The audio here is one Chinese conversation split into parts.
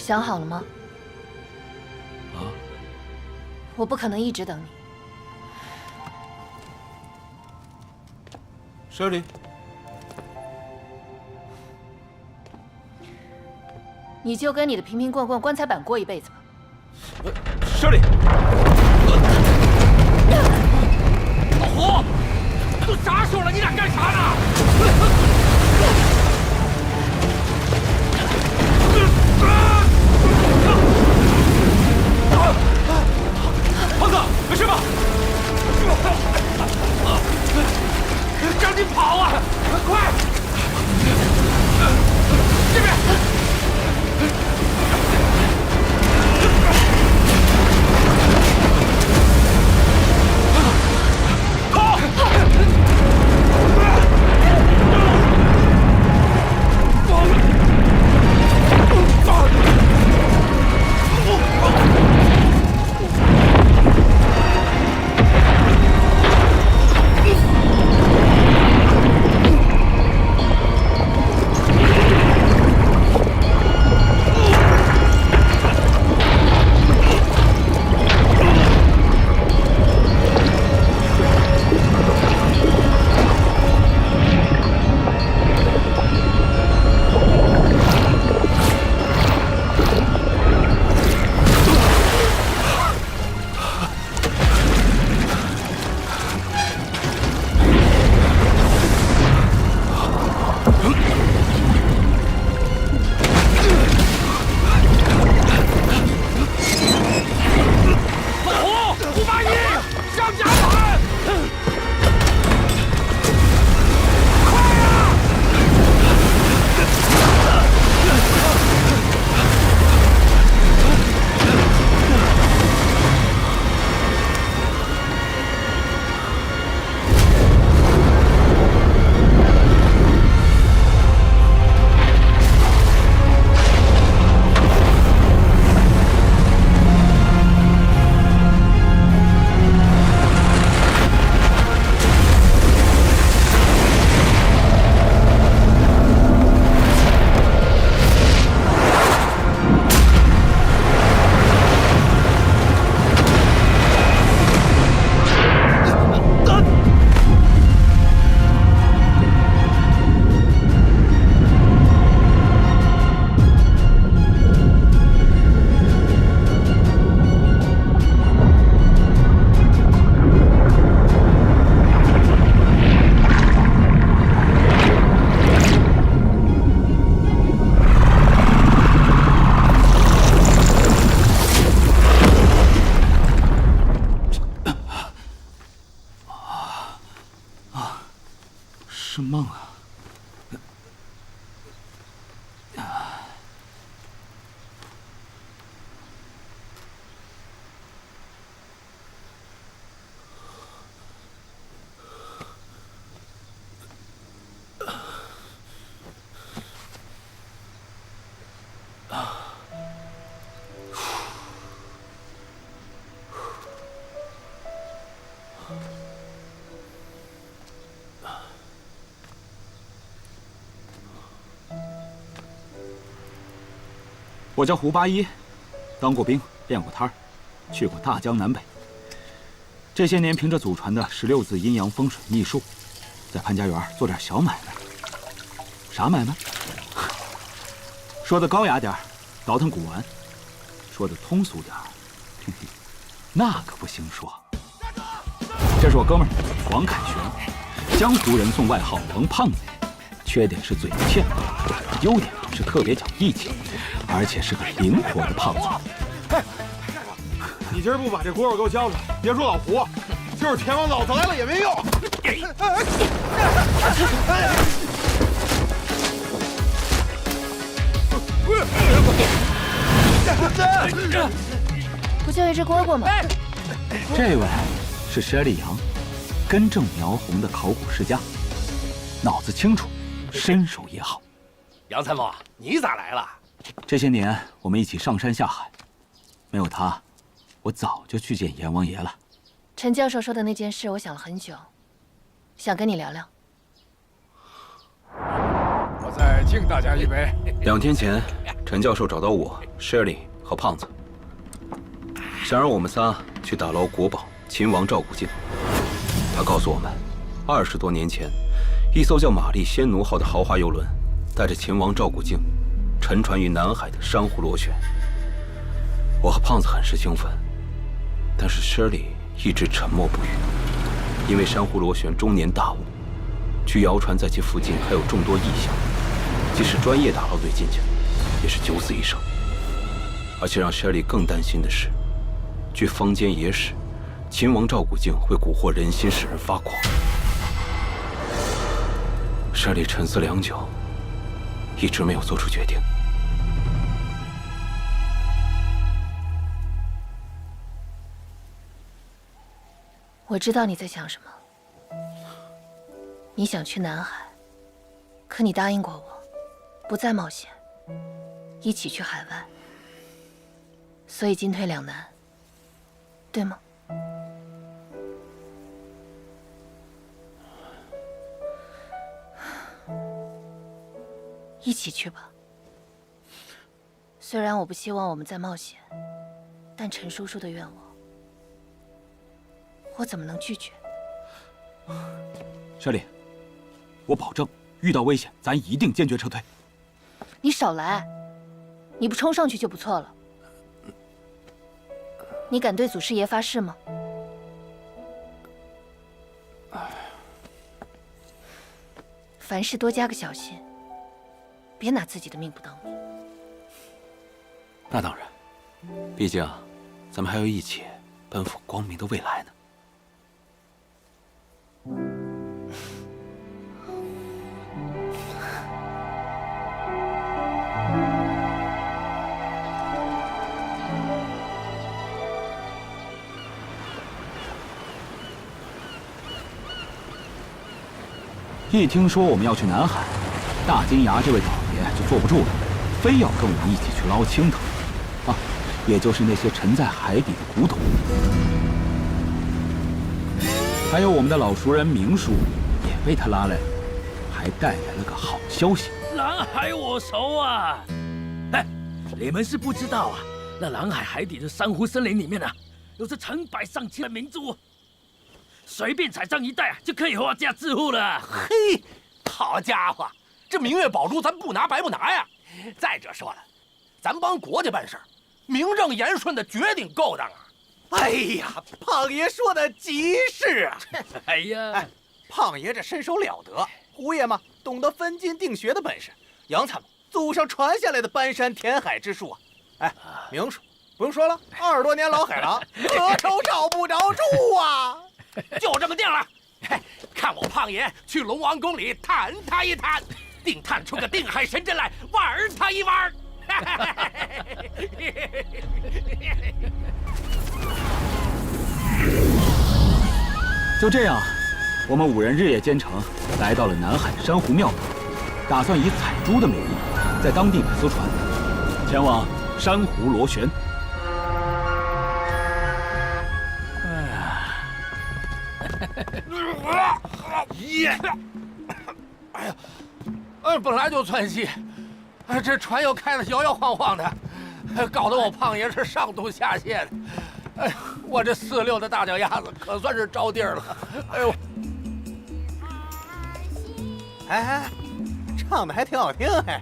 想好了吗？啊？我不可能一直等你。Shirley， 你就跟你的瓶瓶罐罐、棺材板过一辈子吧。Shirley， 老胡，都啥时候了，你俩干啥呢？胖子，没事吧？赶紧跑啊！快！这边！跑！是梦啊！我叫胡八一，当过兵，练过摊儿，去过大江南北。这些年凭着祖传的16字阴阳风水秘术，在潘家园做点小买卖。啥买卖？说的高雅点儿，倒腾古玩；说的通俗点儿，嘿嘿，那可不兴说。这是我哥们儿王凯旋，江湖人送外号“王胖子”，缺点是嘴欠，优点是特别讲义气。而且是个灵活的胖子。哎，你今儿不把这蝈蝈给我交出来，别说老胡，就是天王老子来了也没用。不就一只蝈蝈吗？这位是佘丽阳，根正苗红的考古世家，脑子清楚，身手也好。杨参谋，你咋来了？这些年我们一起上山下海，没有他，我早就去见阎王爷了。陈教授说的那件事，我想了很久，想跟你聊聊。我再敬大家一杯。2天前，陈教授找到我、Shirley 和胖子，想让我们仨去打捞国宝秦王赵古镜。他告诉我们，20多年前，一艘叫玛丽仙奴号的豪华游轮，带着秦王赵古镜，沉船于南海的珊瑚螺旋。我和胖子很是兴奋，但是 Shirley 一直沉默不语，因为珊瑚螺旋终年大雾，据谣传在其附近还有众多异象，即使专业打捞队进去，也是九死一生。而且让 Shirley 更担心的是，据坊间野史，秦王赵古镜会蛊惑人心，使人发狂。Shirley 沉思良久，一直没有做出决定。我知道你在想什么。你想去南海，可你答应过我，不再冒险，一起去海外。所以进退两难，对吗？一起去吧。虽然我不希望我们再冒险，但陈叔叔的愿望，我怎么能拒绝？Shirley，我保证，遇到危险，咱一定坚决撤退。你少来，你不冲上去就不错了。你敢对祖师爷发誓吗？凡事多加个小心，别拿自己的命不当命。那当然，毕竟咱们还要一起奔赴光明的未来呢。一听说我们要去南海，大金牙这位老爷就坐不住了，非要跟我们一起去捞青藤，也就是那些沉在海底的古董。还有我们的老熟人明叔也被他拉来了，还带来了个好消息。蓝海我熟啊！哎，你们是不知道啊，那蓝海海底的珊瑚森林里面啊，有着成百上千的明珠。随便采上一袋啊，就可以发家致富了。嘿，好家伙，这明月宝珠咱不拿白不拿呀！再者说了，咱帮国家办事儿，名正言顺的绝顶够当啊！哎呀，胖爷说的极是啊！哎呀，胖爷这身手了得，胡爷嘛懂得分金定穴的本事，杨参谋祖上传下来的搬山填海之术啊！哎，明叔不用说了，20多年老海狼，何愁找不着处啊！就这么定了，看我胖爷去龙王宫里探他一探，定探出个定海神针来玩他一玩。就这样，我们5人日夜兼程，来到了南海珊瑚庙岛，打算以采珠的名义，在当地买艘船，前往珊瑚螺旋。耶！哎呀，本来就窜稀，这船又开得摇摇晃晃的，搞得我胖爷是上吐下泻的。哎，我这4-6的大脚丫子可算是着地儿了。哎呦，哎，唱的还挺好听，哎。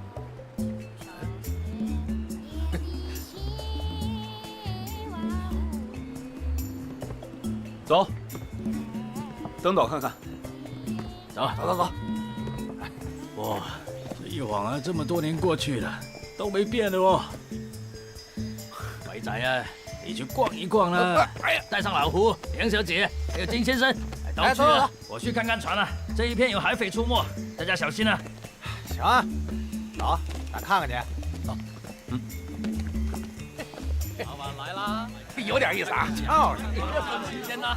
走，登岛看看。走。哇，这一晃啊，这么多年过去了，都没变了哦。伟仔啊，你去逛一逛啦，带上老胡、梁小姐还有金先生，都去了。我去看看船了，这一片有海匪出没，大家小心啊。行啊，走，咱看看去。走。老板来啦，有点意思啊，漂亮，新鲜呐。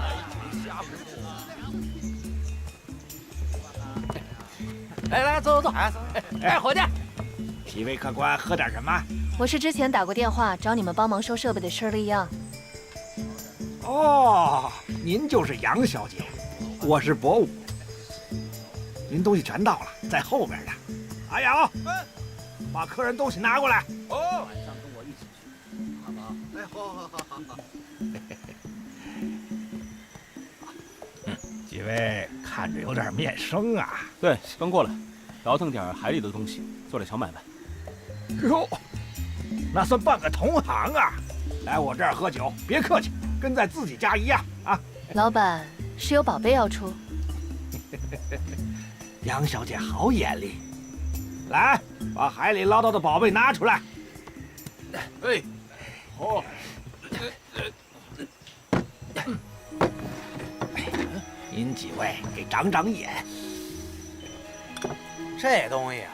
来，走。哎，伙计，几位客官喝点什么？我是之前打过电话找你们帮忙收设备的Shirley Yang。哦，您就是杨小姐，我是博武。您东西全到了，在后边呢。阿瑶，把客人东西拿过来。哦，晚上跟我一起去，好不好？哎，好。几位看着有点面生啊。对，刚过来，倒腾点海里的东西，做点小买卖。哟，那算半个同行啊！来我这儿喝酒，别客气，跟在自己家一样啊。老板是有宝贝要出，杨小姐好眼力，来，把海里捞到的宝贝拿出来。哎，好。您几位给长长眼。这东西啊，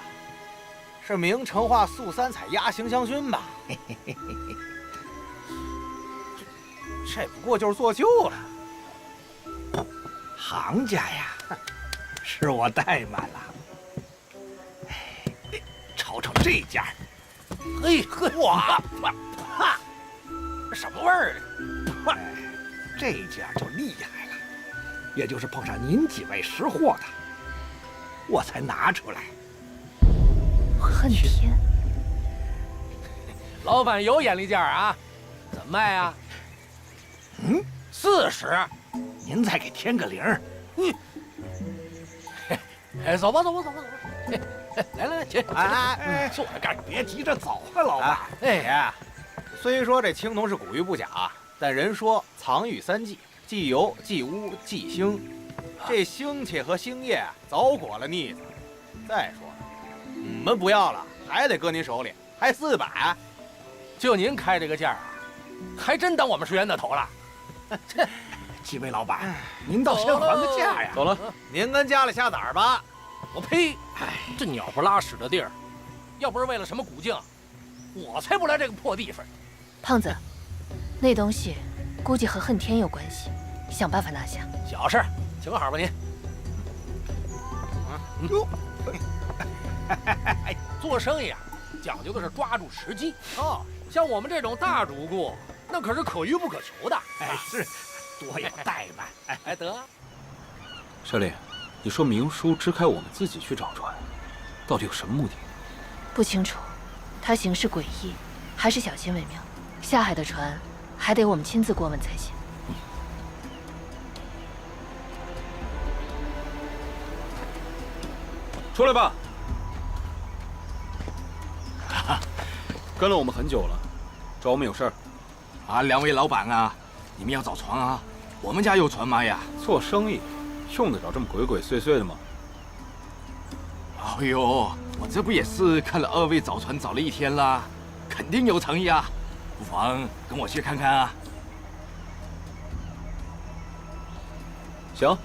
是明成化素三彩鸭形香薰吧？这不过就是做旧了。行家呀，是我怠慢了。瞅瞅这件儿，嘿呵，哇，哈，什么味儿啊？这件就厉害了，也就是碰上您几位识货的，我才拿出来。恨天，老板有眼力劲儿啊，怎么卖啊？40，您再给添个零。哎，走吧。来，去，哎，坐着干，别急着走啊，老板。哎呀，虽说这青铜是古玉不假，但人说藏玉3忌，忌油、忌污、忌腥。这腥气和腥液早裹了腻子。再说了，你们不要了，还得搁您手里，还400。就您开这个价啊，还真当我们是冤大头了。几位老板，您倒先还个价呀！走了，您跟家里下崽儿吧。我呸！这鸟不拉屎的地儿，要不是为了什么古镜，我才不来这个破地方。胖子，那东西估计和恨天有关系，想办法拿下。小事，请好吧您。哟，做生意啊，讲究的是抓住时机哦。像我们这种大主顾，那可是可遇不可求的。哎，是，多有怠慢。哎，得。舍利，你说明叔支开我们自己去找船，到底有什么目的？不清楚，他行事诡异，还是小心为妙。下海的船还得我们亲自过问才行。出来吧。跟了我们很久了，找我们有事儿？啊，两位老板啊，你们要找船啊？我们家有船卖呀。做生意用得着这么鬼鬼祟祟的吗？哎呦，我这不也是看了二位找船找了一天啦，肯定有诚意啊！不妨跟我去看看啊。行，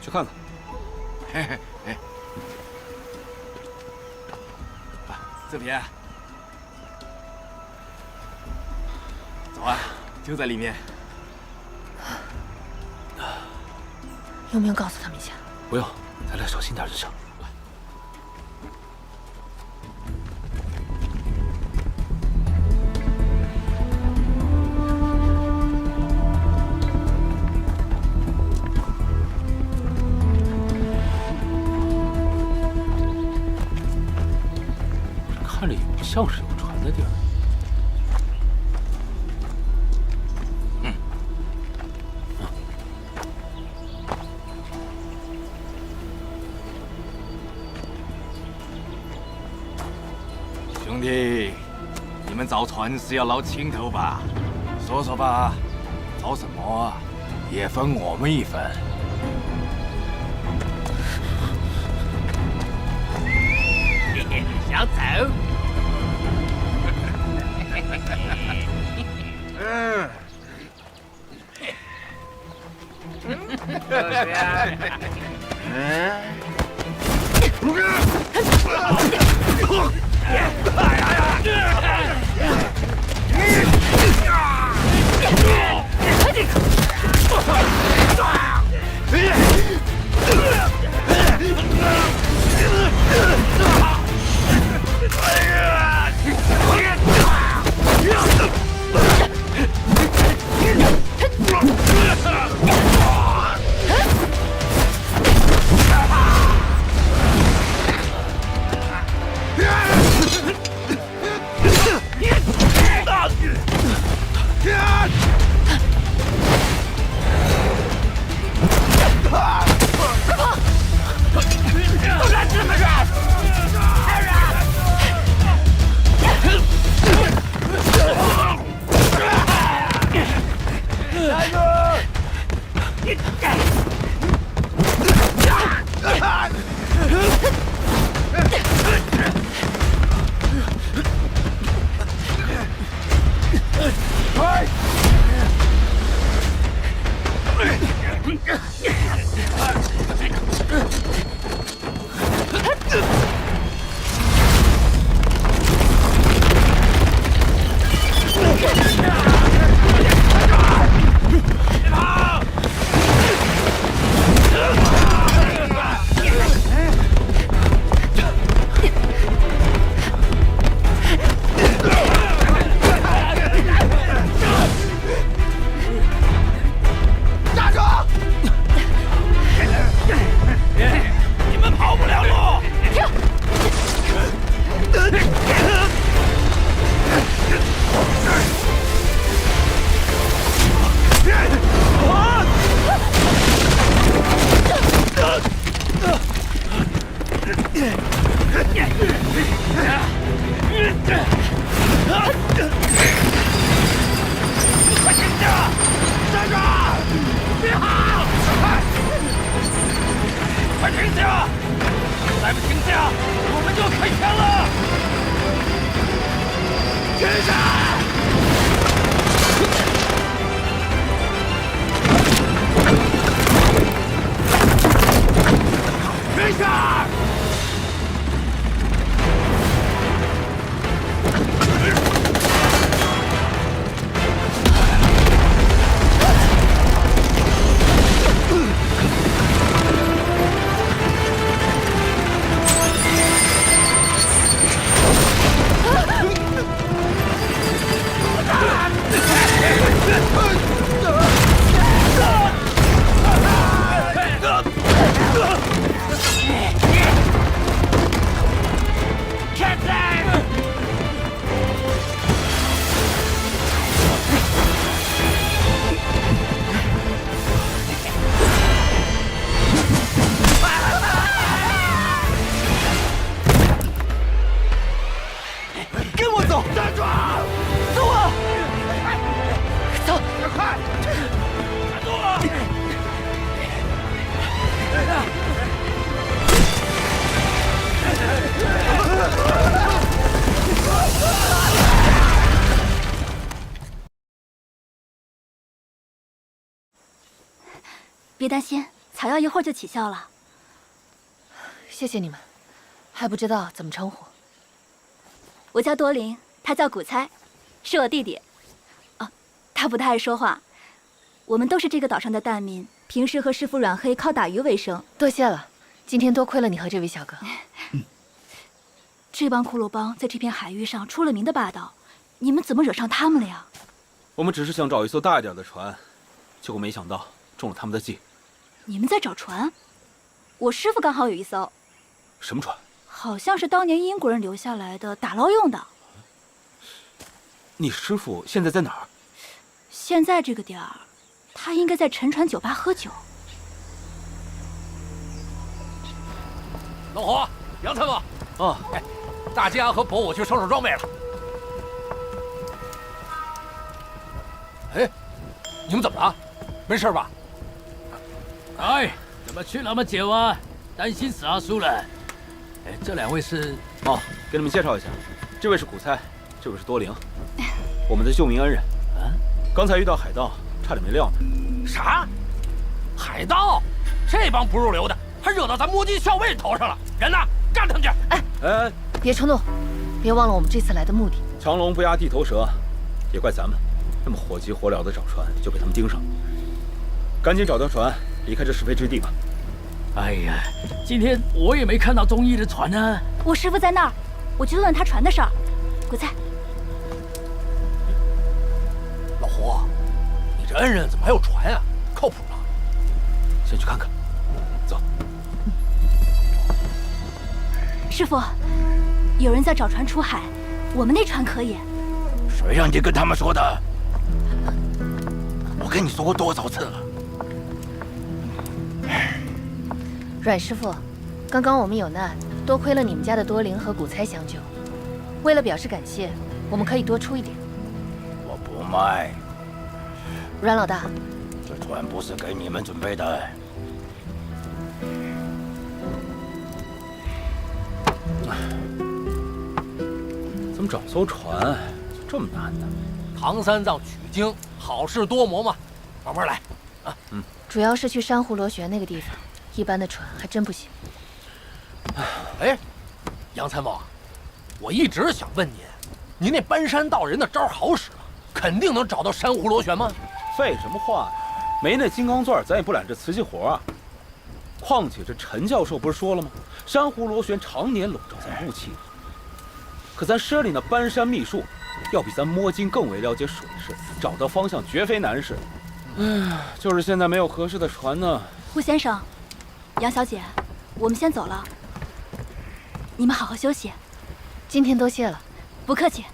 去看看。嘿嘿嘿，这边，走啊，就在里面。用不用告诉他们一下？不用，咱俩小心点就行。看着也不像是有船的地儿。兄弟，你们找船是要捞青头吧？说说吧，找什么也分我们一份。想走？别担心，草药一会儿就起效了。谢谢你们，还不知道怎么称呼。我叫多林，他叫古猜，是我弟弟。啊，他不太爱说话。我们都是这个岛上的蛋民，平时和师傅阮黑靠打鱼为生。多谢了，今天多亏了你和这位小哥。这帮骷髅帮在这片海域上出了名的霸道，你们怎么惹上他们了呀？我们只是想找一艘大一点的船，结果没想到中了他们的计。你们在找船？我师傅刚好有一艘。什么船？好像是当年英国人留下来的打捞用的。你师傅现在在哪儿？现在这个点儿，他应该在沉船酒吧喝酒。老胡、杨参谋，大家和伯武去收拾装备了。哎，你们怎么了？没事吧？哎，怎么去那么久啊？担心死阿叔了。哎，这两位是？哦，给你们介绍一下，这位是古猜，这位是多灵，我们的救命恩人。啊，刚才遇到海盗，差点没撂呢。啥？海盗？这帮不入流的，还惹到咱摸金校尉头上了。人呢？干他们去！哎，别冲动，别忘了我们这次来的目的。强龙不压地头蛇，也怪咱们，那么火急火燎的找船，就被他们盯上了。赶紧找条船，离开这是非之地吧。哎呀，今天我也没看到忠义的船啊。我师傅在那儿，我去问问他船的事儿。古猜，老胡，你这恩人怎么还有船啊？靠谱吗？先去看看。走。师傅，有人在找船出海，我们那船可以。谁让你跟他们说的？我跟你说过多少次了？阮师傅，刚刚我们有难，多亏了你们家的多灵和古猜相救。为了表示感谢，我们可以多出一点。我不卖。阮老大，这船不是给你们准备的。怎么找艘船就这么难呢？唐三藏取经，好事多磨嘛，慢慢来。啊，主要是去珊瑚螺旋那个地方，一般的船还真不行。哎，杨参谋，我一直想问您，您那搬山道人的招好使吗？肯定能找到珊瑚螺旋吗？废什么话呀！没那金刚钻，咱也不揽这瓷器活啊。况且这陈教授不是说了吗？珊瑚螺旋常年笼罩在雾气里。可咱师里那搬山秘术，要比咱摸金更为了解水势，找到方向绝非难事。就是现在没有合适的船呢。胡先生，杨小姐，我们先走了，你们好好休息。今天多谢了。不客气。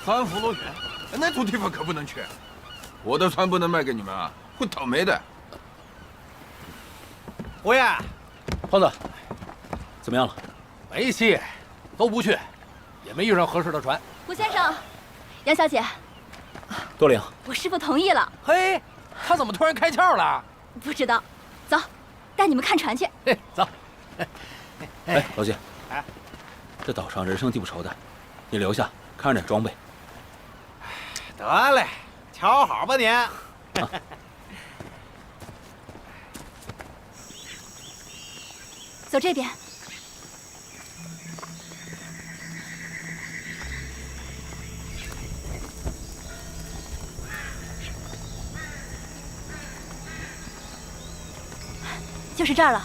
珊瑚螺旋，那种地方可不能去。我的船不能卖给你们啊，会倒霉的。胡爷，胖子，怎么样了？没戏，都不去，也没遇上合适的船。胡先生，杨小姐，多灵，我师傅同意了。嘿，他怎么突然开窍了？不知道，走，带你们看船去。嘿，走。哎，老季，这岛上人生地不熟的，你留下看着点装备。得嘞，瞧好吧您。走这边。就是这儿了。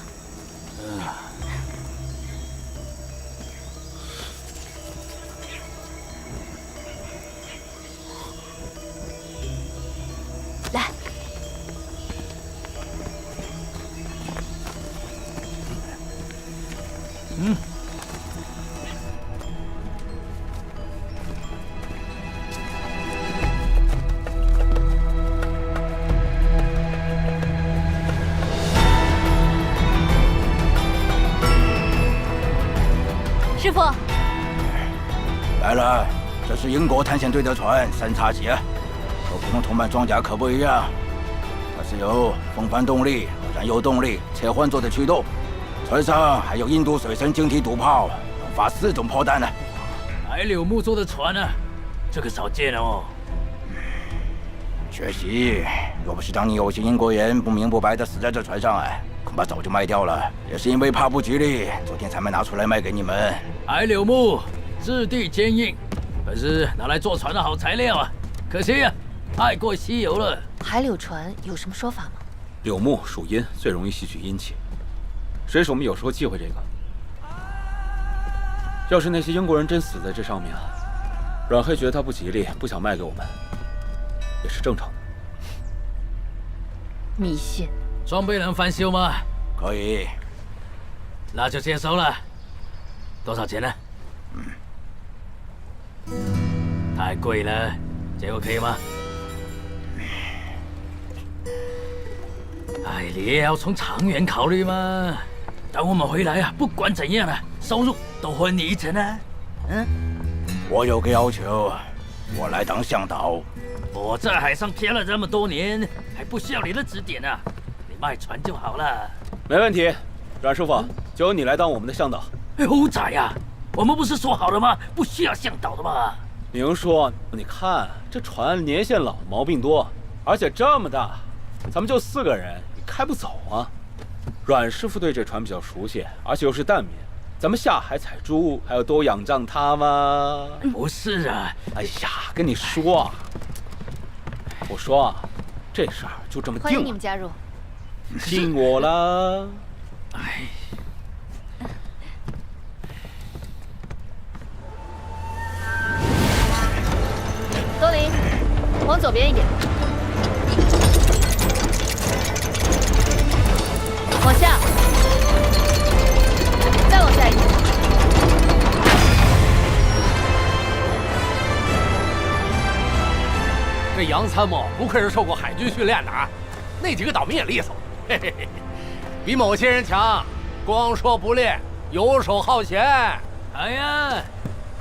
来。师傅，来了，这是英国探险队的船三叉戟，和普通同伴装甲可不一样，它是由风帆动力和燃油动力切换做的驱动，船上还有印度水神晶体毒炮，能发4种炮弹呢。白柳木做的船啊，这个少见哦。可惜，若不是当年有些英国人不明不白的死在这船上，恐怕早就卖掉了。也是因为怕不吉利，昨天才没拿出来卖给你们。海柳木质地坚硬，可是拿来做船的好材料啊。可惜啊，太过稀有了。海柳船有什么说法吗？柳木属阴，最容易吸取阴气。水手们有时候忌讳这个。要是那些英国人真死在这上面，阮黑觉得他不吉利，不想卖给我们，也是正常的。迷信。装备能翻修吗？可以。那就接收了。多少钱呢？太贵了，这个可以吗？哎，你也要从长远考虑嘛。等我们回来啊，不管怎样啊，收入都分你一成啊。我有个要求，我来当向导。我在海上漂了这么多年，还不需要你的指点啊。你卖船就好了。没问题，阮师傅，就由你来当我们的向导。猴仔呀，我们不是说好了吗？不需要向导的吗？明叔，你看这船年限老，毛病多，而且这么大，咱们就4个人，你开不走啊。阮师傅对这船比较熟悉，而且又是淡民，咱们下海采珠还要多仰仗他吗？不是啊，哎呀，跟你说啊，我说啊，这事儿就这么定了。欢迎你们加入。信我啦！哎。多林，往左边一点，往下，再往下一点。这杨参谋不愧是受过海军训练的啊，那几个倒霉也利索，嘿嘿嘿，比某些人强。光说不练，游手好闲。哎呀，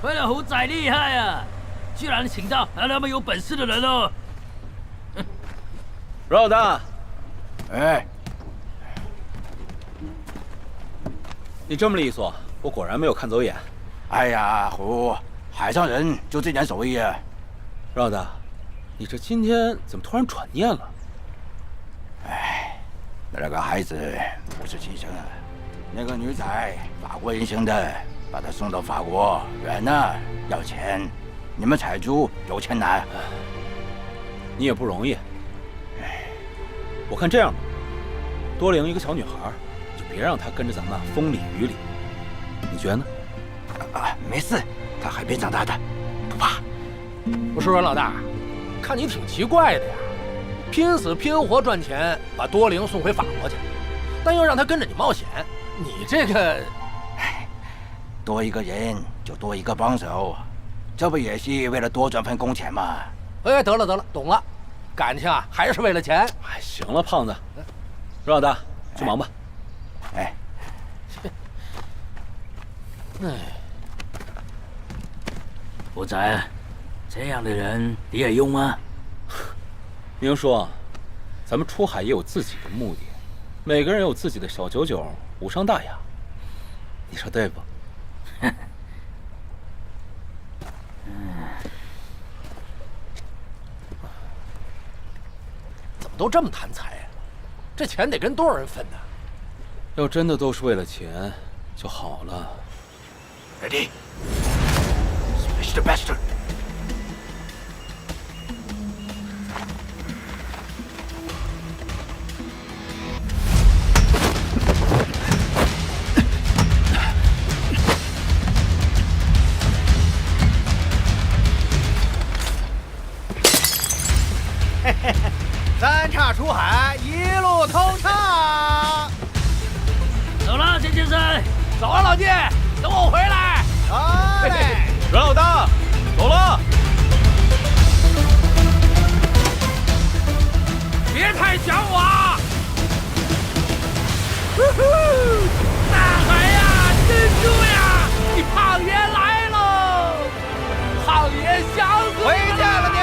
亏了猴仔厉害啊！居然请到那么有本事的人哦！阮老大，哎，你这么利索，我果然没有看走眼。哎呀，虎，海上人就这点手艺啊。阮老大，你这今天怎么突然转念了？哎，那个孩子不是亲生的，那个女仔法国人生的，把她送到法国，远呢要钱。你们采珠有钱拿，你也不容易。我看这样吧，多领一个小女孩，就别让她跟着咱们风里雨里。你觉得呢？没事，她海边长大的，不怕。不是阮老大，看你挺奇怪的呀，拼死拼活赚钱，把多灵送回法国去，但又让他跟着你冒险，你这个，多一个人就多一个帮手。这不也是为了多赚份工钱吗？哎，得了，懂了，感情啊还是为了钱。哎，行了，胖子，阮老大，去忙吧。哎，虎仔，这样的人你也用吗？明叔，咱们出海也有自己的目的，每个人有自己的小九九，无伤大雅。你说对不？怎么都这么贪财呀？这钱得跟多少人分呢？要真的都是为了钱就好了。Ready? Smash the bastard! 三岔出海，一路通畅。走了，钱先生。走啊，老弟，等我回来。好嘞，阮老大，走了。别太想我啊！大海呀，珍珠呀，你胖爷来喽！胖爷想死回家了你。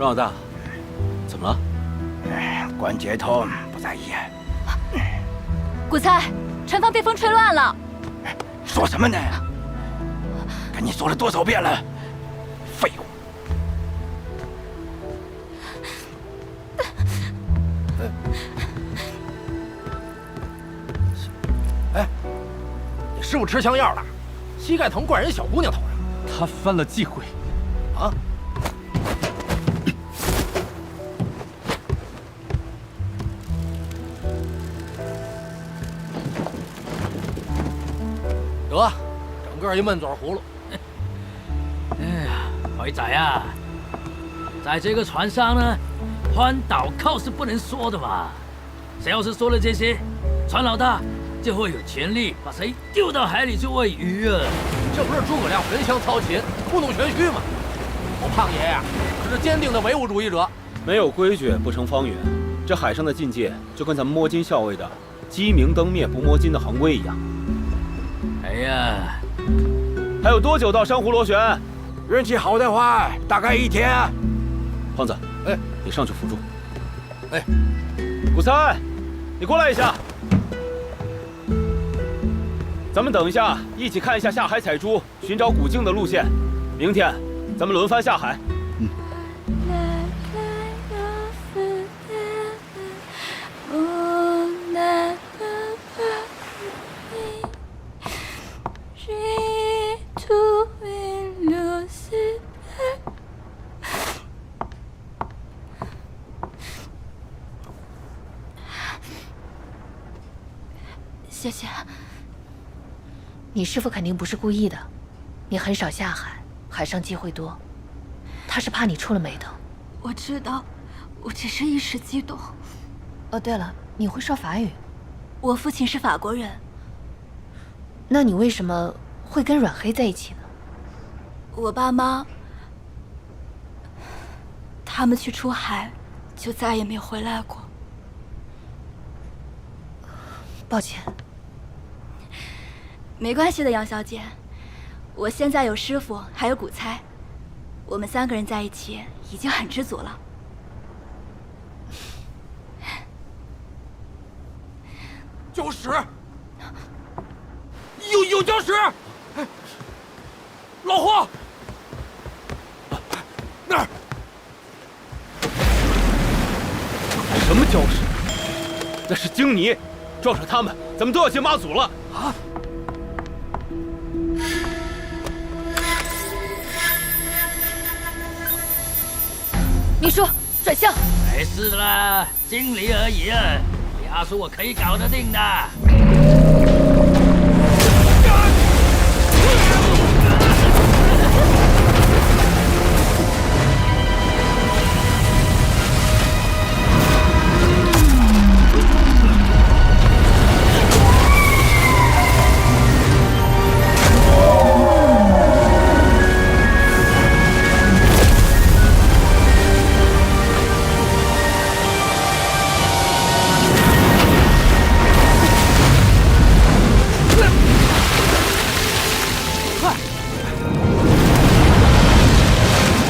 庄老大，怎么了？关节痛，不在意。古猜，陈芳被风吹乱了。说什么呢？跟你说了多少遍了？废物！哎，你师傅吃香药了，膝盖疼怪人小姑娘头上。他犯了忌讳。啊？得，整个一闷嘴葫芦。哎呀，鬼仔啊，在这个船上呢，环岛靠是不能说的嘛。谁要是说了这些，船老大就会有权利把谁丢到海里去喂鱼啊！这不是诸葛亮焚香操琴，故弄玄虚吗？我胖爷呀，可是坚定的唯物主义者。没有规矩不成方圆。这海上的境界就跟咱们摸金校尉的“鸡鸣灯灭不摸金”的行规一样。哎呀，还有多久到珊瑚螺旋？运气好的话，大概1天。胖子，哎，你上去辅助。哎，古三，你过来一下。咱们等一下，一起看一下下海采珠、寻找古镜的路线。明天，咱们轮番下海。谢谢。你师傅肯定不是故意的，你很少下海，海上机会多，他是怕你出了眉头。我知道，我只是一时激动。哦，对了，你会说法语？我父亲是法国人。那你为什么会跟阮黑在一起呢？我爸妈，他们去出海，就再也没回来过。抱歉。没关系的，杨小姐。我现在有师傅，还有古猜，我们3个人在一起已经很知足了。搅屎！有搅屎！老胡，那儿。什么礁石？那是鲸泥，撞上他们，咱们都要进妈祖了啊！秘书，转向。没事的啦，经理而已啊，牙叔我可以搞得定的。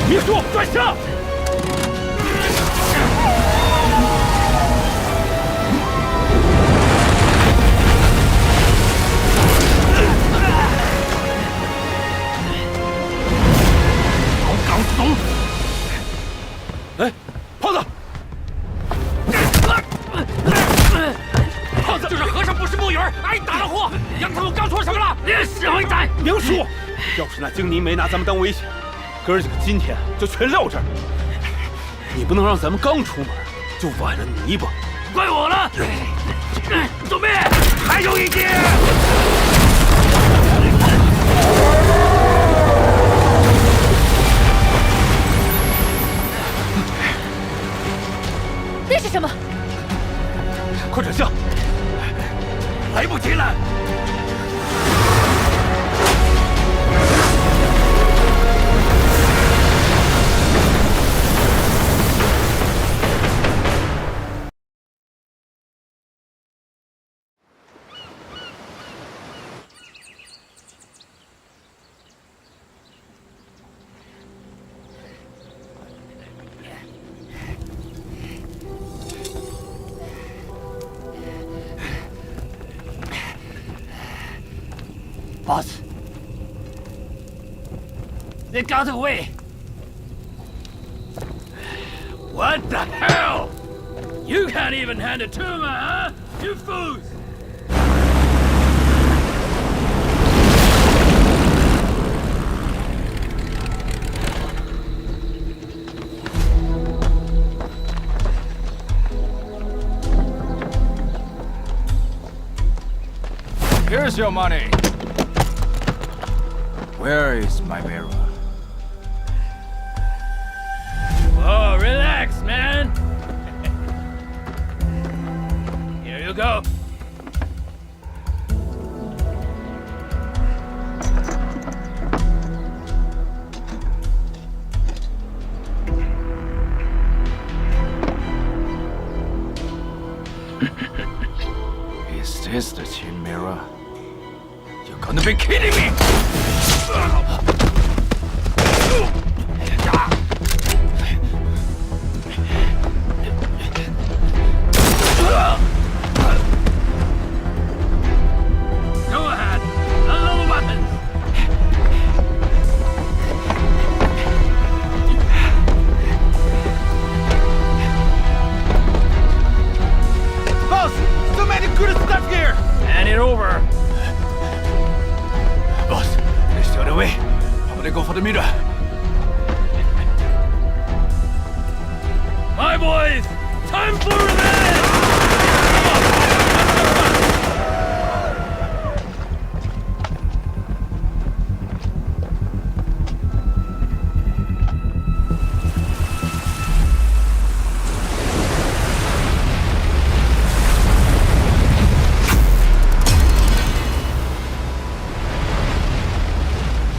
秘书，转向！好搞怂！哎，胖子，胖子，就是和尚不识木鱼儿，挨打了祸。杨他们刚说什么了？你死鬼仔！明叔，要是那鲸泥没拿咱们当危险，哥儿几个今天就全撂这儿。你不能让咱们刚出门就崴了泥巴。怪我了！左边还有一击！那是什么？快转向！来不及了。Boss, they got away. What the hell? You can't even hand a tumor, huh? You fools! Here's your money. Where is my mirror? Oh, relax, man. Here you go. Is this the Qin mirror? You're gonna be kidding me! Go ahead. Unload the weapons. Boss, so many good stuff here. Hand it over. Boss, they stowed away. I'm gonna go for the mirror. My boys, time for revenge!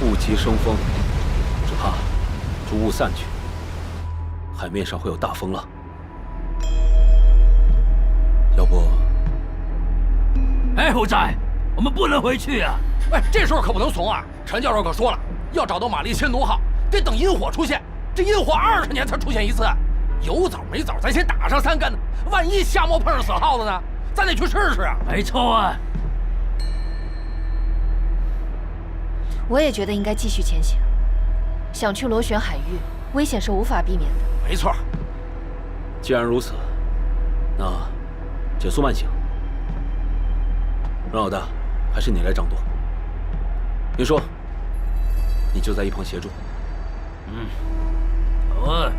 雾急生风，只怕诸雾散去，海面上会有大风浪。要不，哎，虎仔，我们不能回去啊！哎，这时候可不能怂啊！陈教授可说了，要找到玛丽仙奴号，得等萤火出现。这萤火20年才出现一次，有早没早，咱先打上3竿子。万一夏末碰上死耗子呢？咱得去试试啊！没错啊。 我也觉得应该继续前行。想去螺旋海域，危险是无法避免的。没错。既然如此，那减速慢行。阮老大，还是你来掌舵。别说，你就在一旁协助。嗯，好啊。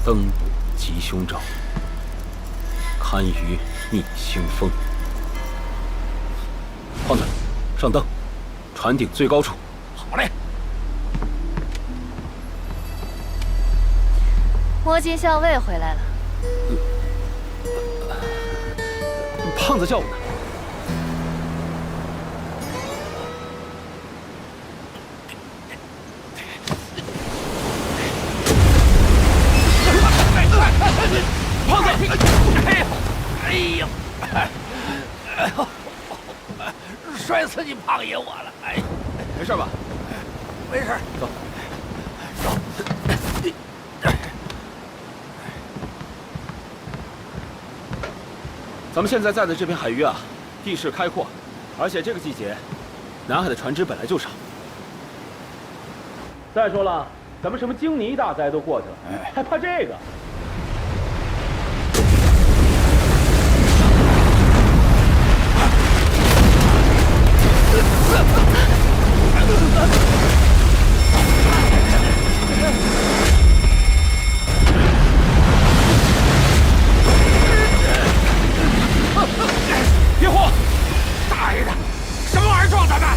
灯补吉凶兆，堪舆逆星风。胖子，上灯，船顶最高处。好嘞。摸金校尉回来了。胖子叫我呢。 胖子，哎呀，摔死你胖爷我了！哎，没事吧？没事。走，走。咱们现在在的这片海域啊，地势开阔，而且这个季节，南海的船只本来就少。再说了，咱们什么鲸泥大灾都过去了，还怕这个？ 别慌！大爷的，什么玩意儿撞咱们？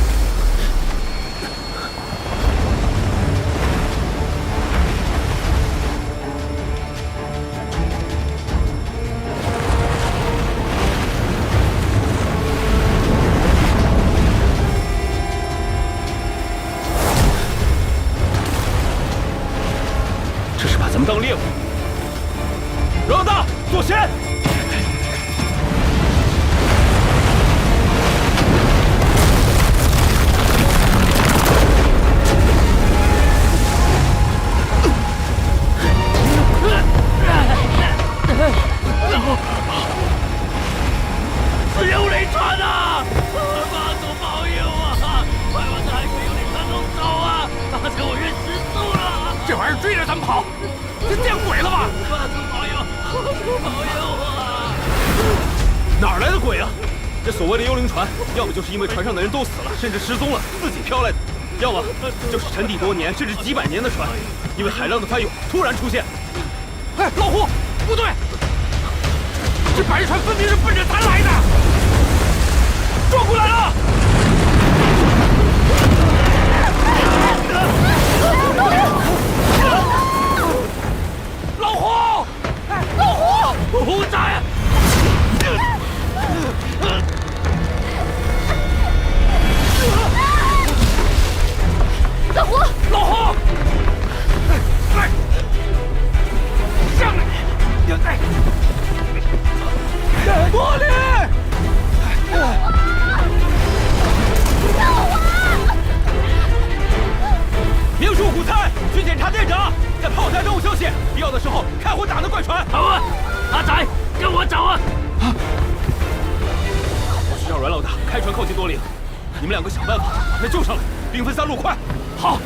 这是把咱们当猎物。阮老大，左舷！敢跑？这见鬼了吧！佛祖保佑，佛祖保佑啊！哪儿来的鬼啊？这所谓的幽灵船，要么就是因为船上的人都死了，甚至失踪了，自己飘来的；要么就是沉底多年，甚至几百年的船，因为海浪的翻涌突然出现。哎，老胡，不对，这白船分明是奔着咱来的，撞过来了！老胡，老胡，胡仔！老胡，老胡，来，上来！多林，明叔虎参去检查舰长，在炮台等我消息，必要的时候开火打那怪船。好啊，阿仔，跟我走啊！我去让阮老大开船靠近多灵，你们两个想办法把他救上来，兵分3路，快！好。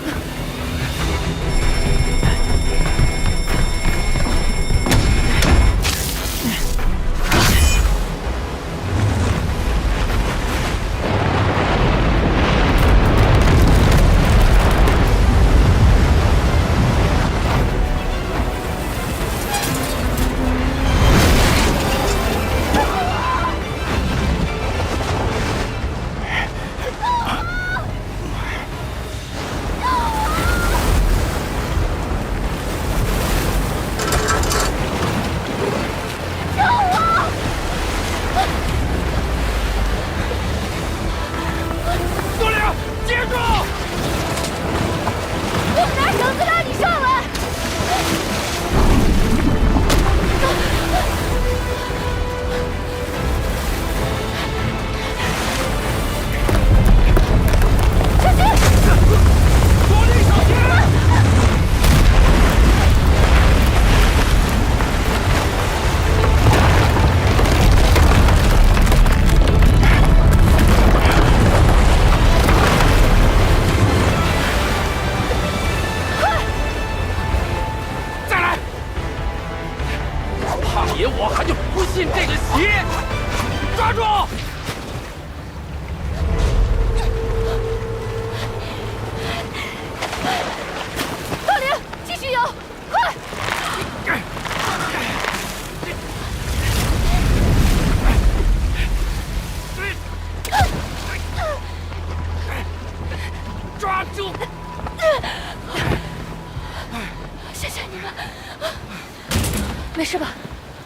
没事吧？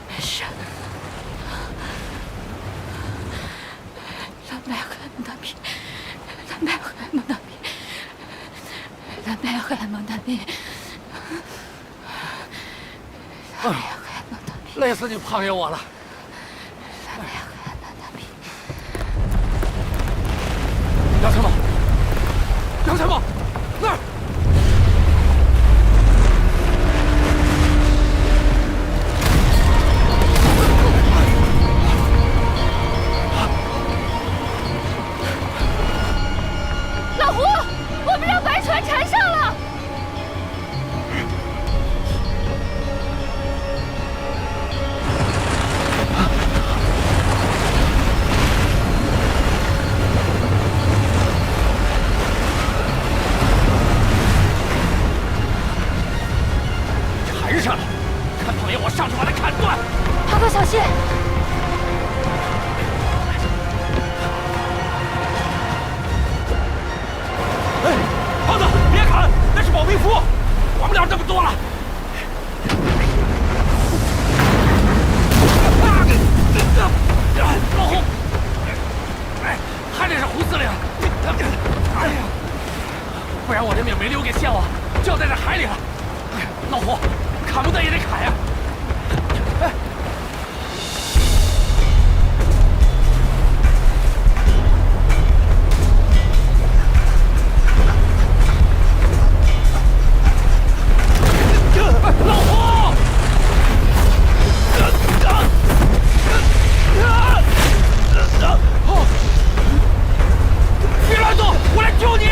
没事。蓝白和蒙大比，蓝白和蒙大比，蓝白和蒙大比。累死你胖爷我了。杨参谋，杨参谋，那儿。老胡，我们让白船缠上了。缠上了，看胖爷我上去把他砍断。胖哥，小心！哎，胖子，别砍，那是保命符，管不了这么多了。老胡，哎，还得是胡司令。哎呀，不然我这命没留给县王，就要在这海里了。哎呀，老胡，砍不得也得砍呀。哎。老胡！别乱动，我来救你！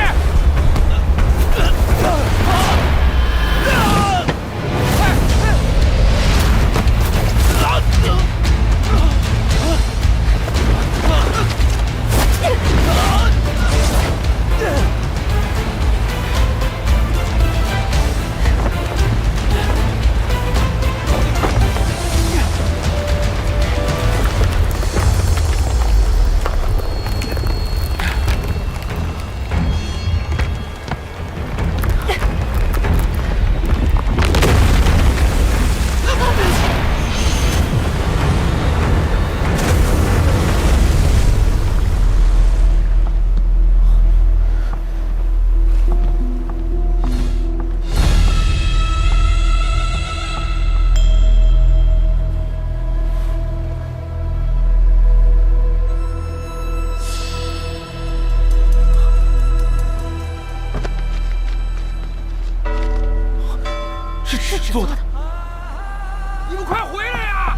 是做的。你们快回来呀！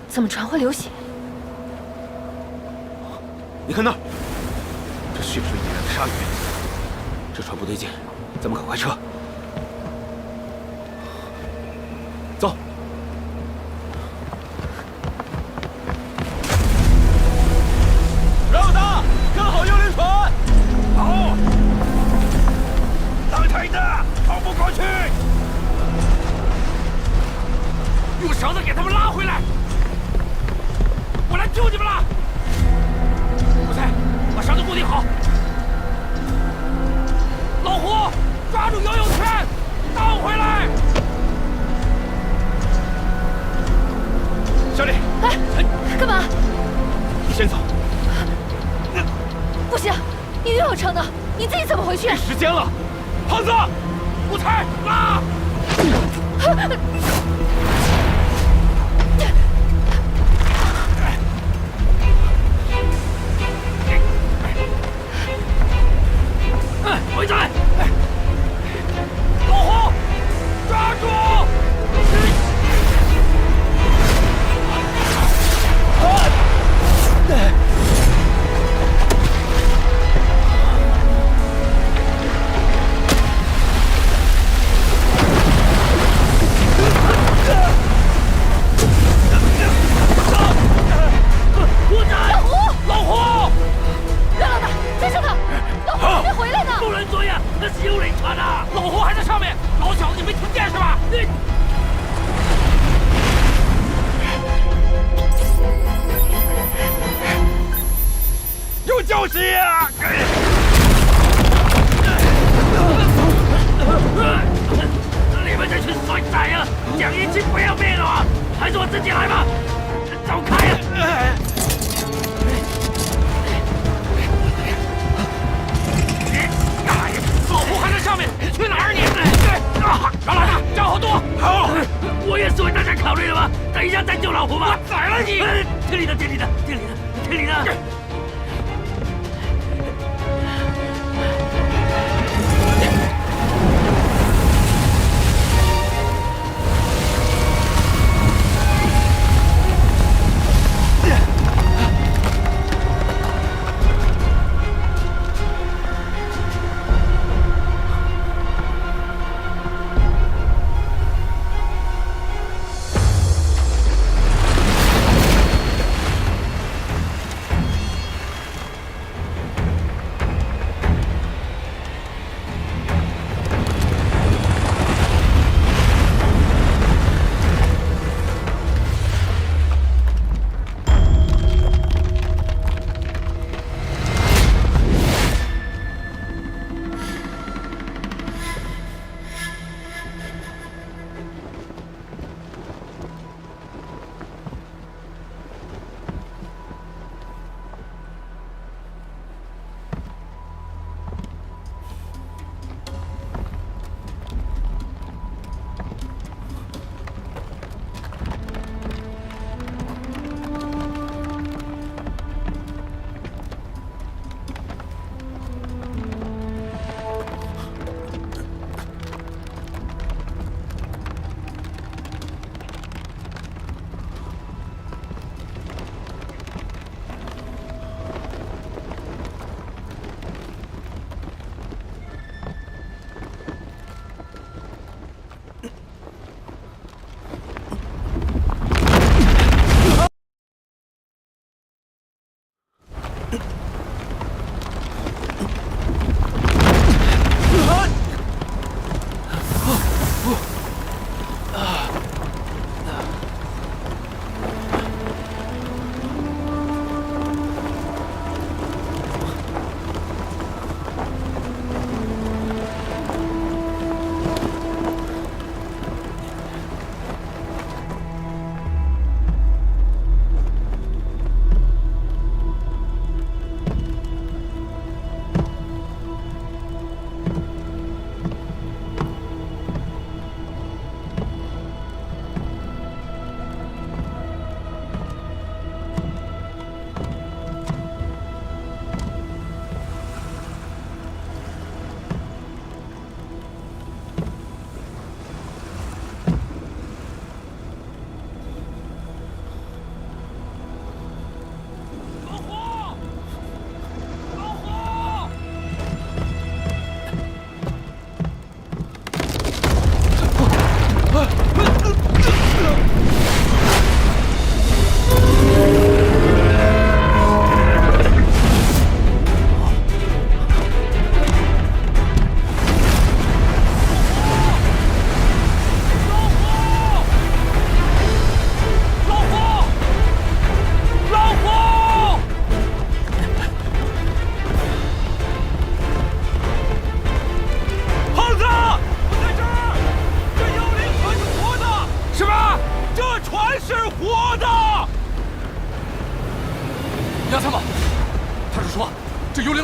怎么船会流血？你看那儿，这血水引来的鲨鱼，这船不对劲，咱们赶快撤。走。让他跟好幽灵船。好，浪太大，跑不过去。用绳子给他们拉回来。我来救你们了。古菜，把绳子固定好。老胡，抓住游泳圈，倒回来。小李，哎，干嘛？你先走。不行，你又有撑的，你自己怎么回去？没时间了，胖子，古菜，拉！回来！老胡，抓住！老胡！袁老大，追上他！老胡还没回来呢！不能追呀，那是幽灵船啊！老胡还在上面，老小子你没听见是吧？有救急啊！你们这群衰仔啊，讲义气不要命了啊！还是我自己来吧，走开呀！老胡还在上面，你去哪儿你？老老大，找好多。好，我也是为大家考虑了吗？等一下再救老胡吧。我宰了你！听你的，听你的，听你的，听你的。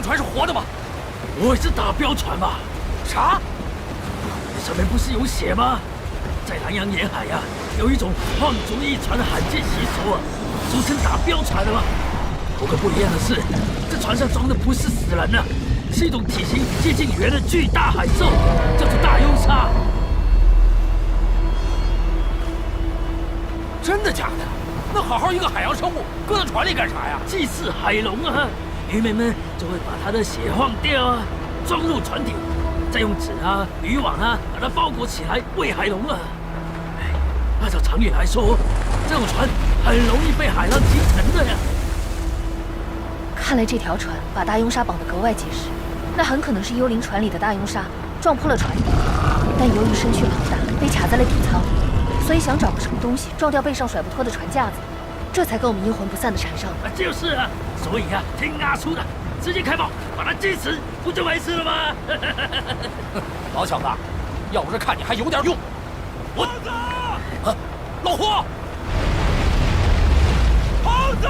船是活的吗？不会是打标船吧？啥？上面不是有写吗？在南洋沿海呀，有一种放逐一船的罕见习俗啊，俗称打标船的嘛。不过不一样的是，这船上装的不是死人呐，是一种体型接近猿的巨大海兽，叫做大幽鲨。真的假的？那好好一个海洋生物，搁在船里干啥呀？祭祀海龙啊！渔民们就会把它的血换掉啊，装入船底，再用纸啊、渔网啊把它包裹起来喂海龙啊。按照常理来说，这种船很容易被海浪击沉的呀。看来这条船把大幽鲨绑得格外结实，那很可能是幽灵船里的大幽鲨撞破了船底，但由于身躯庞大，被卡在了底舱，所以想找个什么东西撞掉背上甩不脱的船架子，这才跟我们阴魂不散的缠上了。就是啊，所以啊，听阿叔的，直接开炮把他击死，不就没事了吗？老小子，要不是看你还有点用，我啊，老胡，胖子！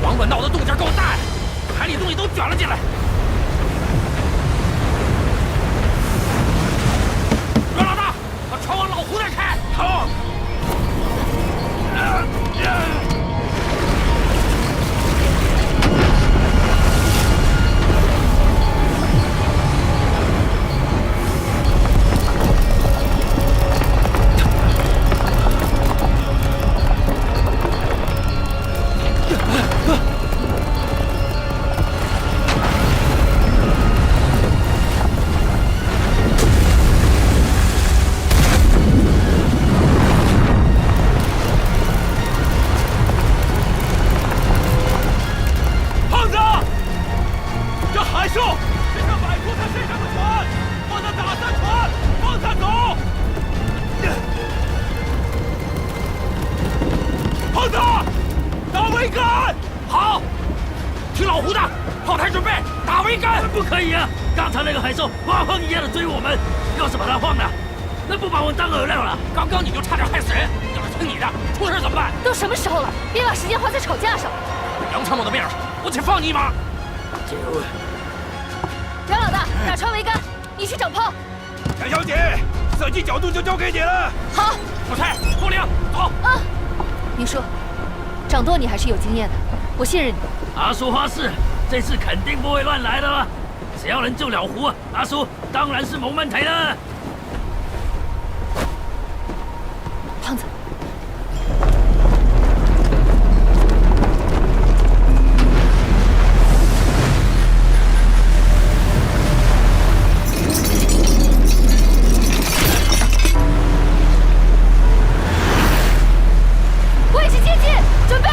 王八闹的动静够大呀，海里东西都卷了进来。阮老大，把船往老胡那开。好。不可以啊！刚才那个海兽画风一样的追我们，要是把它放了，那不把我当饵料了？刚刚你就差点害死人，要是听你的，出事怎么办？都什么时候了，别把时间花在吵架上。杨参谋的面上，我且放你一马。阮老大，打船桅杆，你去整炮。杨小姐，射击角度就交给你了。好，小蔡、多灵，走。啊，明叔，掌舵你还是有经验的，我信任你。阿叔发誓，这次肯定不会乱来的了。只要能救了胡，阿叔当然是冇问题的。胖子，位置接近，准备。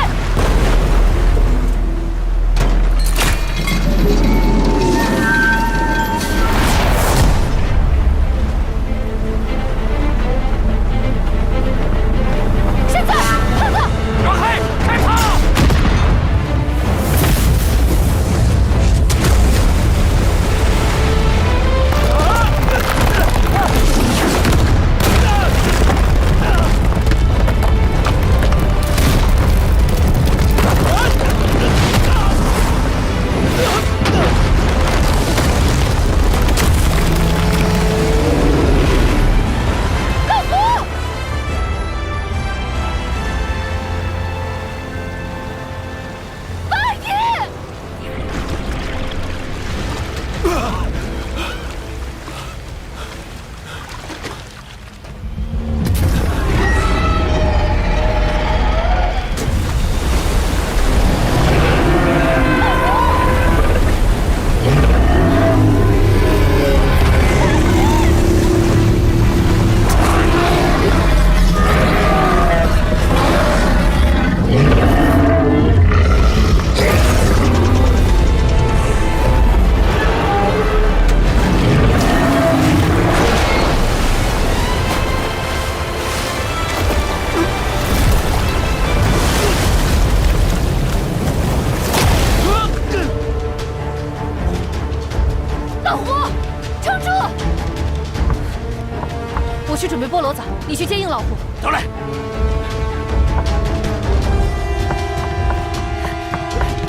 备菠萝枣，你去接应老虎。走嘞！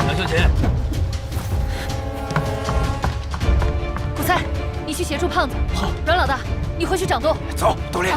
杨小姐，古猜，你去协助胖子。好。阮老大，你回去掌舵。走，多连。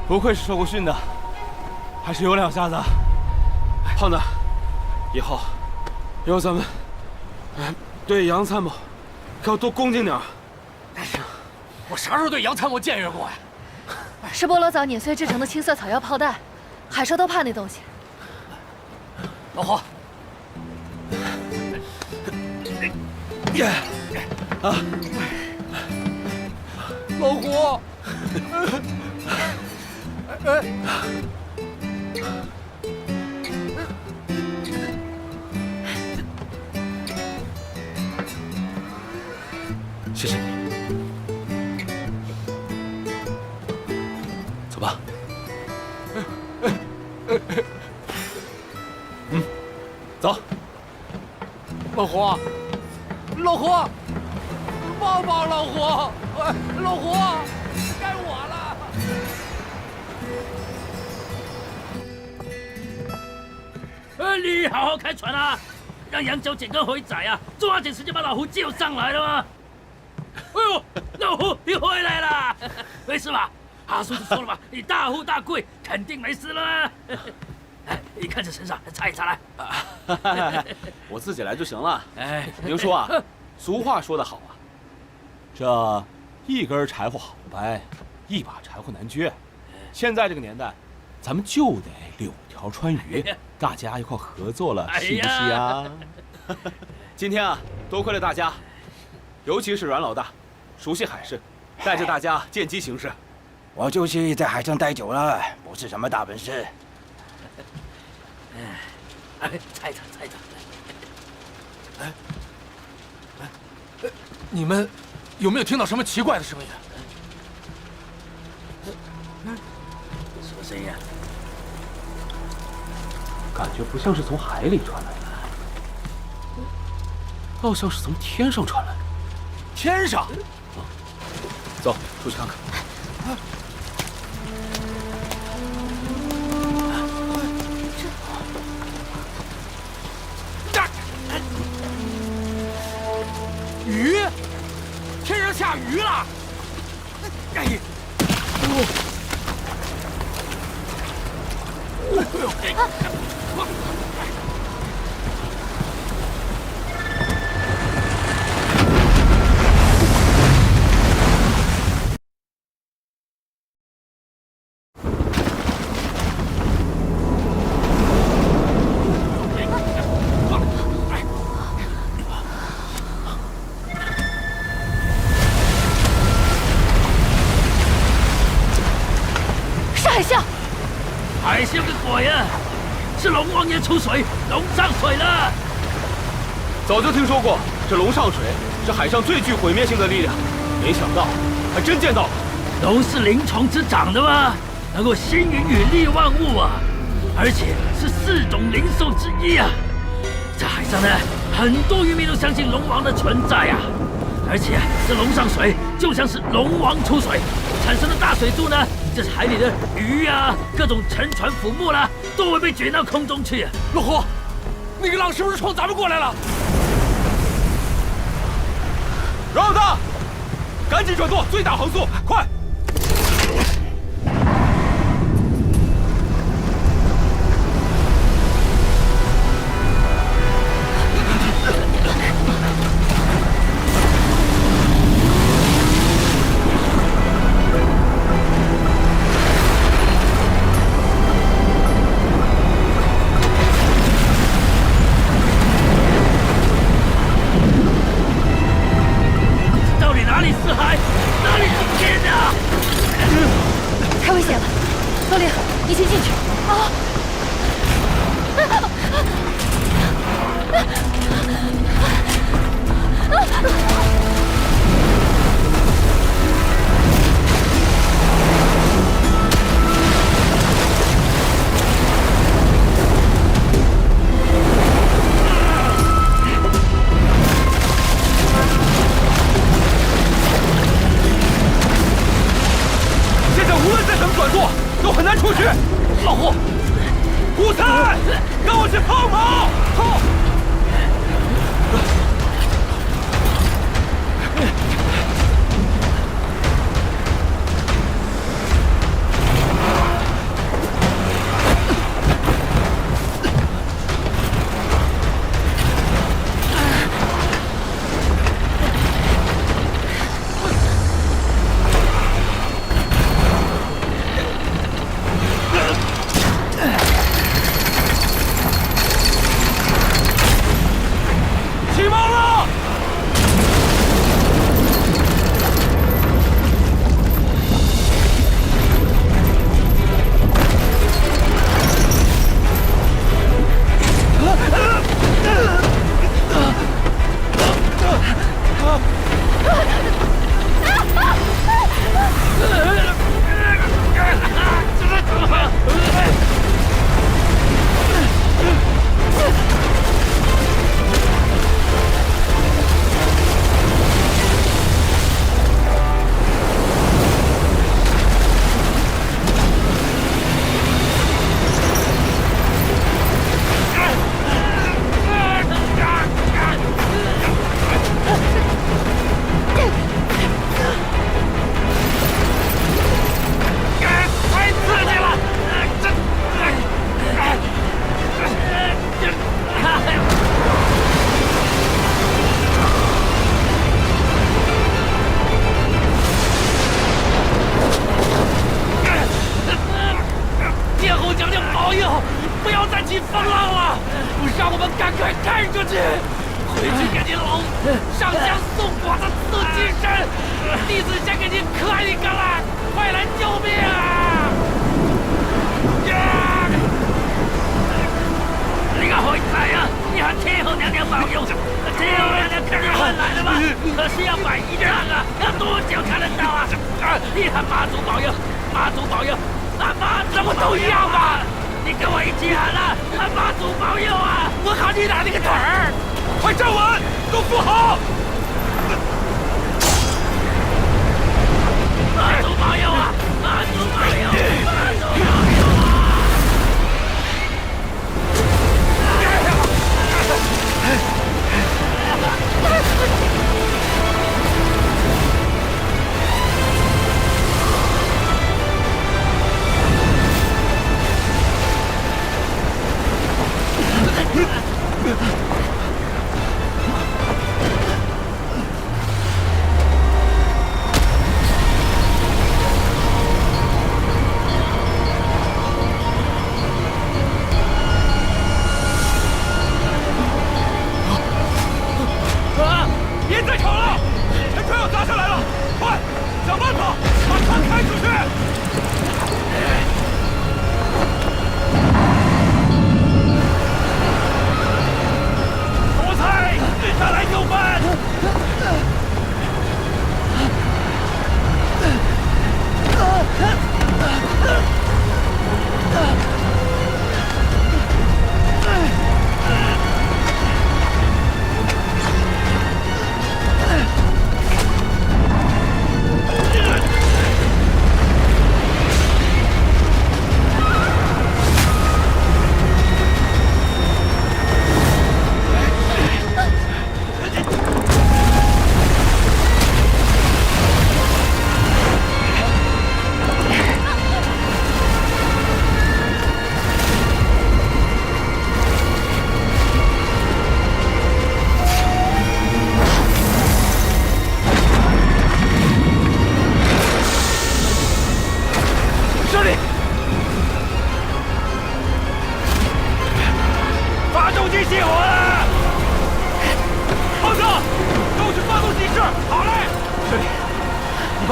不愧是受过训的，还是有两下子。胖子，以后咱们对杨参谋可要多恭敬点。我啥时候对杨参谋僭越过呀？是菠萝枣碾碎制成的青色草药炮弹，海兽都怕那东西。老胡，老胡。谢谢你。走吧。走。老胡，老胡，帮帮老胡！老胡，该我了。你好好开船啊，让杨小姐跟回仔啊抓紧时间把老胡救上来了吗？哎呦，老胡你回来了，没事吧？阿叔就说了嘛，你大富大贵，肯定没事了。哎，你看这身上，擦一擦来。我自己来就行了。哎，明叔啊，俗话说得好啊，这一根柴火好掰，一把柴火难撅。现在这个年代，咱们就得柳条穿鱼，大家一块合作了，是不是呀？今天啊，多亏了大家，尤其是阮老大，熟悉海事，带着大家见机行事。我就是在海上待久了，不是什么大本事。哎，猜一猜，猜一猜。你们有没有听到什么奇怪的声音？什么声音啊？感觉不像是从海里传来的，倒像是从天上传来的。天上？走，出去看看。鱼？天上下雨了！哎呀！海啸个鬼啊！是龙王爷出水，龙上水了。早就听说过这龙上水是海上最具毁灭性的力量，没想到还真见到了。龙是灵虫之长的吗？能够吸引雨力万物啊，而且是4种灵兽之一啊！这海上呢，很多渔民都相信龙王的存在呀。而且这龙上水就像是龙王出水，产生的大水柱呢，这海里的鱼啊，各种沉船浮木啦，都会被卷到空中去。老胡，那个浪是不是冲咱们过来了？老大，赶紧转舵，最大航速，快！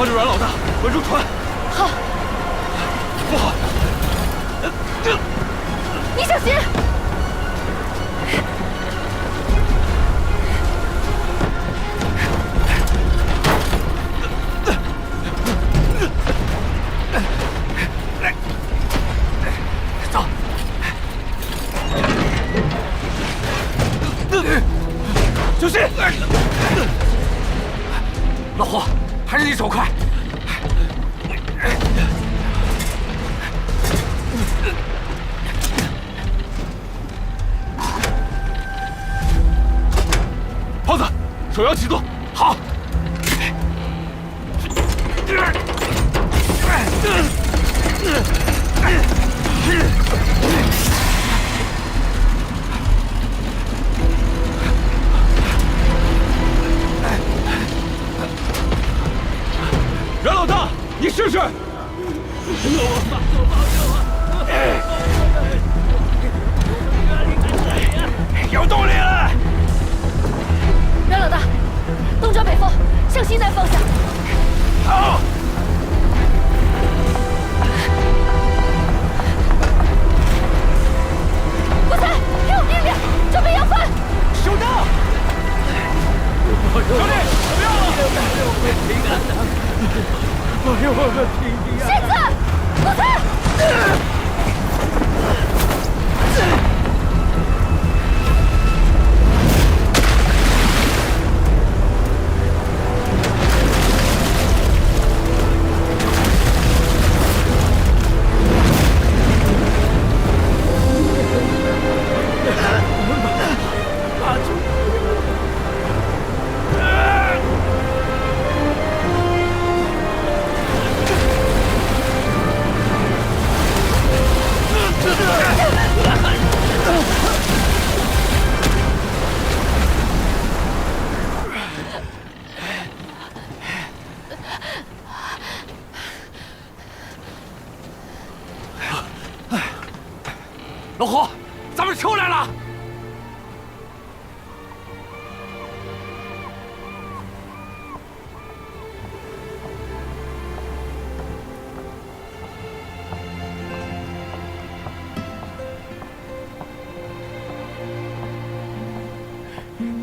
帮着阮老大稳住船。好。不好！你小心！走。小心！老胡，还是你手快。胖子，手摇起坐，好。阮老大，你试试。有动力了。阮老大，东转北风，向西南方向。好。国才，给我命令，准备扬帆。收到。兄弟，怎么样了？平安的。哎呦，我的平安！现在，国才。老胡，咱们出来了！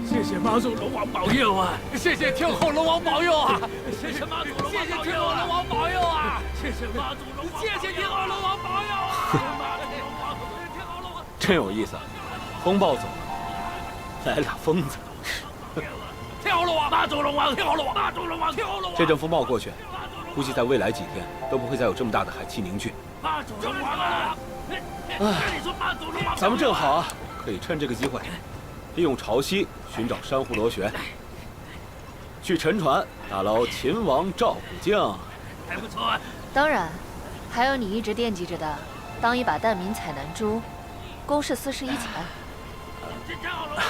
谢谢妈祖龙王保佑啊！谢谢天后龙王保佑啊！谢谢妈祖龙王保佑啊！谢谢天后龙王保佑啊！谢谢妈祖龙王，谢谢天后龙王保佑啊！真有意思，风暴走了，来俩疯子。天后龙王，妈祖龙王，天后龙王，妈祖龙王，天后龙王。这阵风暴过去，估计在未来几天都不会再有这么大的海气凝聚。妈祖龙王啊！你说妈祖龙王，咱们正好啊，可以趁这个机会，利用潮汐寻找珊瑚螺旋，去沉船打捞秦王赵虎镜。还不错啊。当然，还有你一直惦记着的，当一把蛋民采南珠，公示私事一起办。太好了！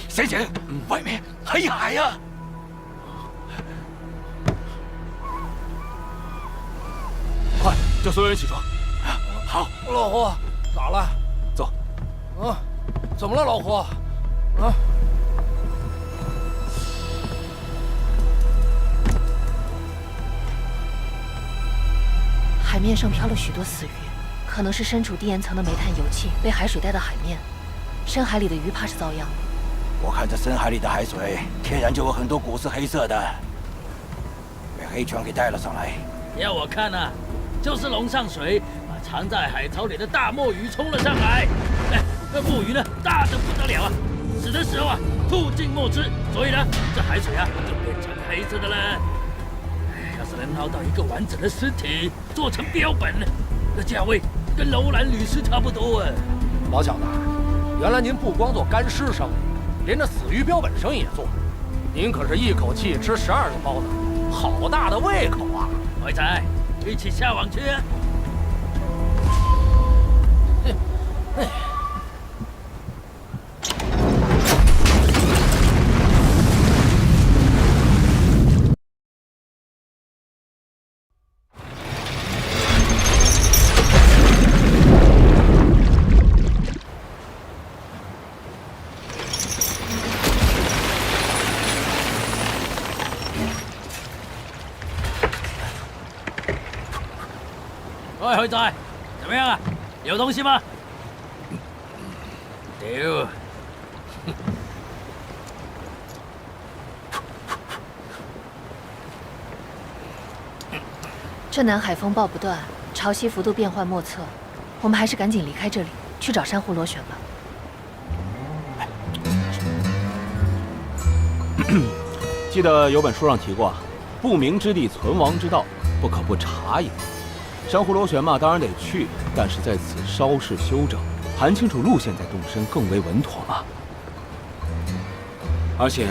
贤姐，外面黑海呀！快，叫所有人起床。好，老胡，咋了？走。怎么了，老胡？海面上飘了许多死鱼，可能是身处低岩层的煤炭油气被海水带到海面，深海里的鱼怕是遭殃了。我看这深海里的海水，天然就有很多骨是黑色的，被黑船给带了上来。要我看啊，就是龙上水把藏在海槽里的大墨鱼冲了上来。那墨鱼呢，大的不得了啊，死的时候啊，吐尽墨汁，所以呢，这海水啊就变成黑色的了。要是能捞到一个完整的尸体，做成标本，那价位跟楼兰律师差不多啊。老小子，原来您不光做干尸生意，连这死鱼标本生意也做。您可是一口气吃12个包子，好大的胃口啊！伟仔，一起下网去。喂，辉仔，怎么样啊？有东西吗？丢！这南海风暴不断，潮汐幅度变幻莫测，我们还是赶紧离开这里，去找珊瑚螺旋吧。记得有本书上提过啊，不明之地存亡之道，不可不察也。珊瑚螺旋嘛，当然得去，但是在此稍事休整，盘清楚路线再动身更为稳妥嘛。而且，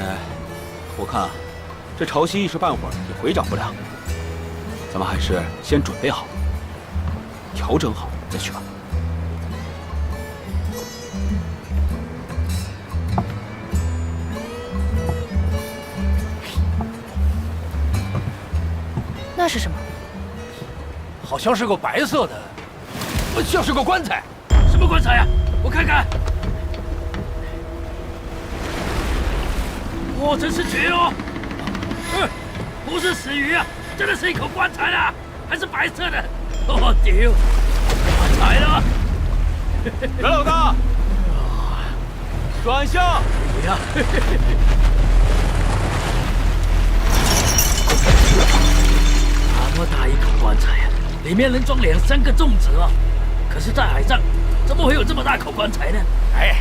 我看啊，这潮汐一时半会儿也回涨不了，咱们还是先准备好，调整好再去吧。那是什么？好像是个白色的，像是个棺材。什么棺材呀？我看看。哇，真是绝哦！不是死鱼啊，真的是一口棺材啊，还是白色的。哦，丢！发财了！袁老大，转向！不要！这么大一口棺材呀，里面能装2、3个粽子哦。可是，在海上怎么会有这么大口棺材呢？哎，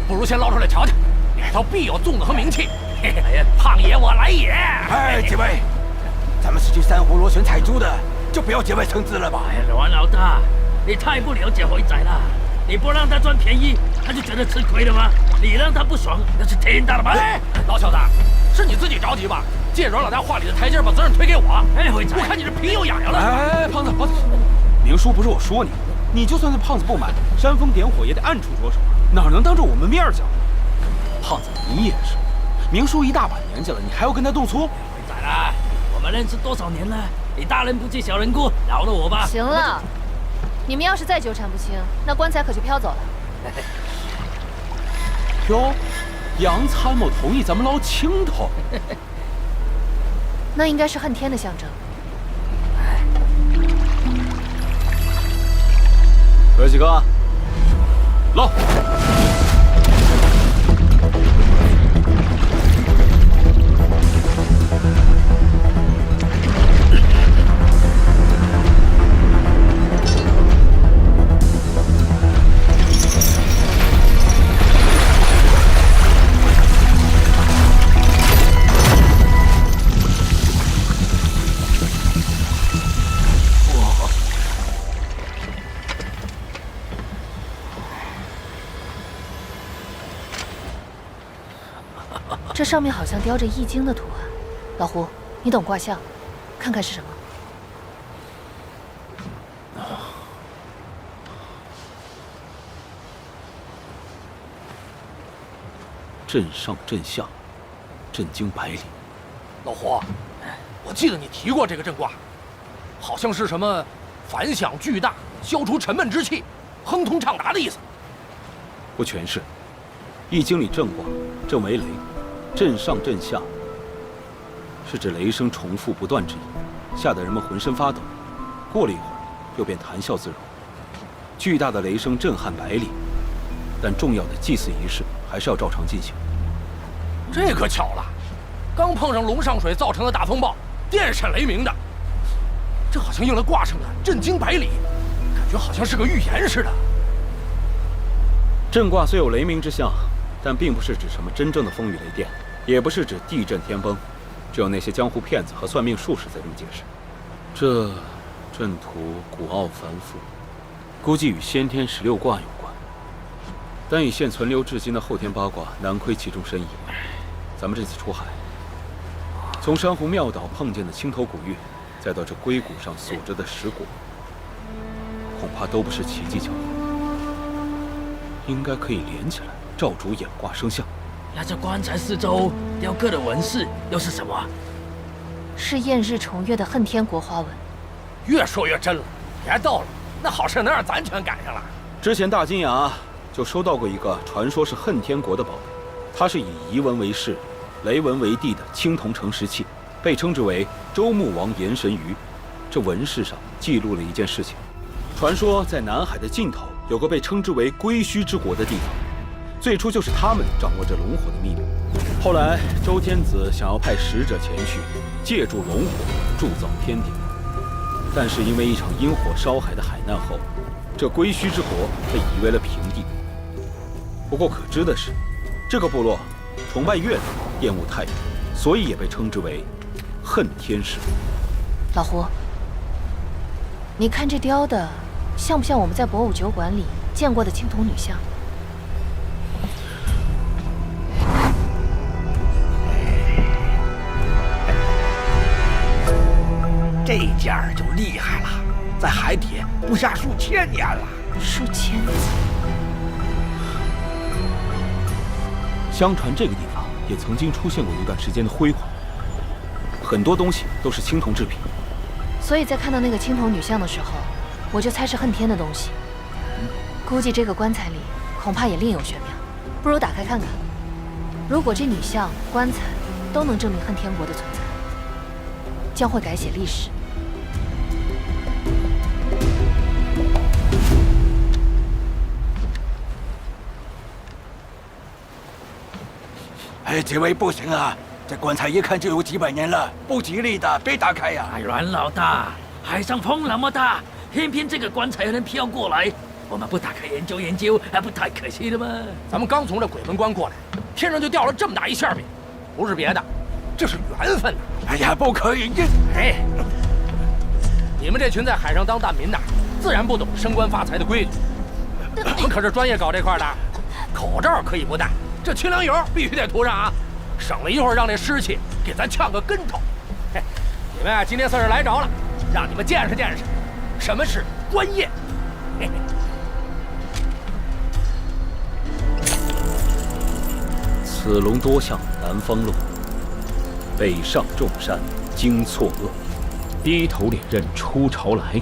不如先捞出来瞧瞧，里头必有粽子和冥器。哎呀，胖爷我来也！哎，几位，咱们是去珊瑚螺旋采珠的，就不要结外生枝了吧？哎呀，阮老大，你太不了解辉仔了。你不让他赚便宜，他就觉得吃亏了吗？你让他不爽，那是天大的麻烦。老小子，是你自己着急吧？借阮老大话里的台阶，把责任推给我。哎，辉仔，我看你这皮又痒痒了。哎，胖子，明叔不是我说你，你就算对胖子不满，煽风点火也得暗处着手，哪能当着我们面讲？胖子，你也是，明叔一大把年纪了，你还要跟他动粗？辉仔啦，我们认识多少年了？你大人不计小人过，饶了我吧。行了，你们要是再纠缠不清，那棺材可就飘走了。哟，杨参谋同意咱们捞青头，那应该是恨天的象征。哥几个，捞！这上面好像雕着易经的图案。老胡，你懂卦象，看看是什么？震上震下，震经百里。老胡，我记得你提过这个震卦，好像是什么反响巨大，消除沉闷之气，亨通畅达的意思。不全是，《易经》里震卦，震为雷，震上震下，是指雷声重复不断之意，吓得人们浑身发抖。过了一会儿，又便谈笑自如。巨大的雷声震撼百里，但重要的祭祀仪式还是要照常进行。这可巧了，刚碰上龙上水造成的大风暴，电闪雷鸣的。这好像应了卦上的震惊百里，感觉好像是个预言似的。震卦虽有雷鸣之象，但并不是指什么真正的风雨雷电，也不是指地震天崩，只有那些江湖骗子和算命术士才这么解释。这阵图古奥繁复，估计与先天16卦有关。但以现存留至今的后天八卦，难窥其中深意。咱们这次出海，从珊瑚庙岛碰见的青头古玉，再到这龟骨上锁着的石果，恐怕都不是奇迹巧合，应该可以连起来，照主演卦生相。那这棺材四周雕刻的纹饰又是什么？是艳日重月的恨天国花纹。越说越真了，别逗了，那好事能让咱全赶上了。之前大金崖就收到过一个传说是恨天国的宝贝，它是以仪纹为饰、雷纹为地的青铜城石器，被称之为周穆王炎神鱼。这纹饰上记录了一件事情，传说在南海的尽头有个被称之为龟墟之国的地方，最初就是他们掌握着龙火的秘密。后来周天子想要派使者前去，借助龙火铸造天地，但是因为一场因火烧海的海难后，这龟墟之国被夷为了平地。不过可知的是，这个部落崇拜月亮，厌恶太阳，所以也被称之为恨天使。老胡，你看这雕的像不像我们在博物酒馆里见过的青铜女像？这件儿就厉害了，在海底不下数千年了。数千年。相传这个地方也曾经出现过一段时间的辉煌，很多东西都是青铜制品。所以在看到那个青铜女像的时候，我就猜是恨天的东西。估计这个棺材里恐怕也另有玄妙，不如打开看看。如果这女像、棺材都能证明恨天国的存在，将会改写历史。哎，这位不行啊！这棺材一看就有几百年了，不吉利的，别打开呀！哎，阮老大，海上风那么大，偏偏这个棺材还能飘过来，我们不打开研究研究，还不太可惜了吗？咱们刚从这鬼门关过来，天上就掉了这么大一馅饼，不是别的，这是缘分呐！哎呀，不可以！哎，你们这群在海上当难民的，自然不懂升官发财的规矩。我们可是专业搞这块的，口罩可以不戴。这清凉油必须得涂上啊，省了一会儿让那湿气给咱呛个跟头。嘿，你们今天算是来着了，让你们见识见识什么是专业。嘿嘿，此龙多向南方落，北上众山经错愕，低头脸认出朝来，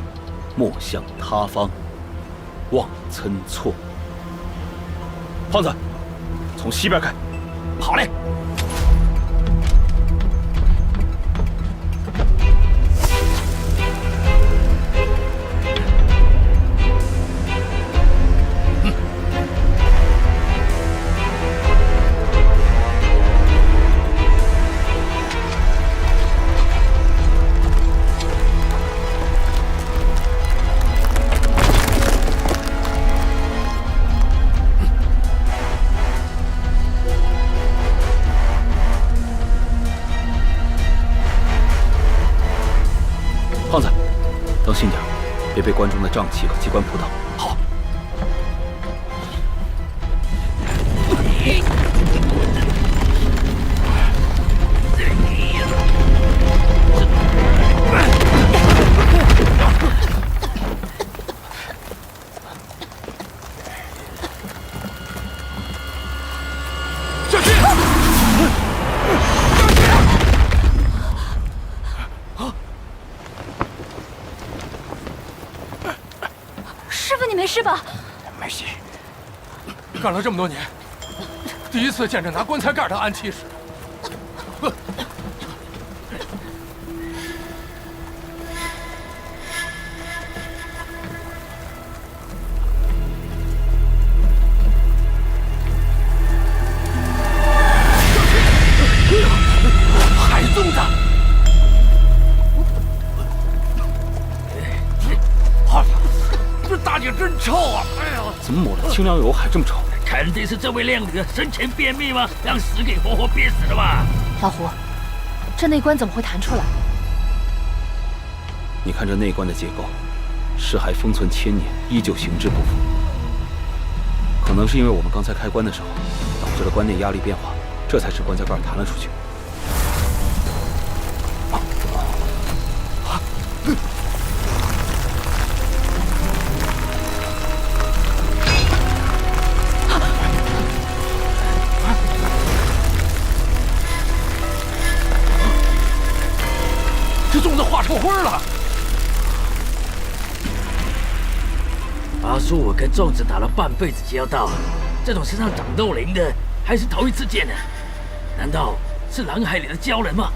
莫向他方望参错。胖子，从西边开。好嘞。胖子，当心点，别被关中的瘴气和机关扑倒。好。没事吧？没戏。干了这么多年，第一次见着拿棺材盖的安七使。海宗的。这大姐真臭啊！哎呦，怎么抹了清凉油还这么臭？肯定是这位靓女生前便秘吗？让屎给活活憋死了吧？老胡，这内棺怎么会弹出来？你看这内棺的结构，尸骸封存千年，依旧行之不复。可能是因为我们刚才开关的时候，导致了关内压力变化，这才使关材盖弹了出去。这粽子化成灰了。阿叔，我跟粽子打了半辈子交道，这种身上长肉灵的还是头一次见呢。难道是蓝海里的鲛人吗？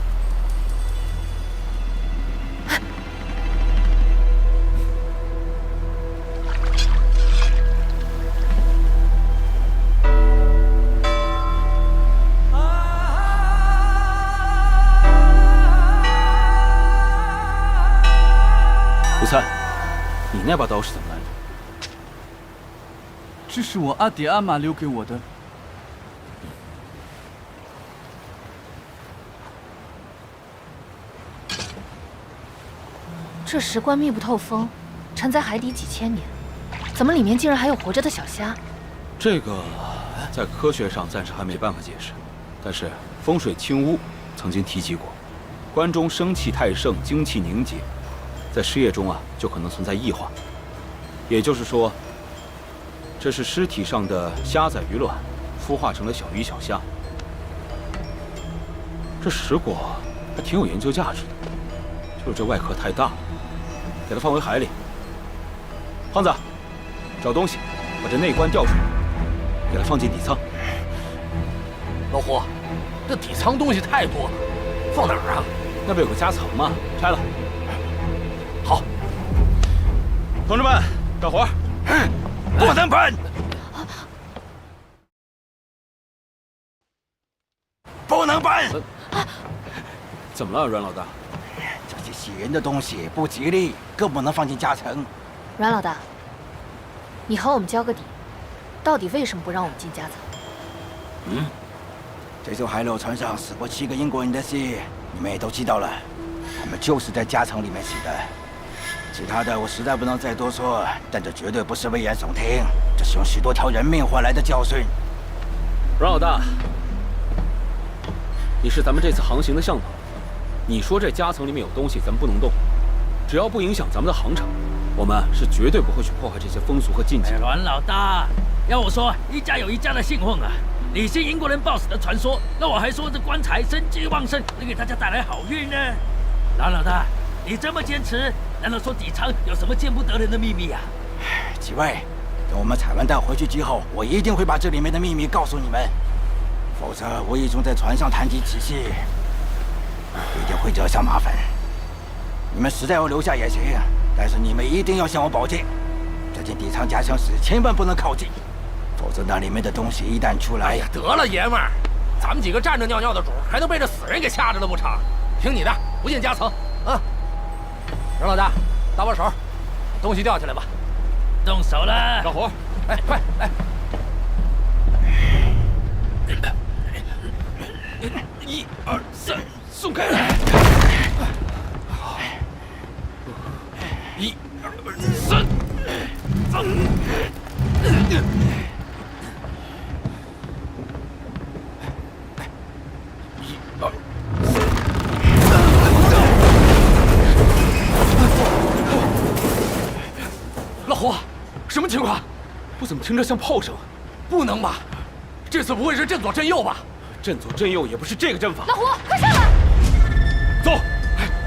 吴灿，你那把刀是怎么来的？这是我阿爹阿妈留给我的。这石棺密不透风，沉在海底几千年，怎么里面竟然还有活着的小虾？这个在科学上暂时还没办法解释，但是风水清屋曾经提及过，棺中生气太盛，精气凝结，在尸液中就可能存在异化。也就是说，这是尸体上的虾仔鱼卵孵化成了小鱼小虾。这石果还挺有研究价值的，就是这外壳太大了，给它放回海里。胖子，找东西把这内棺调出来，给它放进底舱。老胡，这底舱东西太多了，放哪儿啊？那不有个夹层吗？拆了。好，同志们，干活！不能搬！不能搬！怎么了，阮老大？这些吸人的东西不吉利，更不能放进夹层。阮老大，你和我们交个底，到底为什么不让我们进夹层？这艘海流船上死过7个英国人的事，你们也都知道了，他们就是在夹层里面死的。其他的我实在不能再多说，但这绝对不是危言耸听，这是用许多条人命换来的教训。阮老大，你是咱们这次航行的向导，你说这夹层里面有东西，咱们不能动，只要不影响咱们的航程，我们是绝对不会去破坏这些风俗和禁忌。阮老大，要我说，一家有一家的信奉啊。你信英国人暴死的传说，那我还说这棺材生机旺盛，能给大家带来好运呢。阮老大，你这么坚持，难道说底舱有什么见不得人的秘密啊？几位，等我们采完蛋回去之后，我一定会把这里面的秘密告诉你们，否则无意中在船上谈及此事，一定会惹上麻烦。你们实在要留下也行，但是你们一定要向我保证，这进底舱夹层时千万不能靠近，否则那里面的东西一旦出来……哎呀，得了，爷们儿，咱们几个站着尿尿的主，还能被这死人给吓着了不成？听你的，不进夹层啊！任老大，搭把手，东西吊起来吧。动手了，干活！哎，快来！1、2、3，松开！1、2、3，走！老胡，什么情况？我怎么听着像炮声？不能吧？这次不会是阵左阵右吧？阵左阵右也不是这个阵法。老胡，快上来！走，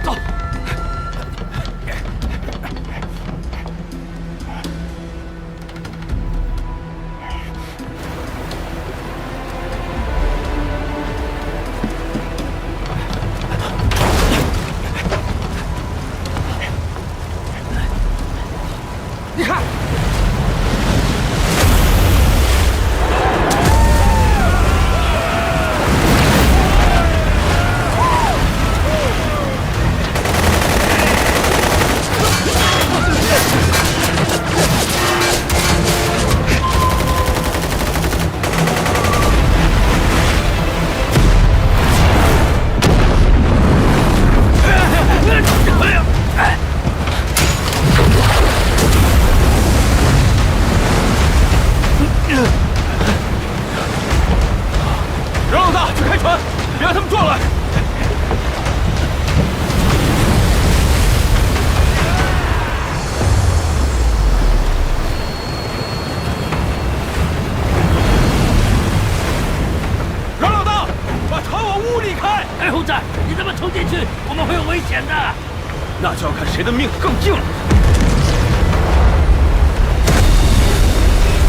走。你看。把他们撞来！阮老大，把船往屋里开！黑虎仔，你这么冲进去，我们会有危险的。那就要看谁的命更硬了。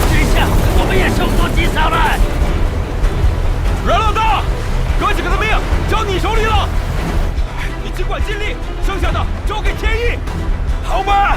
这下我们也凶多吉少了。阮老大，哥几个的命交你手里了，你尽管尽力，剩下的交给天意，好吗？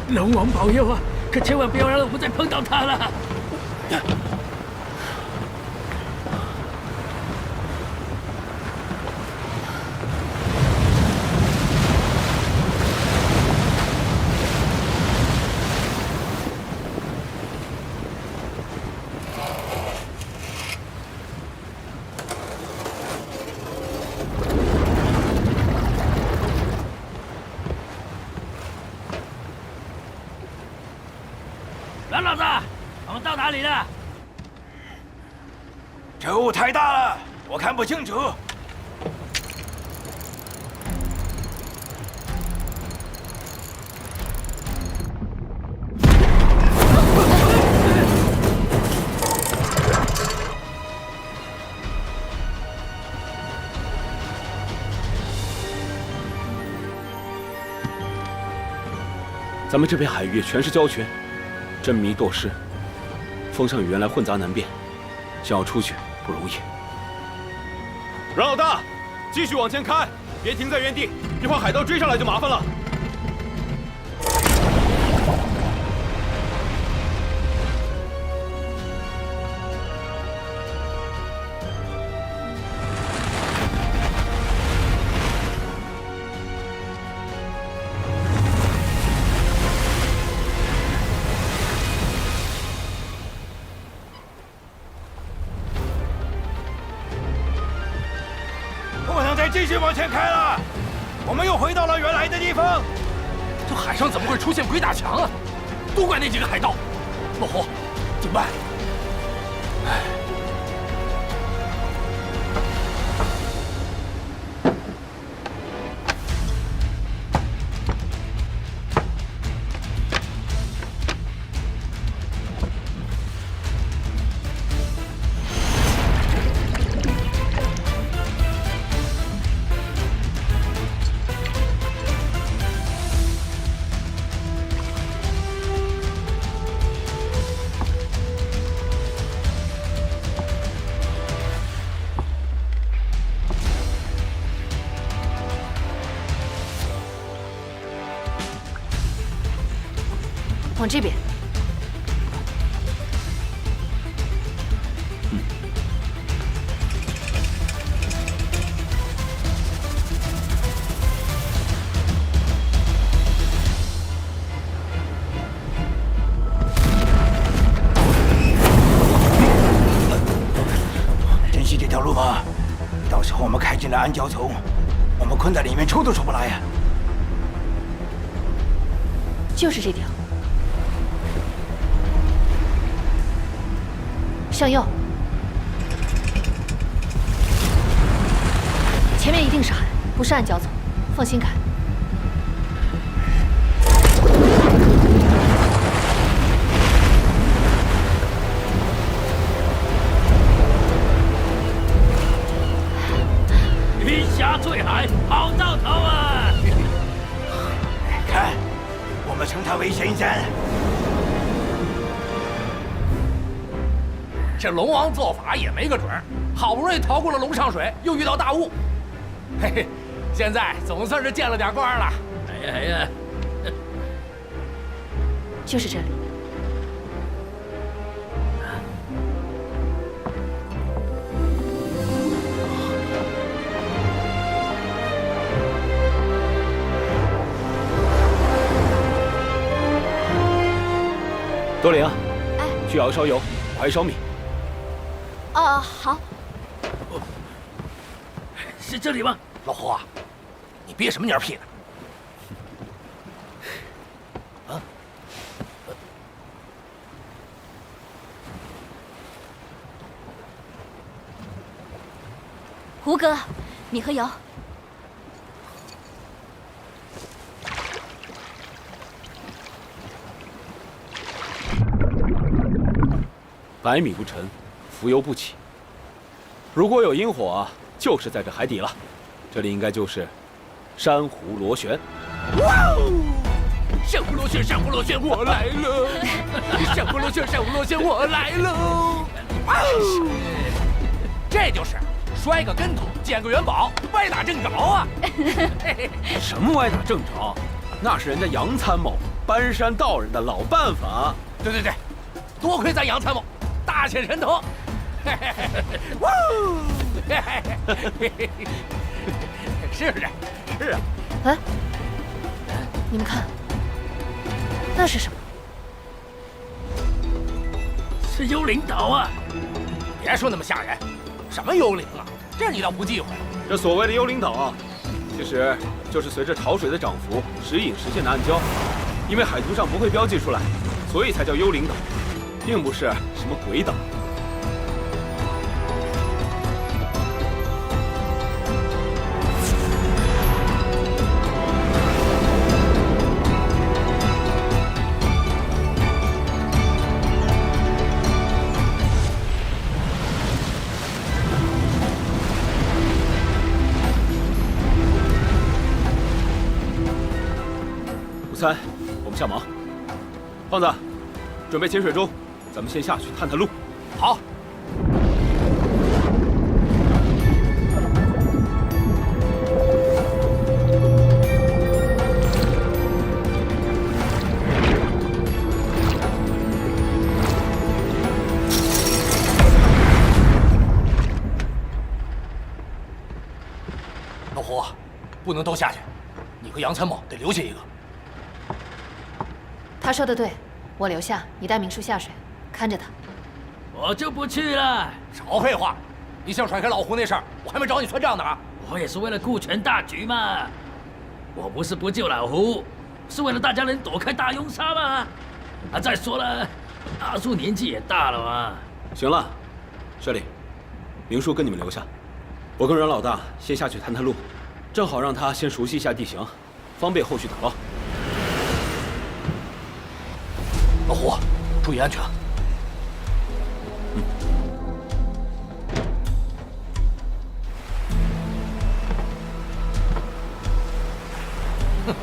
龙王保佑啊！可千万不要让我们再碰到他了。阮老大，我们到哪里了？这雾太大了，我看不清楚。咱们这片海域全是礁群，珍迷堕失，风上与原来混杂难辨，想要出去不容易。阮老大，继续往前开，别停在原地，一会儿海盗追上来就麻烦了。继续往前开了，我们又回到了原来的地方。这海上怎么会出现鬼打墙啊？都怪那几个海盗！老胡，怎么办？往这边。珍惜这条路吧，到时候我们开进了暗礁丛，我们困在里面抽都抽不来呀。就是这条。向右，前面一定是海，不是暗礁丛，放心开。云霞坠海，好兆头啊！看，我们称它为神山。这龙王做法也没个准儿，好不容易逃过了龙上水，又遇到大雾，嘿嘿，现在总算是见了点光了。哎呀，就是这里。多灵，哎，去熬烧油，快烧米。哦，好。是这里吗？老胡啊，你憋什么蔫屁呢？啊？胡哥，米和油。百米不沉，浮游不起。如果有萤火，就是在这海底了。这里应该就是珊瑚螺旋。哇哦！珊瑚螺旋，珊瑚螺旋，我来了！珊瑚螺旋，珊瑚螺旋，我来喽！哇哦！这就是摔个跟头，捡个元宝，歪打正着啊！什么歪打正着？那是人家杨参谋搬山道人的老办法。对对对，多亏咱杨参谋大显神通。哇哦！是不是？是啊。哎，你们看，那是什么？是幽灵岛啊！别说那么吓人，什么幽灵啊？这你倒不忌讳。这所谓的幽灵岛啊，其实就是随着潮水的涨幅时隐时现的暗礁，因为海图上不会标记出来，所以才叫幽灵岛，并不是什么鬼岛。3，我们下忙。胖子，准备潜水钟，咱们先下去探探路。好。老胡，不能都下去，你和杨参谋得留下一个。他说的对，我留下，你带明叔下水，看着他。我就不去了。少废话！你想甩开老胡那事儿，我还没找你算账呢啊！我也是为了顾全大局嘛。我不是不救老胡，是为了大家能躲开大拥杀嘛。啊，再说了，阿叔年纪也大了嘛。行了，舍利，明叔跟你们留下，我跟阮老大先下去探探路，正好让他先熟悉一下地形，方便后续打捞。老胡，注意安全。哼！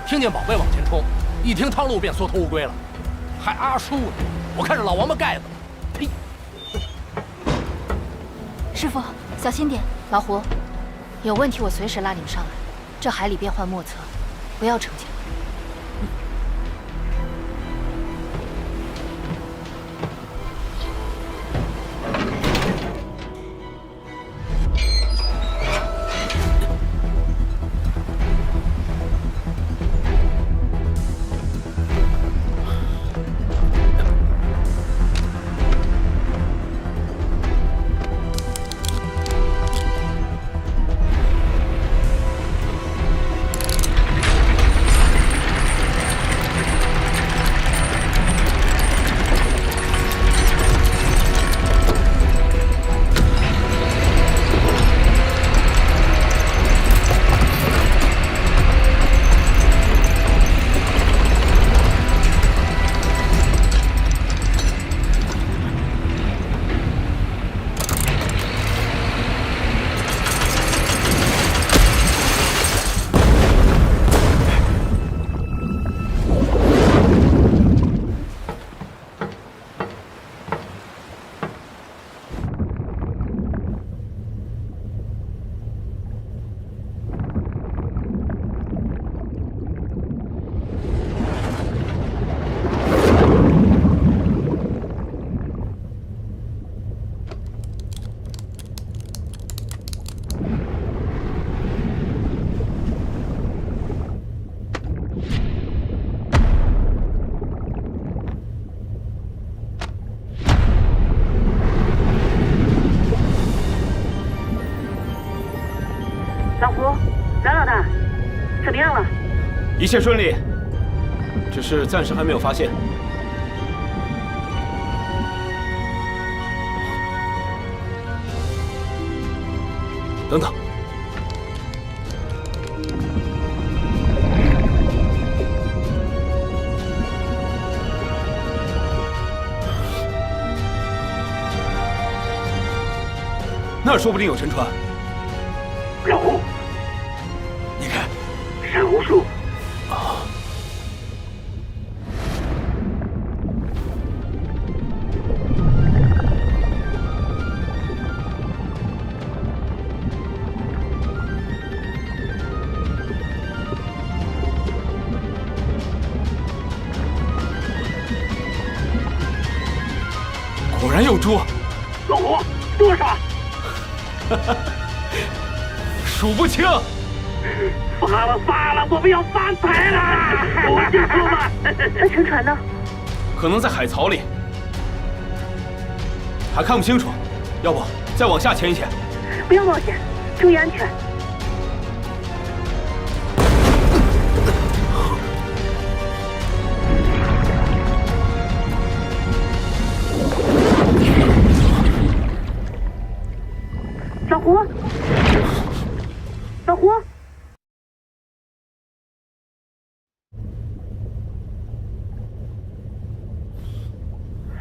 听见宝贝往前冲，一听汤路便缩头乌龟了，还阿叔呢？我看着老王八盖子。呸！师傅，小心点。老胡，有问题我随时拉你们上来。这海里变幻莫测，不要逞强。一切顺利，只是暂时还没有发现。等等，那儿说不定有沉船。老胡，你看，珊瑚树。果然有猪。老胡，多少？数不清。发了，我们要发财了！我就说嘛。那沉船呢？可能在海槽里，还看不清楚。要不再往下潜一潜？不要冒险，注意安全。老胡，老胡。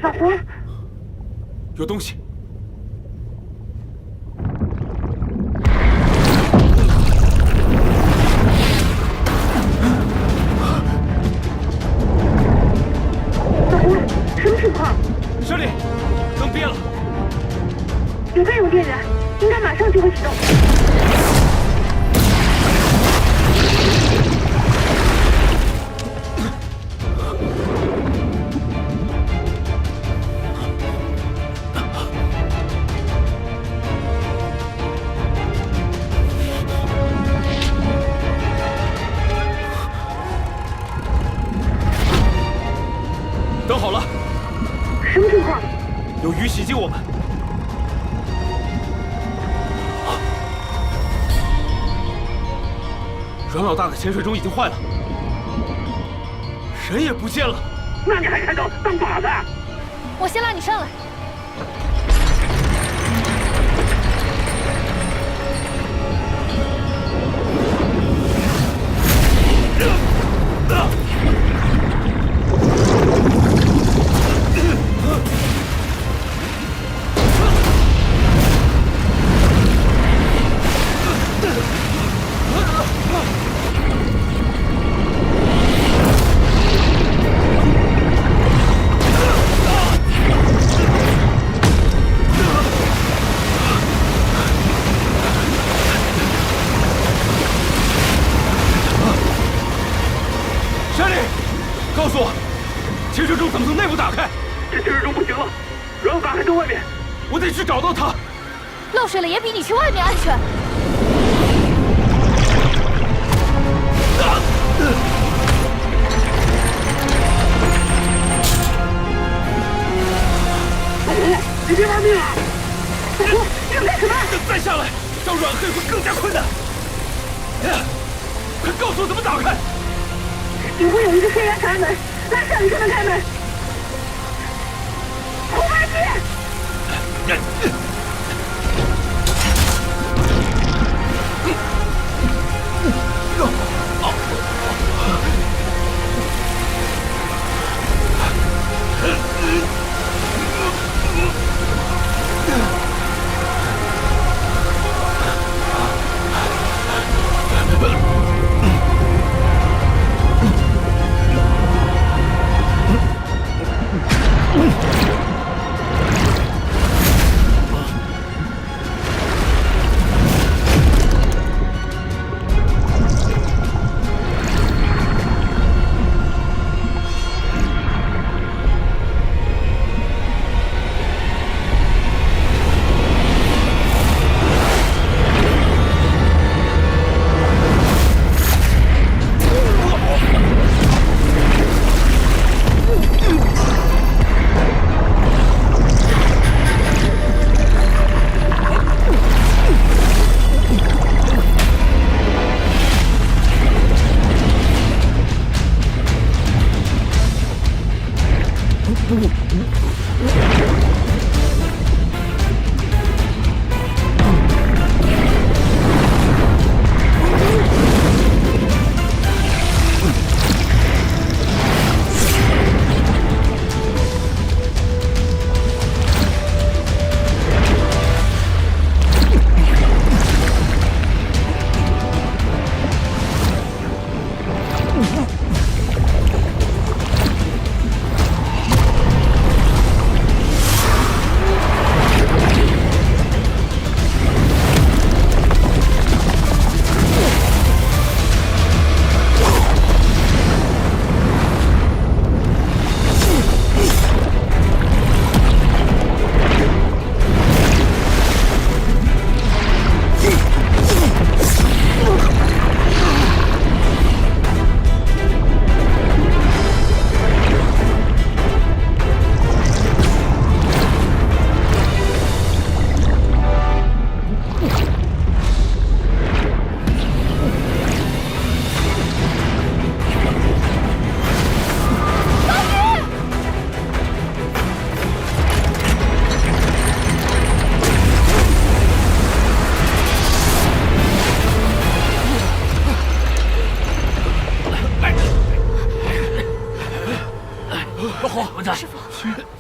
老胡，有东西。老胡，什么情况？这里，灯憋了。有备用电源，应该马上就会启动。灯好了。什么情况？有鱼袭击我们。阮老大的潜水钟已经坏了，人也不见了。那你还看到当靶子？我先拉你上来。告诉我，潜水钟怎么从内部打开？这潜水钟不行了，阮老大还在外面，我得去找到他。漏水了也比你去外面安全。你别玩命啊！老胡，你要干什么？再下来，找阮黑会更加困难。快告诉我怎么打开！顶部有一个天然闸门，拉上就能开门。红白机！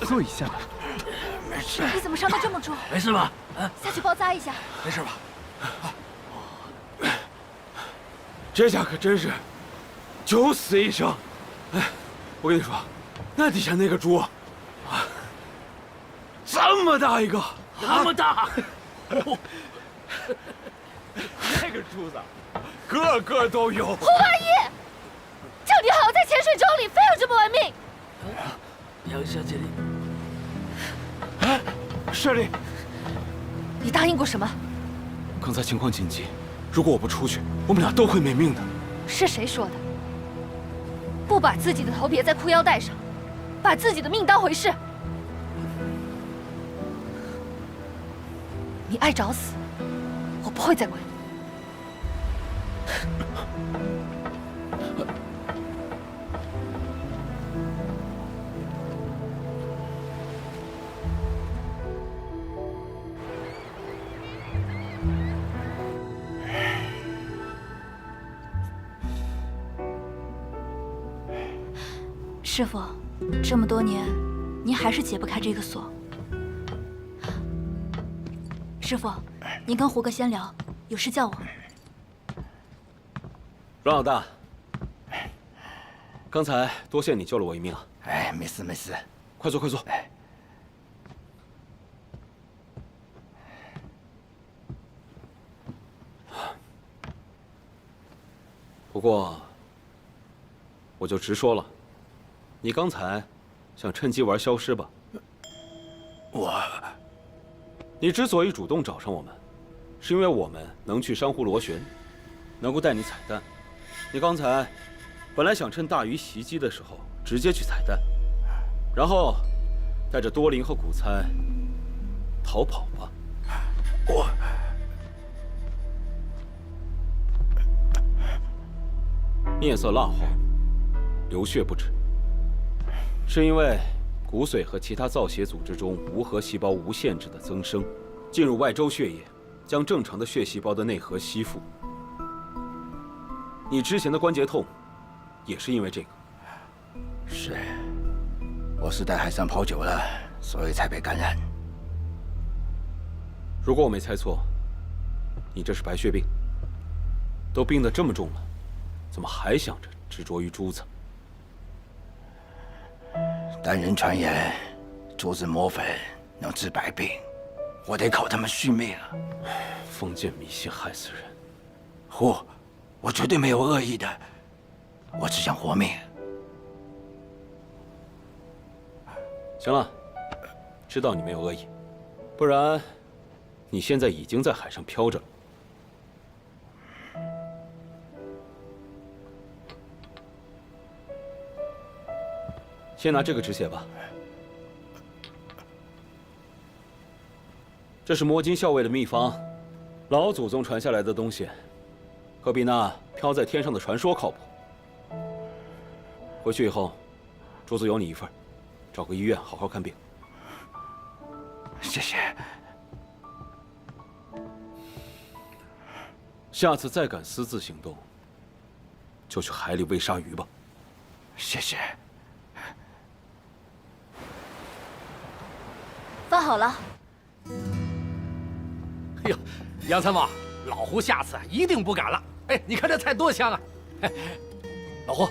坐一下吧。没事。你怎么伤得这么重？没事吧？啊，下去包扎一下。没事吧？这下可真是九死一生。哎，我跟你说，那底下那个猪啊，这么大一个，那么大，那个珠子，个个都有。胡八一，就你好在潜水钟里，非要这么玩命。杨小姐，哎，舍利，你答应过什么？刚才情况紧急，如果我不出去，我们俩都会没命的。是谁说的？不把自己的头别在裤腰带上，把自己的命当回事。你爱找死，我不会再管你。师傅，这么多年，您还是解不开这个锁。师傅，您跟胡哥先聊，有事叫我。阮老大，刚才多谢你救了我一命啊！哎，没事没事，快坐快坐。哎，不过，我就直说了，你刚才想趁机玩消失吧？你之所以主动找上我们，是因为我们能去珊瑚螺旋，能够带你采蛋。你刚才本来想趁大鱼袭击的时候直接去采蛋，然后带着多林和古猜逃跑吧。面色蜡黄，流血不止，是因为骨髓和其他造血组织中无核细胞无限制的增生，进入外周血液，将正常的血细胞的内核吸附。你之前的关节痛，也是因为这个。是，我是在海上跑久了，所以才被感染。如果我没猜错，你这是白血病。都病得这么重了，怎么还想着执着于珠子？但人传言，珠子磨粉能治百病，我得靠他们续命了。封建迷信害死人！我绝对没有恶意的，我只想活命。行了，知道你没有恶意，不然你现在已经在海上飘着了。先拿这个止血吧，这是魔金校尉的秘方，老祖宗传下来的东西，可比那飘在天上的传说靠谱。回去以后，珠子有你一份，找个医院好好看病。谢谢。下次再敢私自行动，就去海里喂鲨鱼吧。谢谢。饭好了。哎呦，杨参谋，老胡下次一定不敢了。哎，你看这菜多香啊！哎，老胡，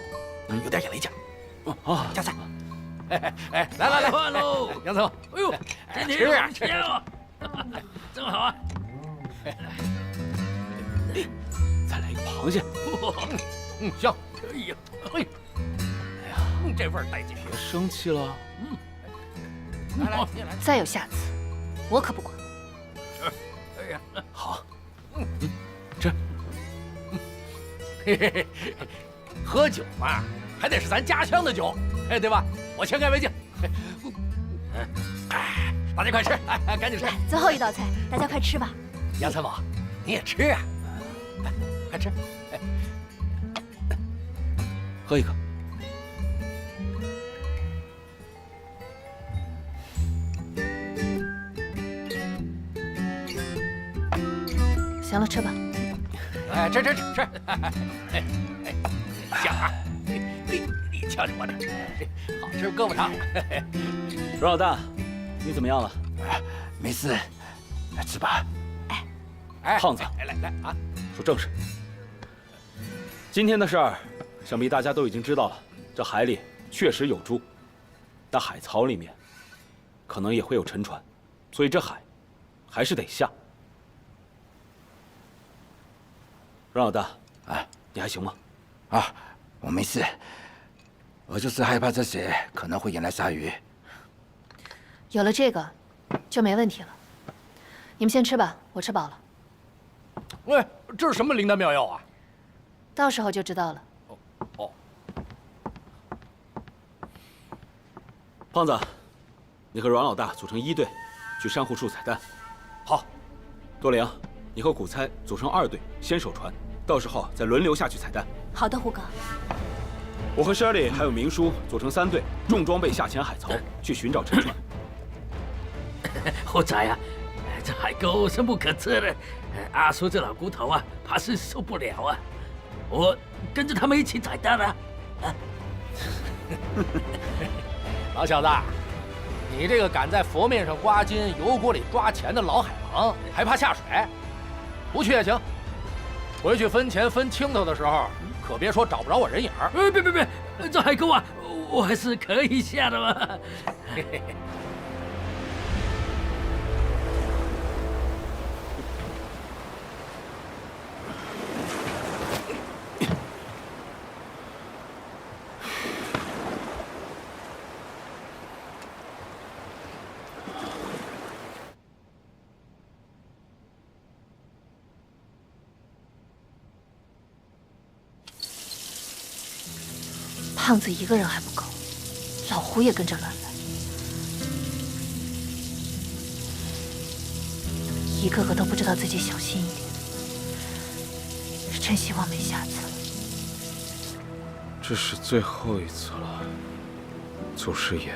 有点眼力劲。啊，加菜。哎，来，饭喽！杨参谋，哎呦，今天有钱啊，正好啊。再来一个螃蟹。香。哎呀，哎呀，这味儿带劲。别生气了。来，你来。再有下次，我可不管。哎呀，好，吃。嘿嘿嘿，喝酒嘛，还得是咱家乡的酒，哎，对吧？我先干为敬。哎，大家快吃，哎，赶紧吃。来，最后一道菜，大家快吃吧。杨参谋，你也吃啊，快吃。喝一个。行了，吃吧。哎，吃，哎，香啊！你瞧瞧我这，好吃胳膊长。阮老大，你怎么样了？没事，来吃吧。哎，胖子，来啊！说正事。今天的事儿，想必大家都已经知道了。这海里确实有猪，但海槽里面可能也会有沉船，所以这海还是得下。阮老大，你还行吗？啊，我没事，我就是害怕这些可能会引来鲨鱼。有了这个，就没问题了。你们先吃吧，我吃饱了。喂，这是什么灵丹妙药啊？到时候就知道了。哦，胖子，你和阮老大组成1队，去珊瑚树采蛋。好。多良，你和古猜组成2队，先守船，到时候再轮流下去采蛋。好的，胡哥。我和 Shirley 还有明叔组成3队，重装备下潜海槽，去寻找沉船。胡仔啊，这海沟深不可测的，阿叔这老骨头啊，怕是受不了啊。我跟着他们一起采蛋啊！老小子，你这个敢在佛面上刮金、油锅里抓钱的老海王，还怕下水？不去也行。回去分钱分清头的时候，可别说找不着我人影儿。别，这海沟啊，我还是可以下的嘛。胖子一个人还不够，老胡也跟着乱来，一个个都不知道自己小心一点。真希望没下次了。这是最后一次了，祖师爷。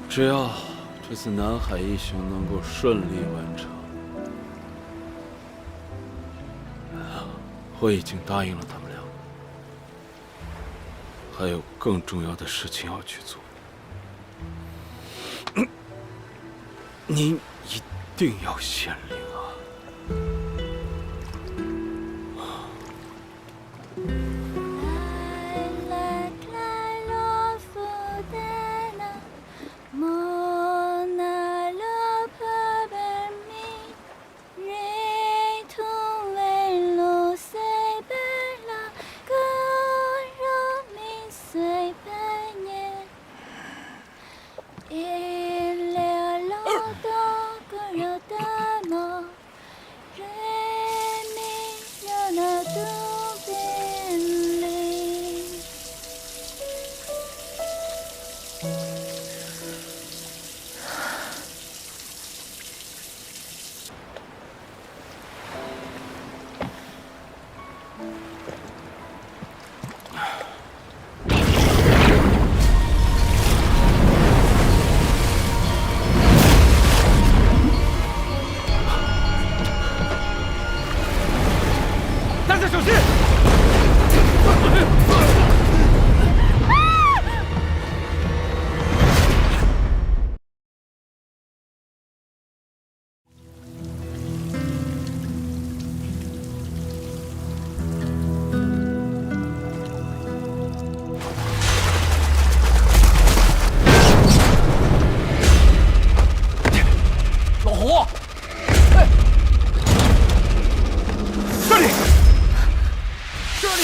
只要这次南海一行能够顺利完成，我已经答应了他们俩。还有更重要的事情要去做，您一定要显灵啊！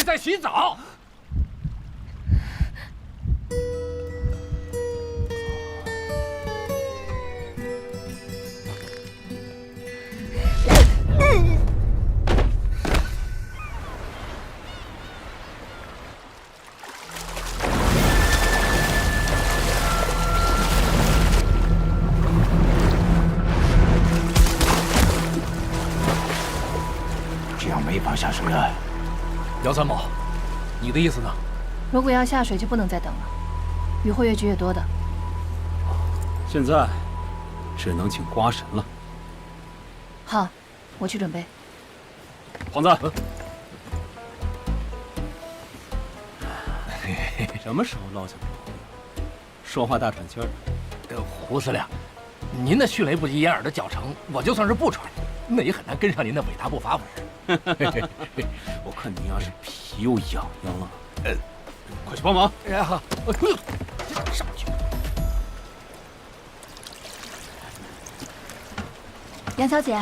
里在洗澡。这样没法下水了。姚参谋，你的意思呢？如果要下水，就不能再等了，雨会越积越多的。现在只能请瓜神了。好，我去准备。胖子，什么时候落下来？说话大喘气儿。胡司令，您那迅雷不及掩耳的脚程，我就算是不喘，那也很难跟上您的伟大步伐，不是？我看你要是皮又痒痒了，快去帮忙！哎好，上去。杨小姐，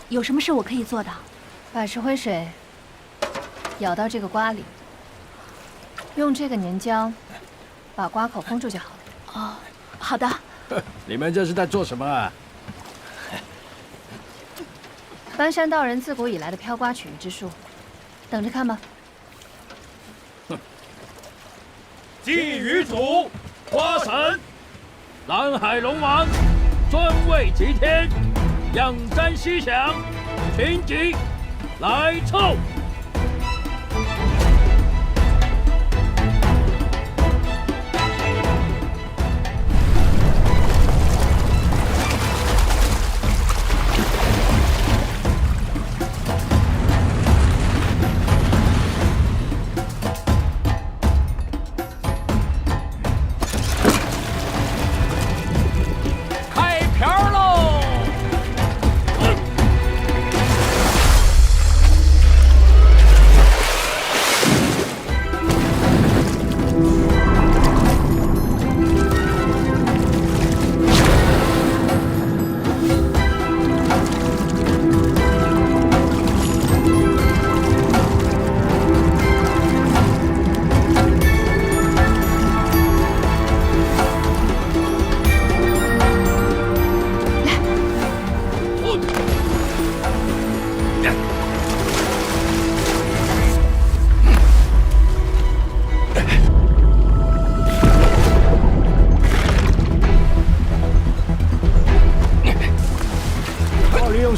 有什么事我可以做的？把石灰水舀到这个瓜里，用这个粘胶把瓜口封住就好了。哦，好的。你们这是在做什么啊？搬山道人自古以来的飘瓜取鱼之术，等着看吧。祭鱼主，瓜神，南海龙王，尊位齐天，仰瞻西响，群集来凑。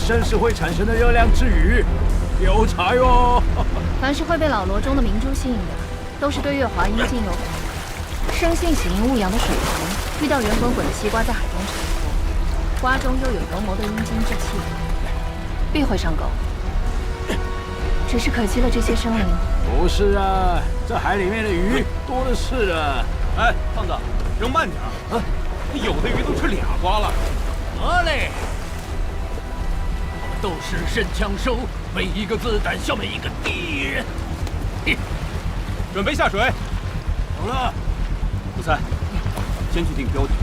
真是会产生的热量之鱼，有才哦！凡是会被老罗中的明珠吸引的，都是对月华阴茎有感。生性喜阴勿阳的水豚，遇到圆滚滚的西瓜在海中沉浮，瓜中又有柔谋的阴茎之气，必会上钩。只是可惜了这些生灵。不是啊，这海里面的鱼多的是了。哎，胖子，扔慢点啊！有的鱼都吃俩瓜了。得嘞。斗士神枪手，每一个子弹消灭一个敌人。准备下水。好了，胡三，先去定标点。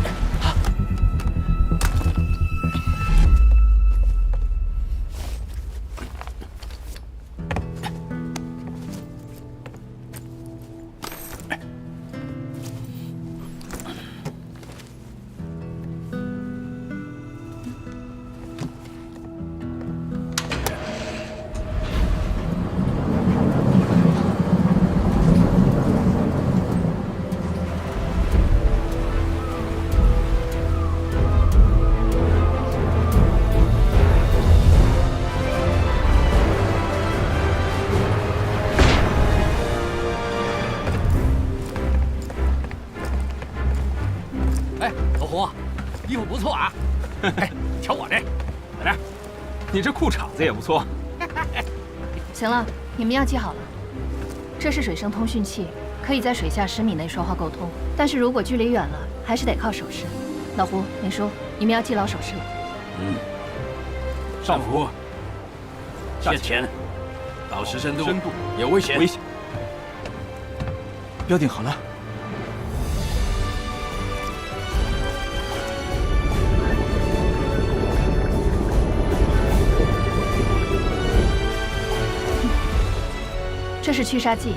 衣服不错啊！哎，瞧我这，来这，你这裤衩子也不错。行了，你们要记好了，这是水声通讯器，可以在水下10米内说话沟通，但是如果距离远了，还是得靠手势。老胡、林叔，你们要记牢手势了。上浮，下潜，到10深度，有危险。标定好了。这是驱杀剂，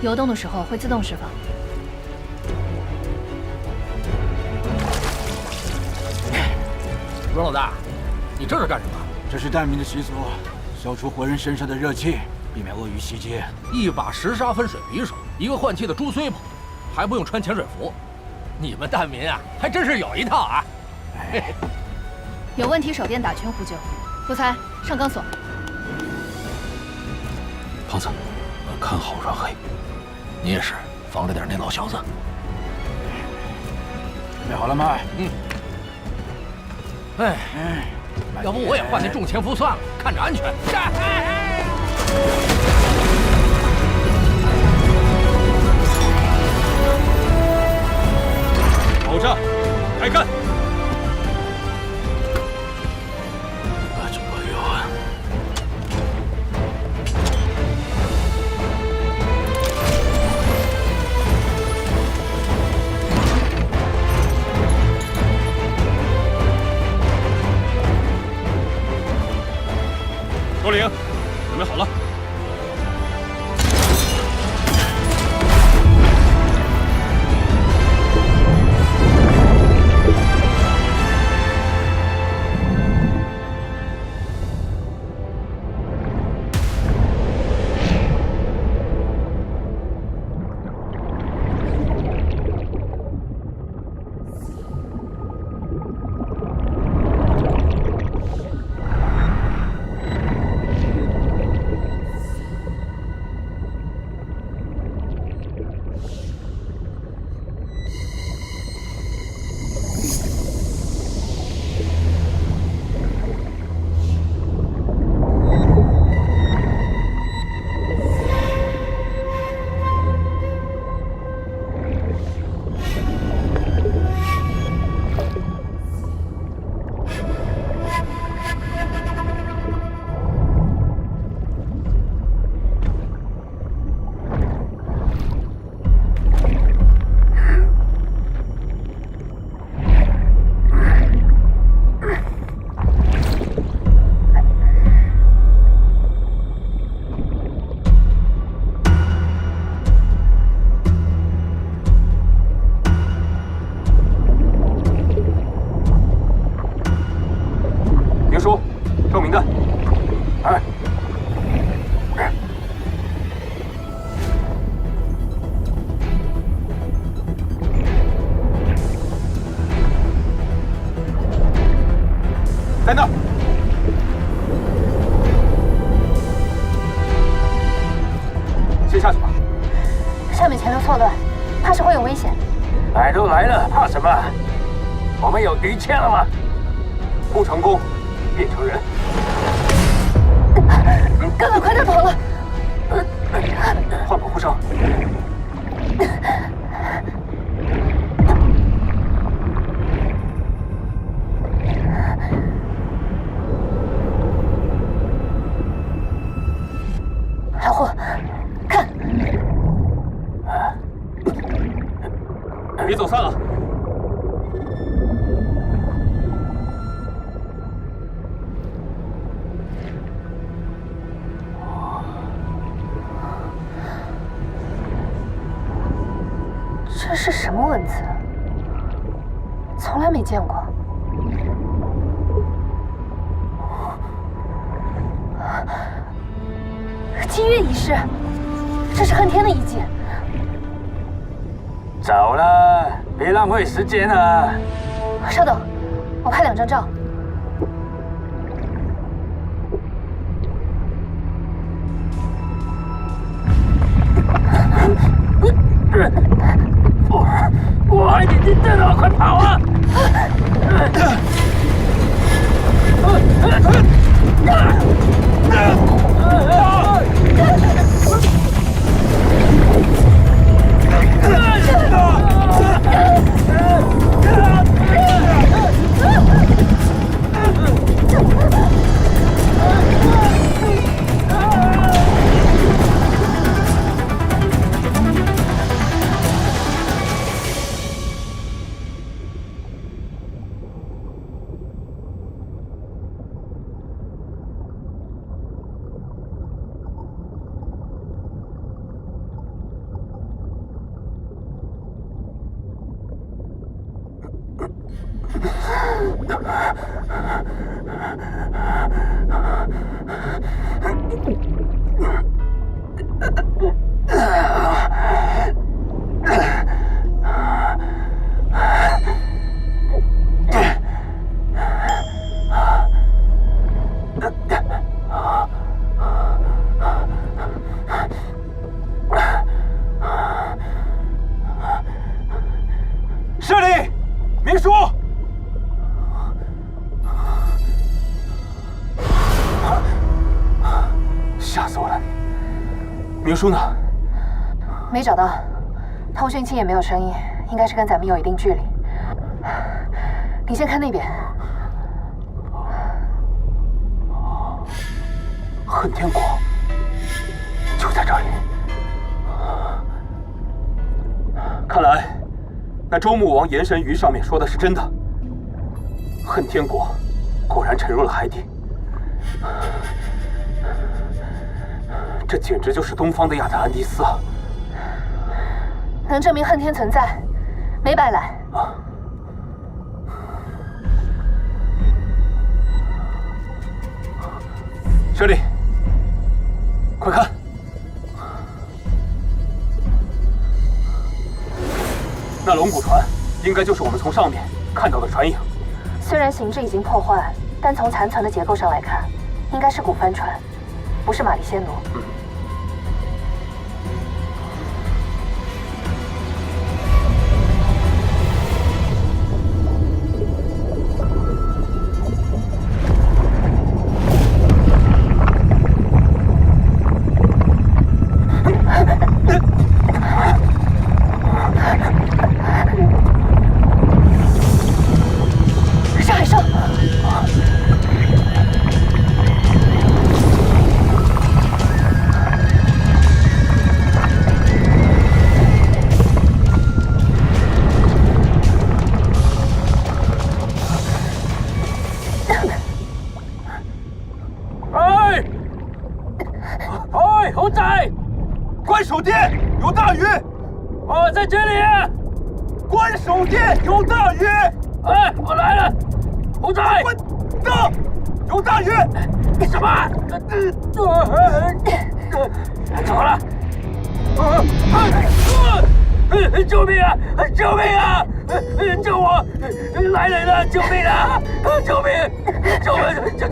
游动的时候会自动释放。阮老大，你这是干什么？这是蛋民的习俗，消除活人身上的热气，避免鳄鱼袭击。一把石沙分水匕首，一个换气的猪虽跑，还不用穿潜水服。你们蛋民啊，还真是有一套啊！有问题，手电打圈呼救。不猜，上钢索。胖子，看好阮黑。你也是，防着点那老小子。准备好了吗？要不我也换那重潜服算了，看着安全。爆炸，开干！头领，准备好了。在那儿。先下去吧。上面前流错乱，怕是会有危险。来都来了，怕什么？我们有鱼签了吗？不成功，变成人。根本快点跑了。换保护绳。老虎，看，别走散了。这是什么文字？从来没见过。金月仪式，这是恨天的遗迹。找了，别浪费时间了。稍等，我拍2张照。我你在哪？快跑啊！舍利，明叔，吓死我了！明叔呢？没找到，通讯器也没有声音，应该是跟咱们有一定距离。你先看那边。恨天国就在这里。看来，那周穆王炎神鱼上面说的是真的。恨天国果然沉入了海底。这简直就是东方的亚特兰蒂斯啊！能证明恨天存在，没白来。舍利，快看，那龙骨船应该就是我们从上面看到的船影。虽然形制已经破坏，但从残存的结构上来看，应该是古帆船，不是玛丽暹罗。关守殿有大鱼！我在这里。关守殿有大鱼！哎，我来了，猴仔！到，有大鱼！什么？怎么了？救命啊！救命啊！救我！来人了！救命啊！救命！救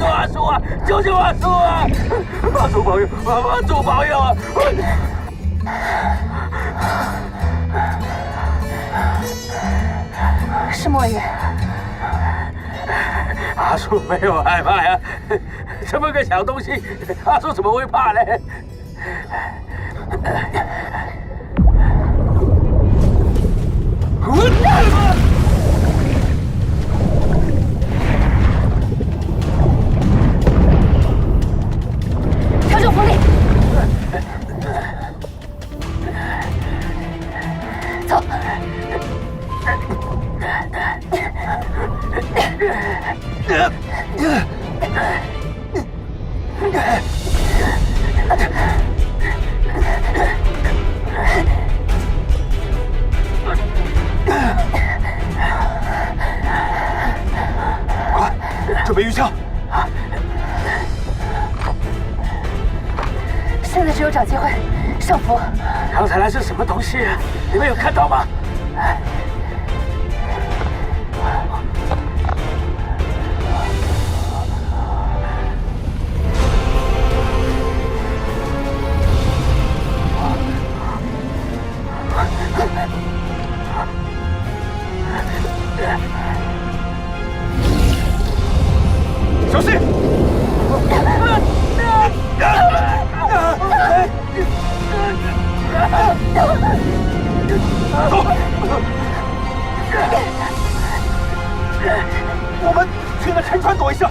阿叔啊！救阿叔啊！阿叔保佑！阿叔保佑啊！是末日。阿叔没有害怕呀，这么个小东西，阿叔怎么会怕呢？调整浮力，走。快，准备鱼枪！现在只有找机会上浮。刚才那是什么东西啊？你们有看到吗？小心！走！我们去那沉船躲一下。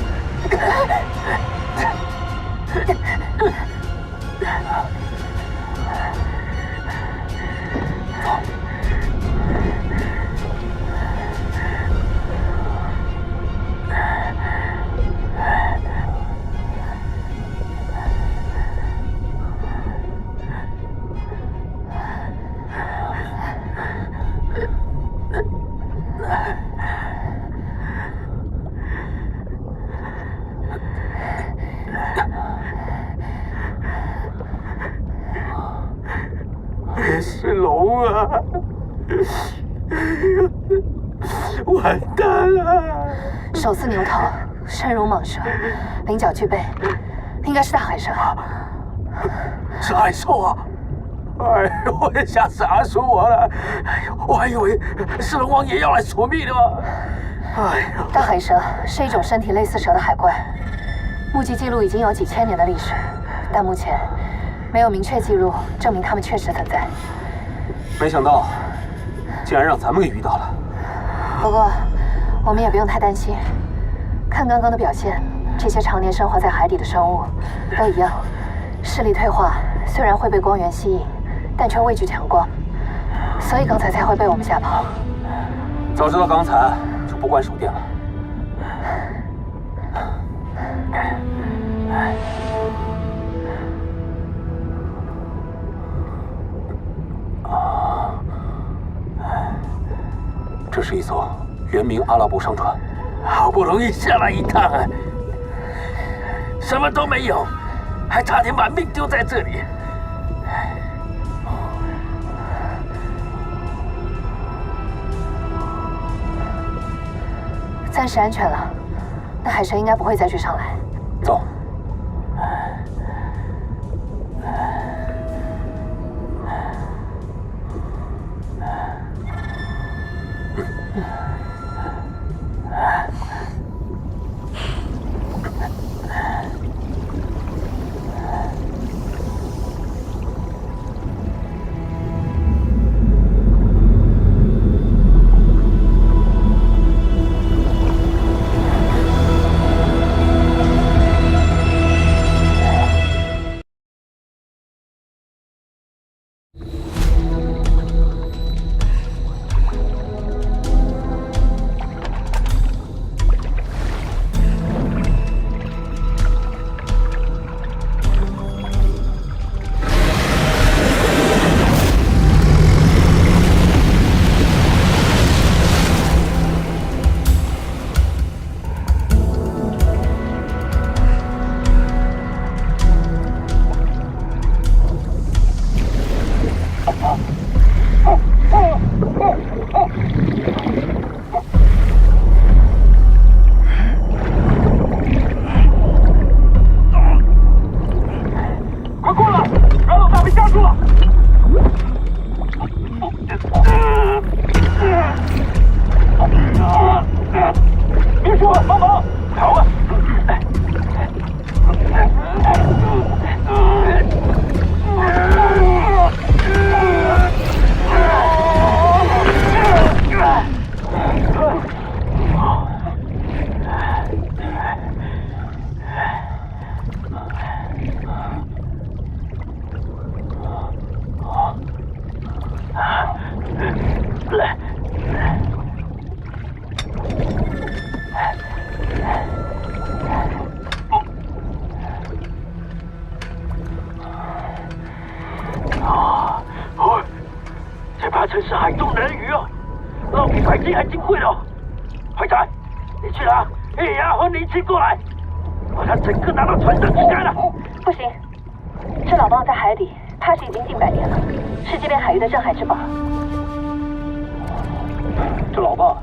是龙啊！完蛋了！手似牛头，身如蟒蛇，鳞角俱备，应该是大海蛇。是海兽啊！哎呦，我也吓死阿叔我了！哎呦，我还以为是龙王爷要来索命呢。哎呦，大海蛇是一种身体类似蛇的海怪，目击记录已经有几千年的历史，但目前没有明确记录证明它们确实存在。没想到竟然让咱们给遇到了。不过我们也不用太担心，看刚刚的表现，这些常年生活在海底的生物都一样，视力退化，虽然会被光源吸引，但却畏惧强光，所以刚才才会被我们吓跑。早知道刚才就不关手电了。这是一艘原名阿拉伯商船，好不容易下来一趟，什么都没有，还差点把命丢在这里。暂时安全了，那海蛇应该不会再追上来。走。真是海中人鱼哦，捞比百金还金贵哦。怀仔，你去哪？也要和你一起过来，把他整个拿到船上去干了。不行，这老蚌在海底，怕是已经近100年了，是这片海域的镇海之宝。这老蚌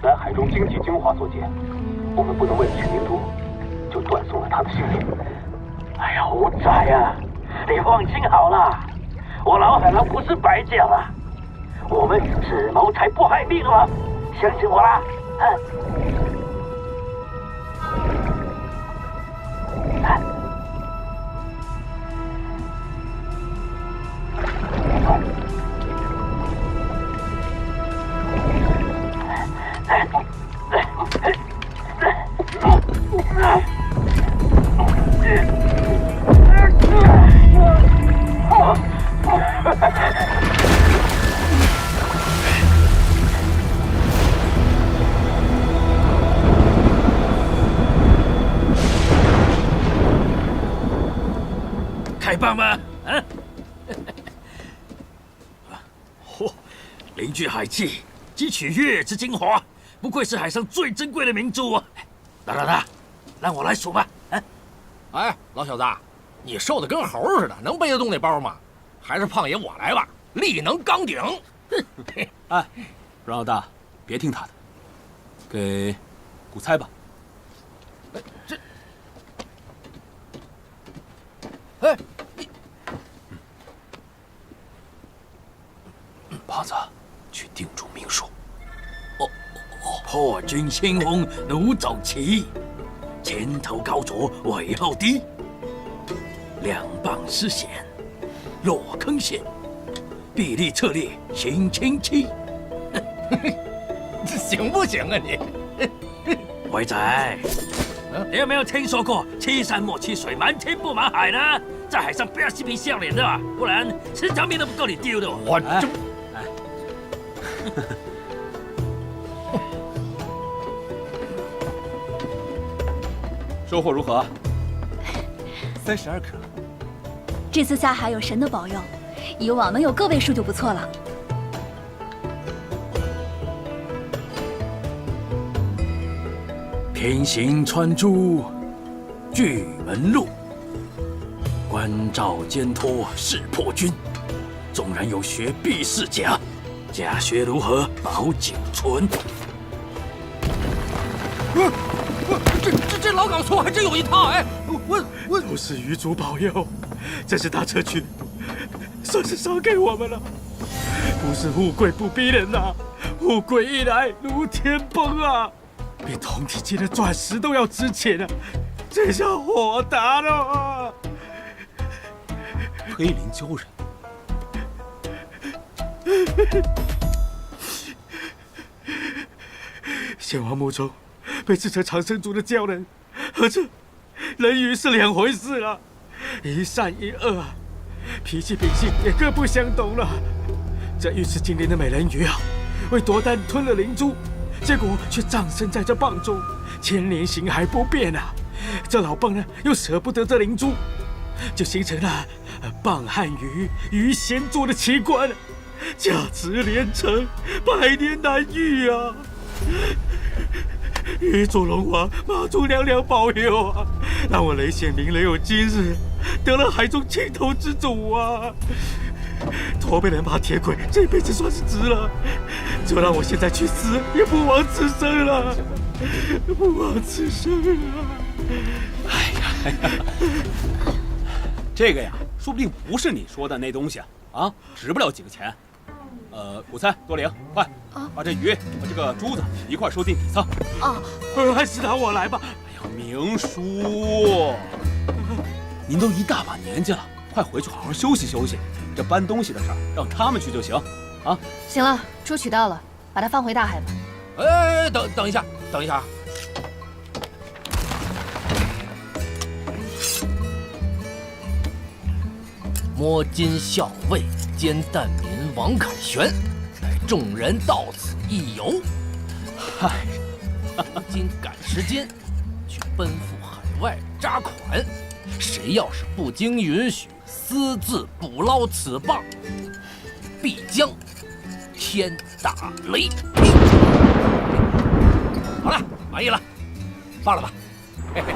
乃海中经济精华所见，我们不能为了取名族，就断送了他的性命。哎呀，五仔呀，你放心好了，我老海狼不是白叫了。我们只谋财不害命了，相信我啦！太棒了！啊！嚯，凝聚海气，汲取月之精华，不愧是海上最珍贵的明珠啊！大，让我来数吧。哎，老小子，你瘦的跟猴似的，能背得动那包吗？还是胖爷我来吧。力能刚鼎。哎，阮老大，别听他的，给古猜吧。这，哎，胖子，去定住命数。破军先锋弩走齐，前头高左，尾后低，两棒失险，落坑陷，臂力策略行轻期。这行不行啊你？伟仔，你有没有听说过欺山莫欺水，瞒天不瞒海呢？在海上不要嬉皮笑脸的，不然吃条命都不够你丢的。我这，收获如何？32颗。这次下海有神的保佑，以往能有个位数就不错了。平行穿珠，巨门路，关照兼托是破军。纵然有学必是假，假学如何保久存？这老港粗还真有一套哎！我都是余主保佑，这是大车区，算是赏给我们了。不是富贵不逼人呐，富贵一来如天崩啊，比铜体级的钻石都要值钱啊！这下火大了。黑林鲛人，先王墓中被制成长生族的鲛人，和这人鱼是两回事了，一善一恶啊，脾气秉性也各不相同了。这玉池精灵的美人鱼啊，为夺丹吞了灵珠，结果却葬身在这蚌中，千年形骸不变啊。这老蚌呢，又舍不得这灵珠，就形成了蚌汉鱼鱼仙做的奇观，价值连城，百年难遇啊！玉祖龙王、妈祖娘娘保佑啊，让我雷显明人有今日，得了海中青头之主啊！驼背人马铁轨这辈子算是值了，就让我现在去死也不枉此生了，不枉此生啊！哎呀，这个呀，说不定不是你说的那东西啊，值不了几个钱。古猜多灵，快把这鱼和这个珠子一块收进底舱。啊，还是让我来吧。哎呀，明叔，您都一大把年纪了，快回去好好休息休息。这搬东西的事儿让他们去就行，啊。行了，珠取到了，把它放回大海吧。哎，等一下，摸金校尉兼蛋民王凯旋，乃众人到此一游。嗨，今赶时间，去奔赴海外扎款。谁要是不经允许私自捕捞此蚌，必将天打雷劈。好了，满意了，放了吧。嘿嘿。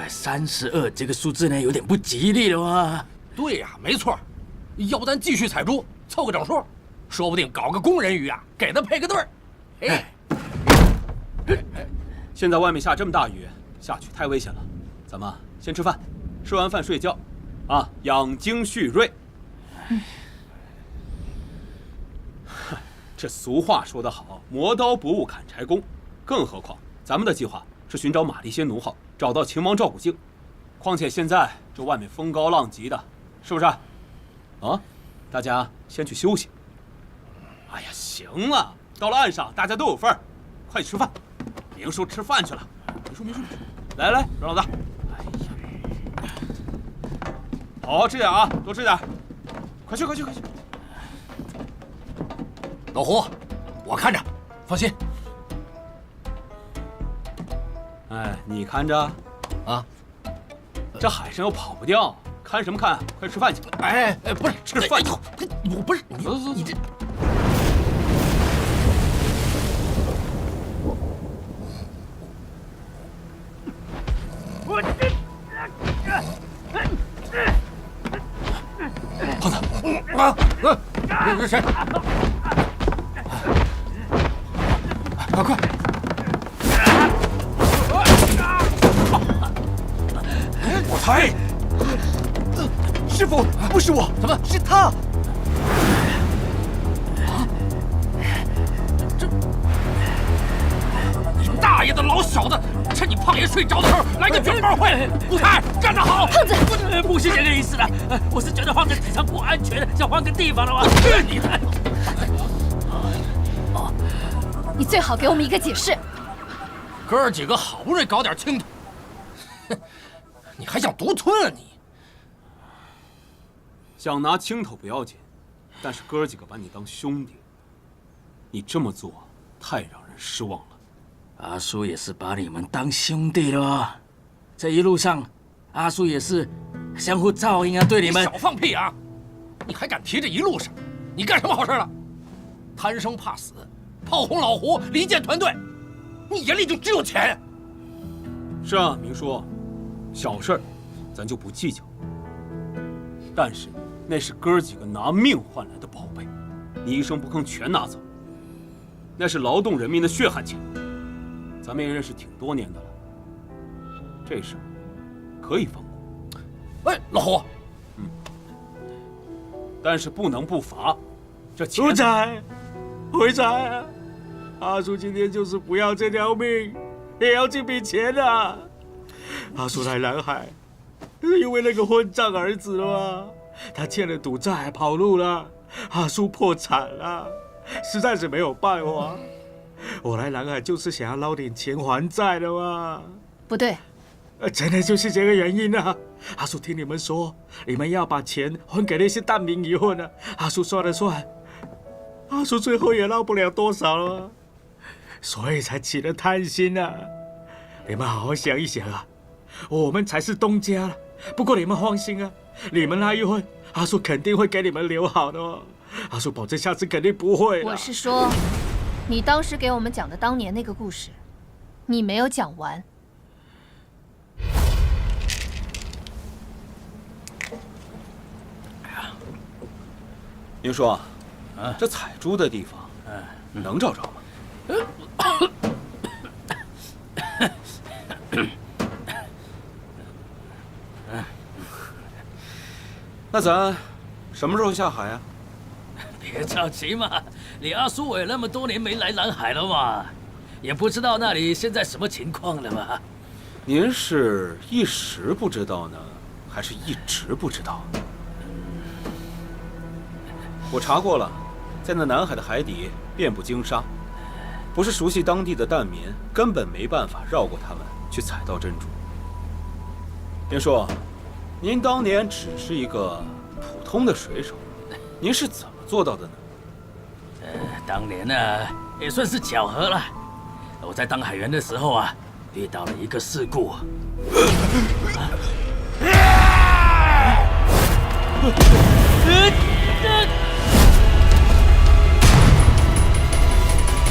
32这个数字呢，有点不吉利了啊。对呀，没错，要不咱继续采珠，凑个整数，说不定搞个工人鱼啊，给他配个对儿。哎，现在外面下这么大雨，下去太危险了，咱们先吃饭，吃完饭睡觉，啊，养精蓄锐。这俗话说得好，磨刀不误砍柴工，更何况咱们的计划是寻找玛丽仙奴号，找到秦王赵古镜。况且现在这外面风高浪急的，是不是？啊，大家先去休息。哎呀，行了，到了岸上大家都有份儿，快去吃饭。明叔吃饭去了。明叔，来，阮老大。哎呀，好好吃点啊，多吃点。快去！老胡，我看着，放心。哎，你看着啊，这海上又跑不掉，看什么看？快吃饭去！哎，不是吃饭去！我不是你这。是谁？快！我猜，师傅，不是我，怎么是他？你大爷的老小子！趁你胖爷睡着的时候来个卷包会！古才，站得好！胖子，不是这个意思的，我是觉得换个机场不安全，想换个地方了嘛。去你的！你最好给我们一个解释。哥儿几个好不容易搞点清头，你还想独吞啊你？想拿清头不要紧，但是哥儿几个把你当兄弟，你这么做太让人失望了。阿叔也是把你们当兄弟了，这一路上，阿叔也是相互照应啊，对你们。少放屁啊！你还敢提这一路上？你干什么好事了？贪生怕死，炮轰老胡，离间团队，你眼里就只有钱。是啊，明叔，小事儿咱就不计较。但是那是哥儿几个拿命换来的宝贝，你一声不吭全拿走，那是劳动人民的血汗钱。咱们也认识挺多年的了，这事可以放过。哎，老胡，但是不能不罚。这钱奴才，回财，阿叔今天就是不要这条命，也要这笔钱啊！阿叔来南海，是因为那个混账儿子了吗？他欠了赌债跑路了，阿叔破产了，实在是没有办法。我来南海就是想要捞点钱还债的嘛。不对，真的就是这个原因啊！阿叔听你们说，你们要把钱还给那些难民一份啊！阿叔算了算，阿叔最后也捞不了多少了，所以才起了贪心啊！你们好好想一想啊，我们才是东家了。不过你们放心啊，你们那一份，阿叔肯定会给你们留好的哦。阿叔保证下次肯定不会。我是说，你当时给我们讲的当年那个故事，你没有讲完。明叔，这采珠的地方，能找着吗？那咱什么时候下海啊？别着急嘛，你阿叔我也那么多年没来南海了嘛，也不知道那里现在什么情况了嘛。您是一时不知道呢，还是一直不知道？我查过了，在那南海的海底遍布鲸鲨，不是熟悉当地的难民，根本没办法绕过他们去采到珍珠。明叔，您当年只是一个普通的水手，您是怎么做到的呢？当年呢，也算是巧合了。我在当海员的时候啊，遇到了一个事故。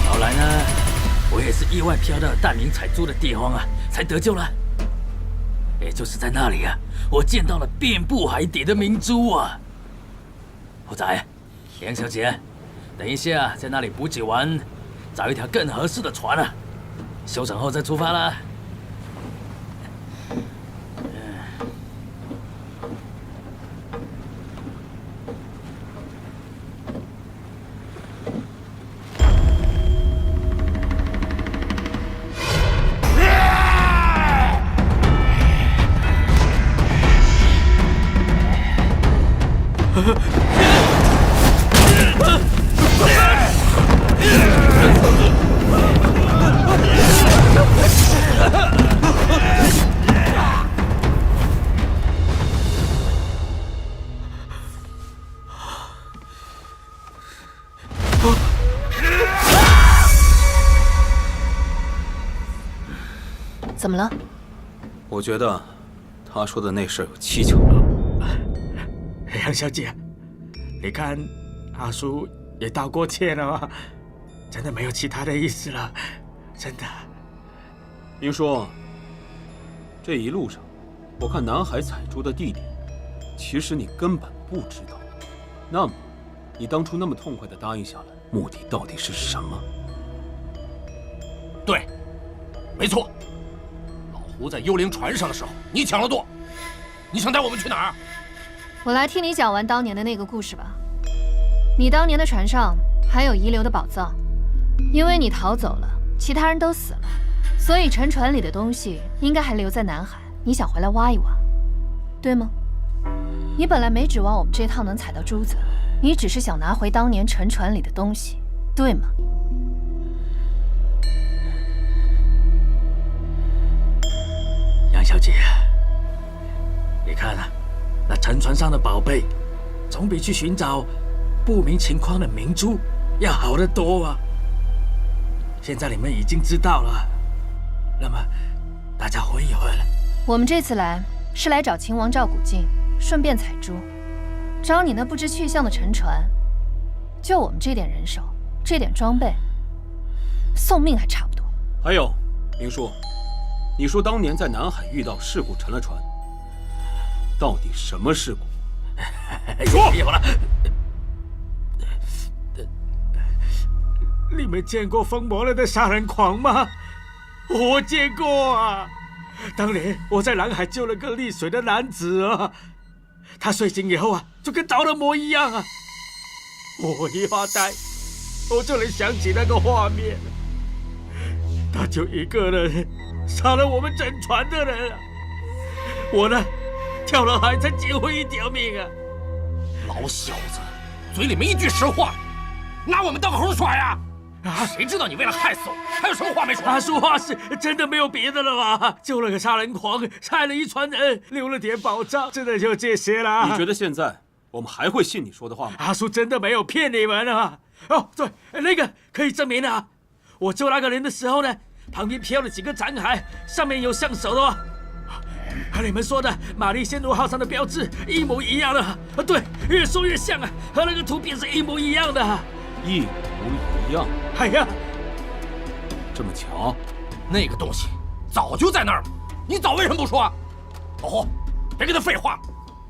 后来呢，我也是意外飘到难民采珠的地方啊，才得救了。也就是在那里啊，我见到了遍布海底的明珠啊。虎仔，杨小姐，等一下在那里补给完，找一条更合适的船啊，休整后再出发啦。怎么了？我觉得他说的那事儿有蹊跷了。杨小姐，你看阿叔也道过歉了吗？真的没有其他的意思了，真的。明叔，这一路上，我看南海采珠的地点，其实你根本不知道。那么，你当初那么痛快的答应下来，目的到底是什么？对，没错。老胡在幽灵船上的时候，你抢了舵。你想带我们去哪儿？我来听你讲完当年的那个故事吧。你当年的船上还有遗留的宝藏，因为你逃走了，其他人都死了，所以沉船里的东西应该还留在南海。你想回来挖一挖，对吗？你本来没指望我们这趟能采到珠子，你只是想拿回当年沉船里的东西，对吗？杨小姐，你看啊，那沉船上的宝贝，总比去寻找不明情况的明珠要好得多啊。现在你们已经知道了，那么大家混一混。我们这次来是来找秦王赵古镜，顺便采珠。找你那不知去向的沉船，就我们这点人手，这点装备，送命还差不多。还有，明叔，你说当年在南海遇到事故沉了船，到底什么事故？说有了。你们见过疯魔了的杀人狂吗？我见过啊！当年我在南海救了个溺水的男子啊，他睡醒以后啊，就跟着了魔一样啊！我一发呆，我就能想起那个画面。他就一个人杀了我们整船的人啊！我呢，跳了海才捡回一条命啊！老小子，嘴里没一句实话，拿我们当猴耍呀！谁知道你为了害死我，还有什么话没说？说话是真的没有别的了吧？救了个杀人狂，害了一船人，留了点宝藏，真的就这些啦。你觉得现在我们还会信你说的话吗？阿叔真的没有骗你们啊！哦，对，那个可以证明啊，我救那个人的时候呢，旁边飘了几个残骸，上面有相手的哦。和你们说的玛丽仙奴号上的标志一模一样的啊！对，越说越像啊，和那个图片是一模一样的。一模一样。哎呀，这么巧？那个东西早就在那儿了，你早为什么不说啊？老胡，别跟他废话，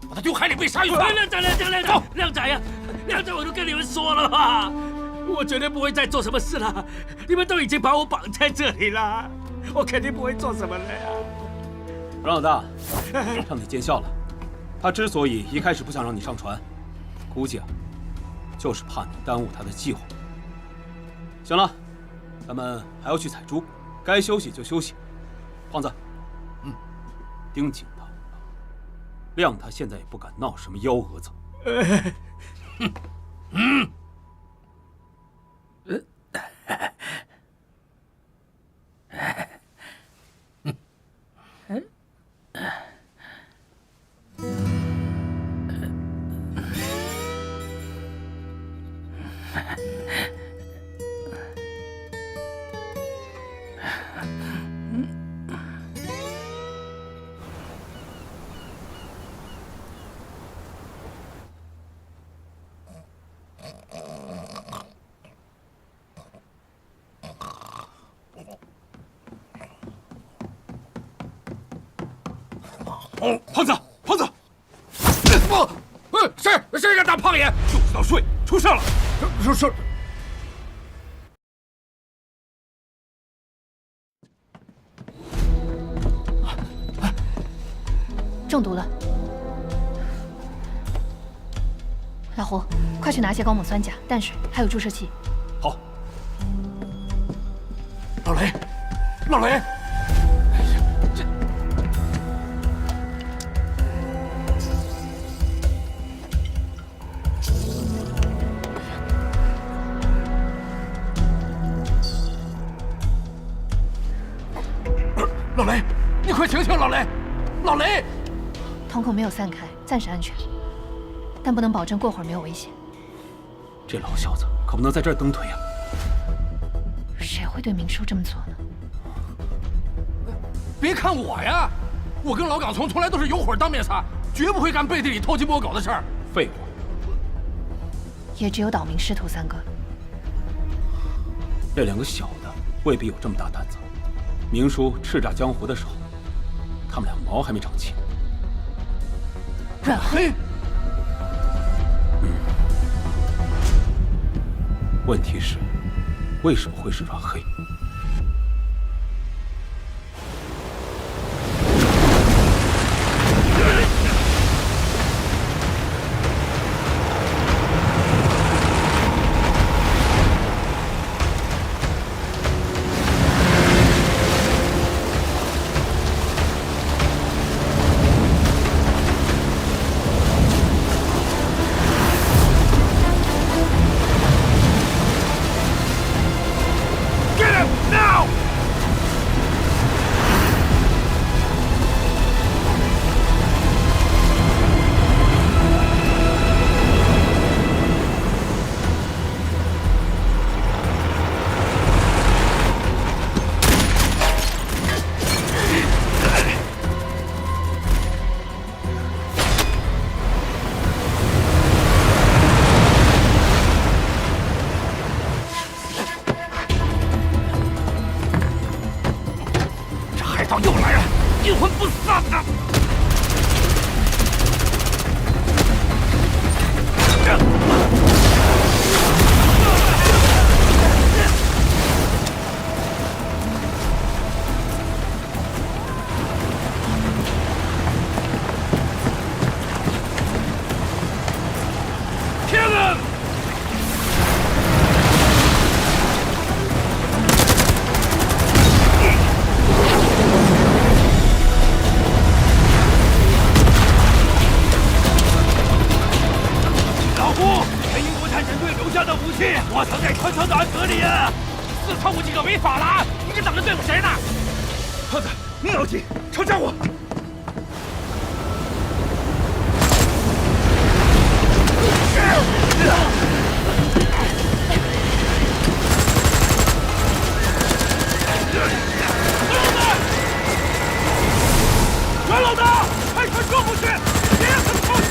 把他丢海里喂鲨鱼吧！亮仔，走，亮仔呀，亮仔，我都跟你们说了吧，我绝对不会再做什么事了。你们都已经把我绑在这里了，我肯定不会做什么了呀。阮老大，让你见笑了。他之所以一开始不想让你上船，估计啊，就是怕你耽误他的计划。行了，咱们还要去采珠，该休息就休息。胖子，盯紧他，谅他现在也不敢闹什么幺蛾子。胖子，胖子！谁敢打胖爷？就知道睡，出事了！是。中毒了。老胡，快去拿些高锰酸钾、淡水，还有注射器。好。老雷，老雷！老雷，你快醒醒！老雷，老雷！瞳孔没有散开，暂时安全，但不能保证过会儿没有危险。这老小子可不能在这儿蹬腿啊！谁会对明叔这么做呢？别看我呀，我跟老岗从来都是有火当面擦，绝不会干背地里偷鸡摸狗的事儿。废话，也只有岛民师徒3个。这2个小的未必有这么大胆子。明叔叱咤江湖的时候，他们俩毛还没长齐。阮黑，问题是，为什么会是阮黑？又来了，阴魂不散啊！天啊！我藏在悄悄的暗格里啊！私藏武器可违法了，你这等着对付谁呢？胖子，你老几，抄家伙！袁老大，快快冲过去，别很靠近！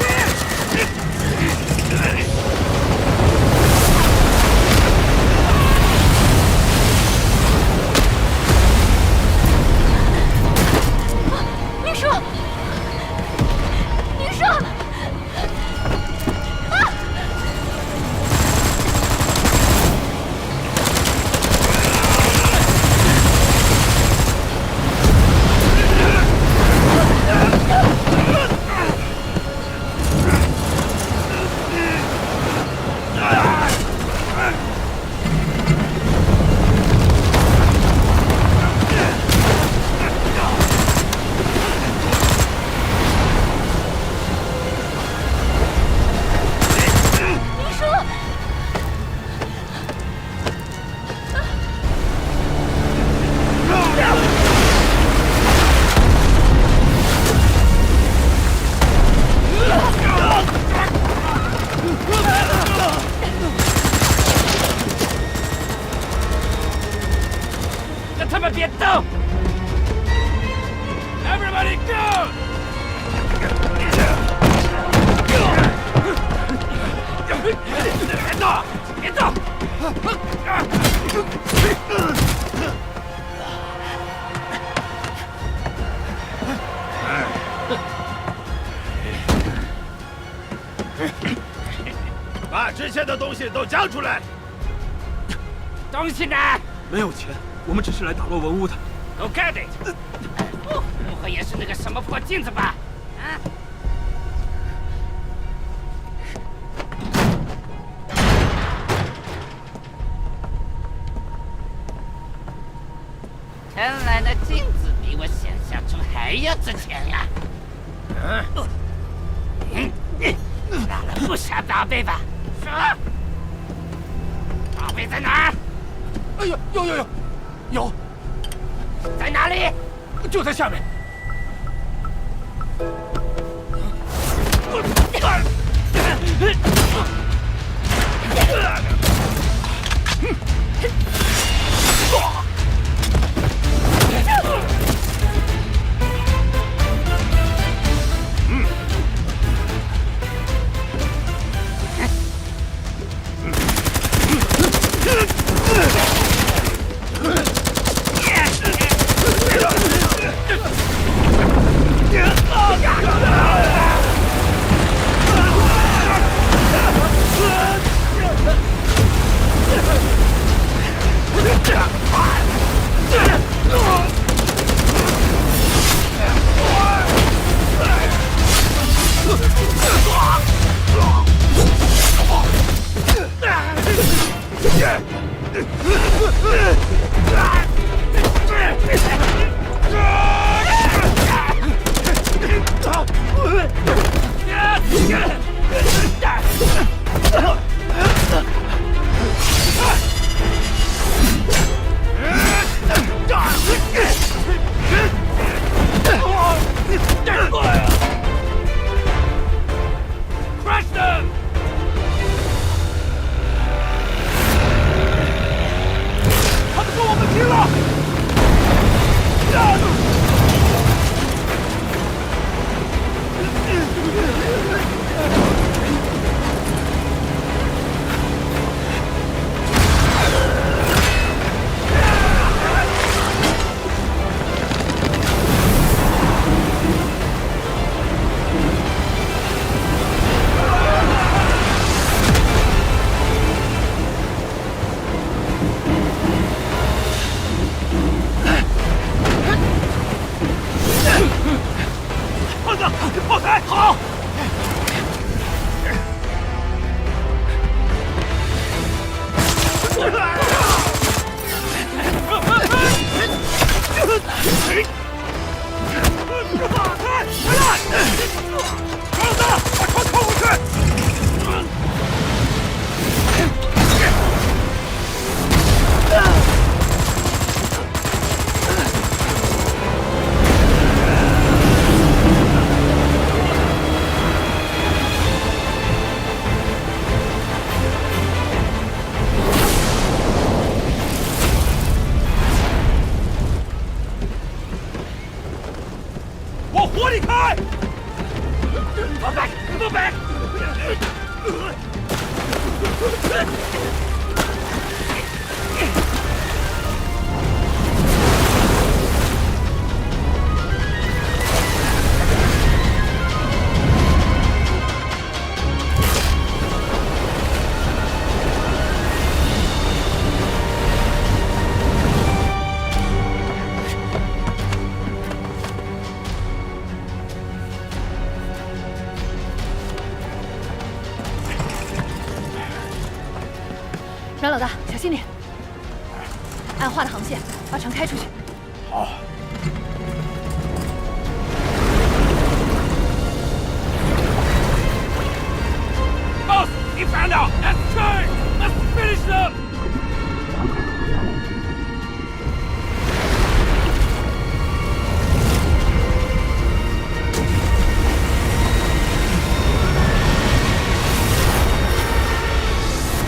别动 ！Everybody go！ 别动！别动！把值钱的东西都交出来！东西呢？没有钱。 我们只是来打落文物的。Go get it！ 不会也是那个什么破镜子吧？啊！看来那镜子比我想象中还要值钱呀！拿了不少宝贝吧？说，宝贝在哪儿？哎呦，有，在哪里？就在下面。阮老大，小心点，按画的航线把船开出去。好。Boss, he found out. Let's turn. Let's finish them.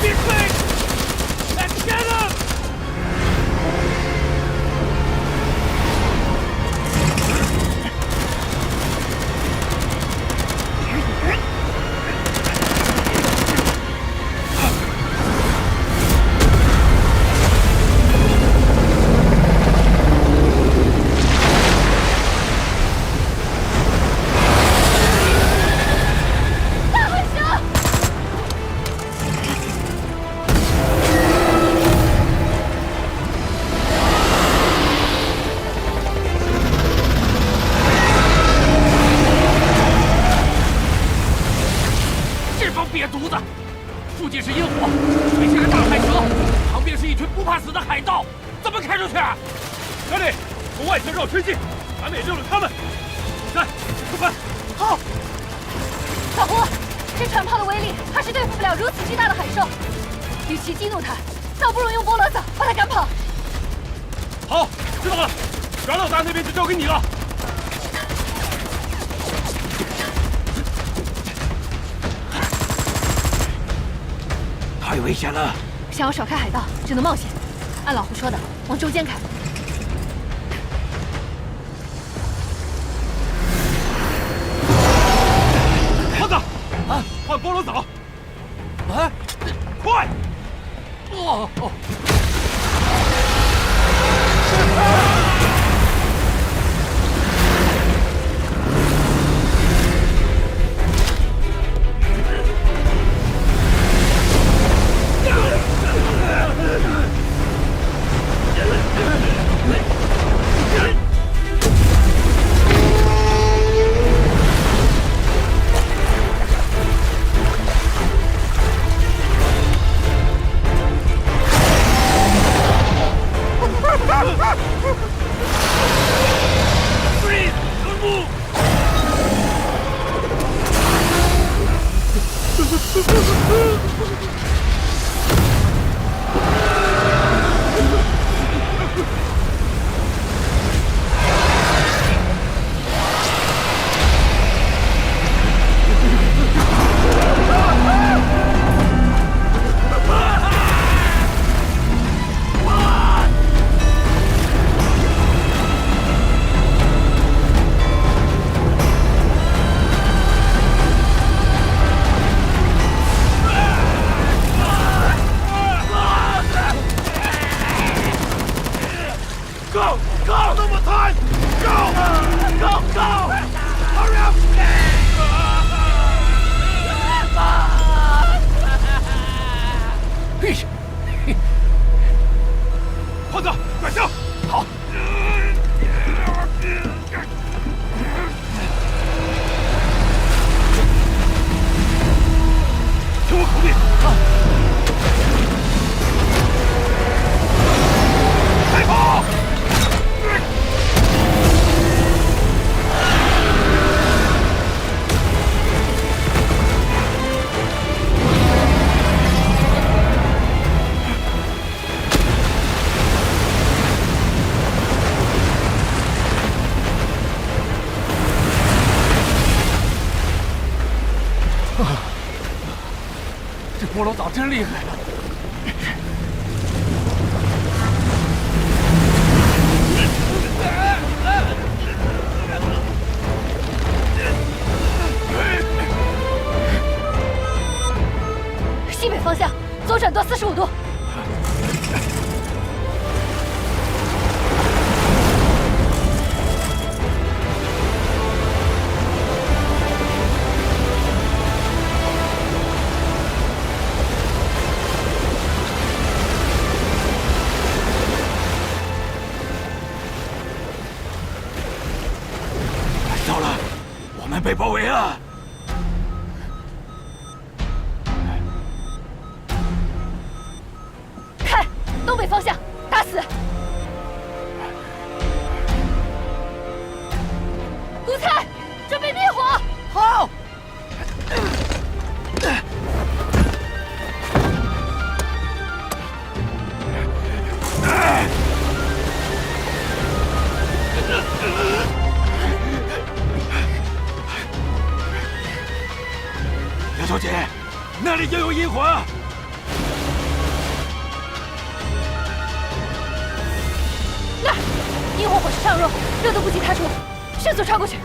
Be quick. Let's get him. 瘪犊子！附近是阴火，水下是大海蛇，旁边是一群不怕死的海盗，怎么开出去啊？兄弟，从外侧绕圈进，咱们也溜了他们。来，出发！好。小胡，这船炮的威力怕是对付不了如此巨大的海兽，与其激怒它，倒不如用波罗伞把它赶跑。好，知道了。阮老大那边就交给你了。 太危险了！想要少开海盗，只能冒险。按老胡说的，往中间开。胖子，啊，换菠萝藻。啊，快！哦哦。Go! Go! No more time! Go! Go! Go! Hurry up! 嘿，胖子，转向。好。听我口令。开炮！ 这波罗岛真厉害呀！西北方向，左转舵45度。 糟了，我们被包围了！看，东北方向，打死！古菜，准备灭火！好。杨小姐，那里就有引火。那儿，引火火势上弱，热度不及他出，迅速穿过去。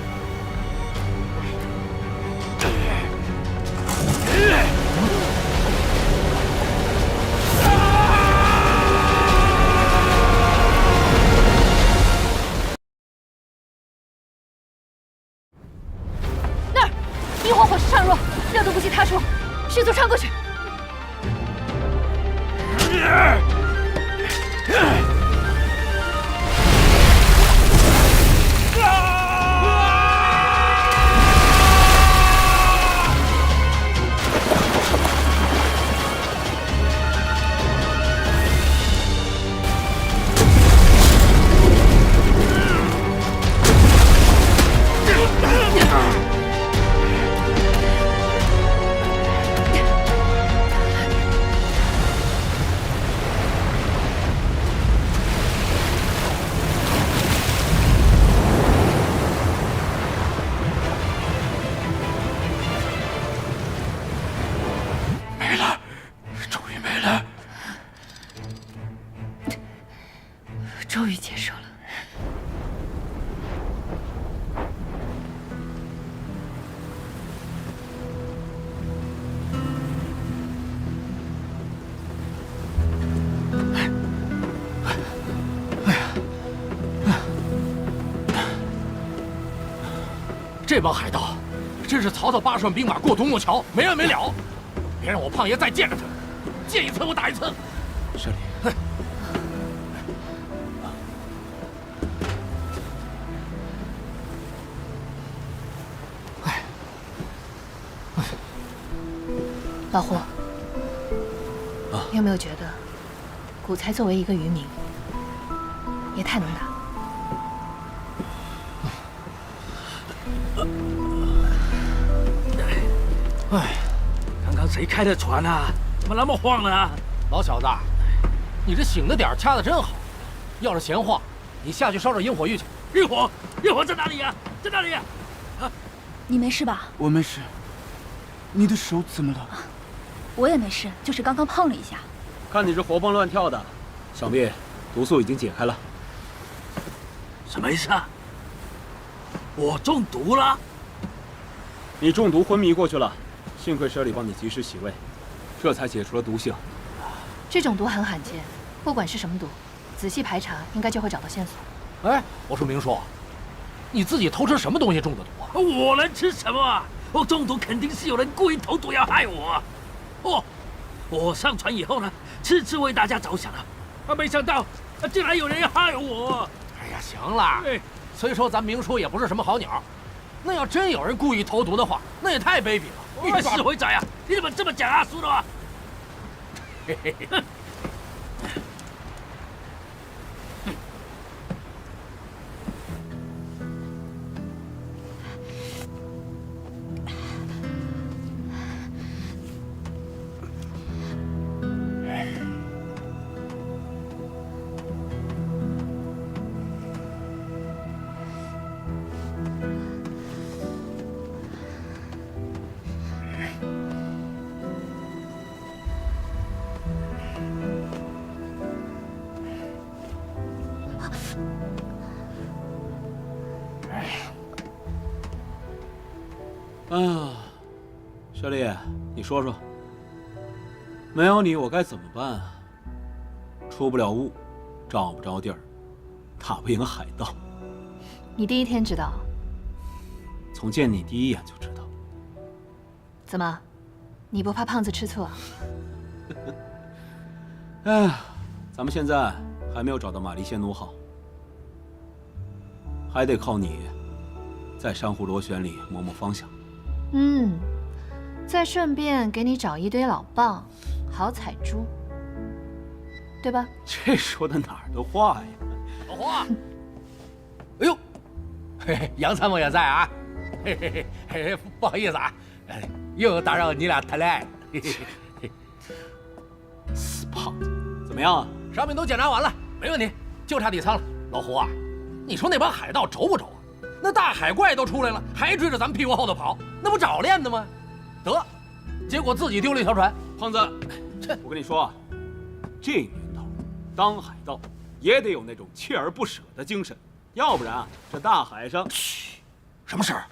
那儿，引火火势上弱，热度不及他出，迅速穿过去。 终于结束了。这帮海盗，真是曹操80万兵马过独木桥，没完没了！别让我胖爷再见着他，见一次我打一次。舍利。 老胡，你有没有觉得，古才作为一个渔民，也太能打？哎，刚刚谁开的船啊？怎么那么晃呢？老小子，你这醒的点掐的真好。要是闲话，你下去烧点引火玉去。引火，引火在哪里呀？在哪里呀？啊，你没事吧？我没事。你的手怎么了？我也没事，就是刚刚碰了一下。看你这活蹦乱跳的，想必毒素已经解开了。什么意思啊？我中毒了？你中毒昏迷过去了，幸亏舍里帮你及时洗胃，这才解除了毒性。这种毒很罕见，不管是什么毒，仔细排查，应该就会找到线索。哎，我说明叔，你自己偷吃什么东西中的毒啊？我能吃什么啊？我中毒肯定是有人故意投毒要害我。哦，我上船以后呢，次为大家着想啊，没想到竟然有人要害我。哎呀，行了，虽说咱明叔也不是什么好鸟，那要真有人故意投毒的话，那也太卑鄙了。是会长呀，你怎么这么讲阿叔的啊？嘿嘿嘿。啊，小李，你说说，没有你我该怎么办啊？出不了屋，找不着地儿，打不赢海盗。你第一天知道？从见你第一眼就知道。怎么，你不怕胖子吃醋啊？哎，咱们现在还没有找到玛丽仙奴号，还得靠你，在珊瑚螺旋里摸摸方向。再顺便给你找一堆老蚌，好采珠，对吧？这说的哪儿的话呀？老胡，哎呦，嘿嘿，杨参谋也在啊，嘿嘿嘿，不好意思啊，又打扰你俩谈恋爱了。嘿嘿嘿，死胖子，怎么样啊？上面都检查完了，没问题，就差底舱了。老胡啊，你说那帮海盗轴不轴啊？那大海怪都出来了，还追着咱们屁股后头跑，那不找练的吗？得，结果自己丢了一条船。胖子，我跟你说啊，这年头，当海盗也得有那种锲而不舍的精神，要不然啊，这大海上……嘘，什么事儿？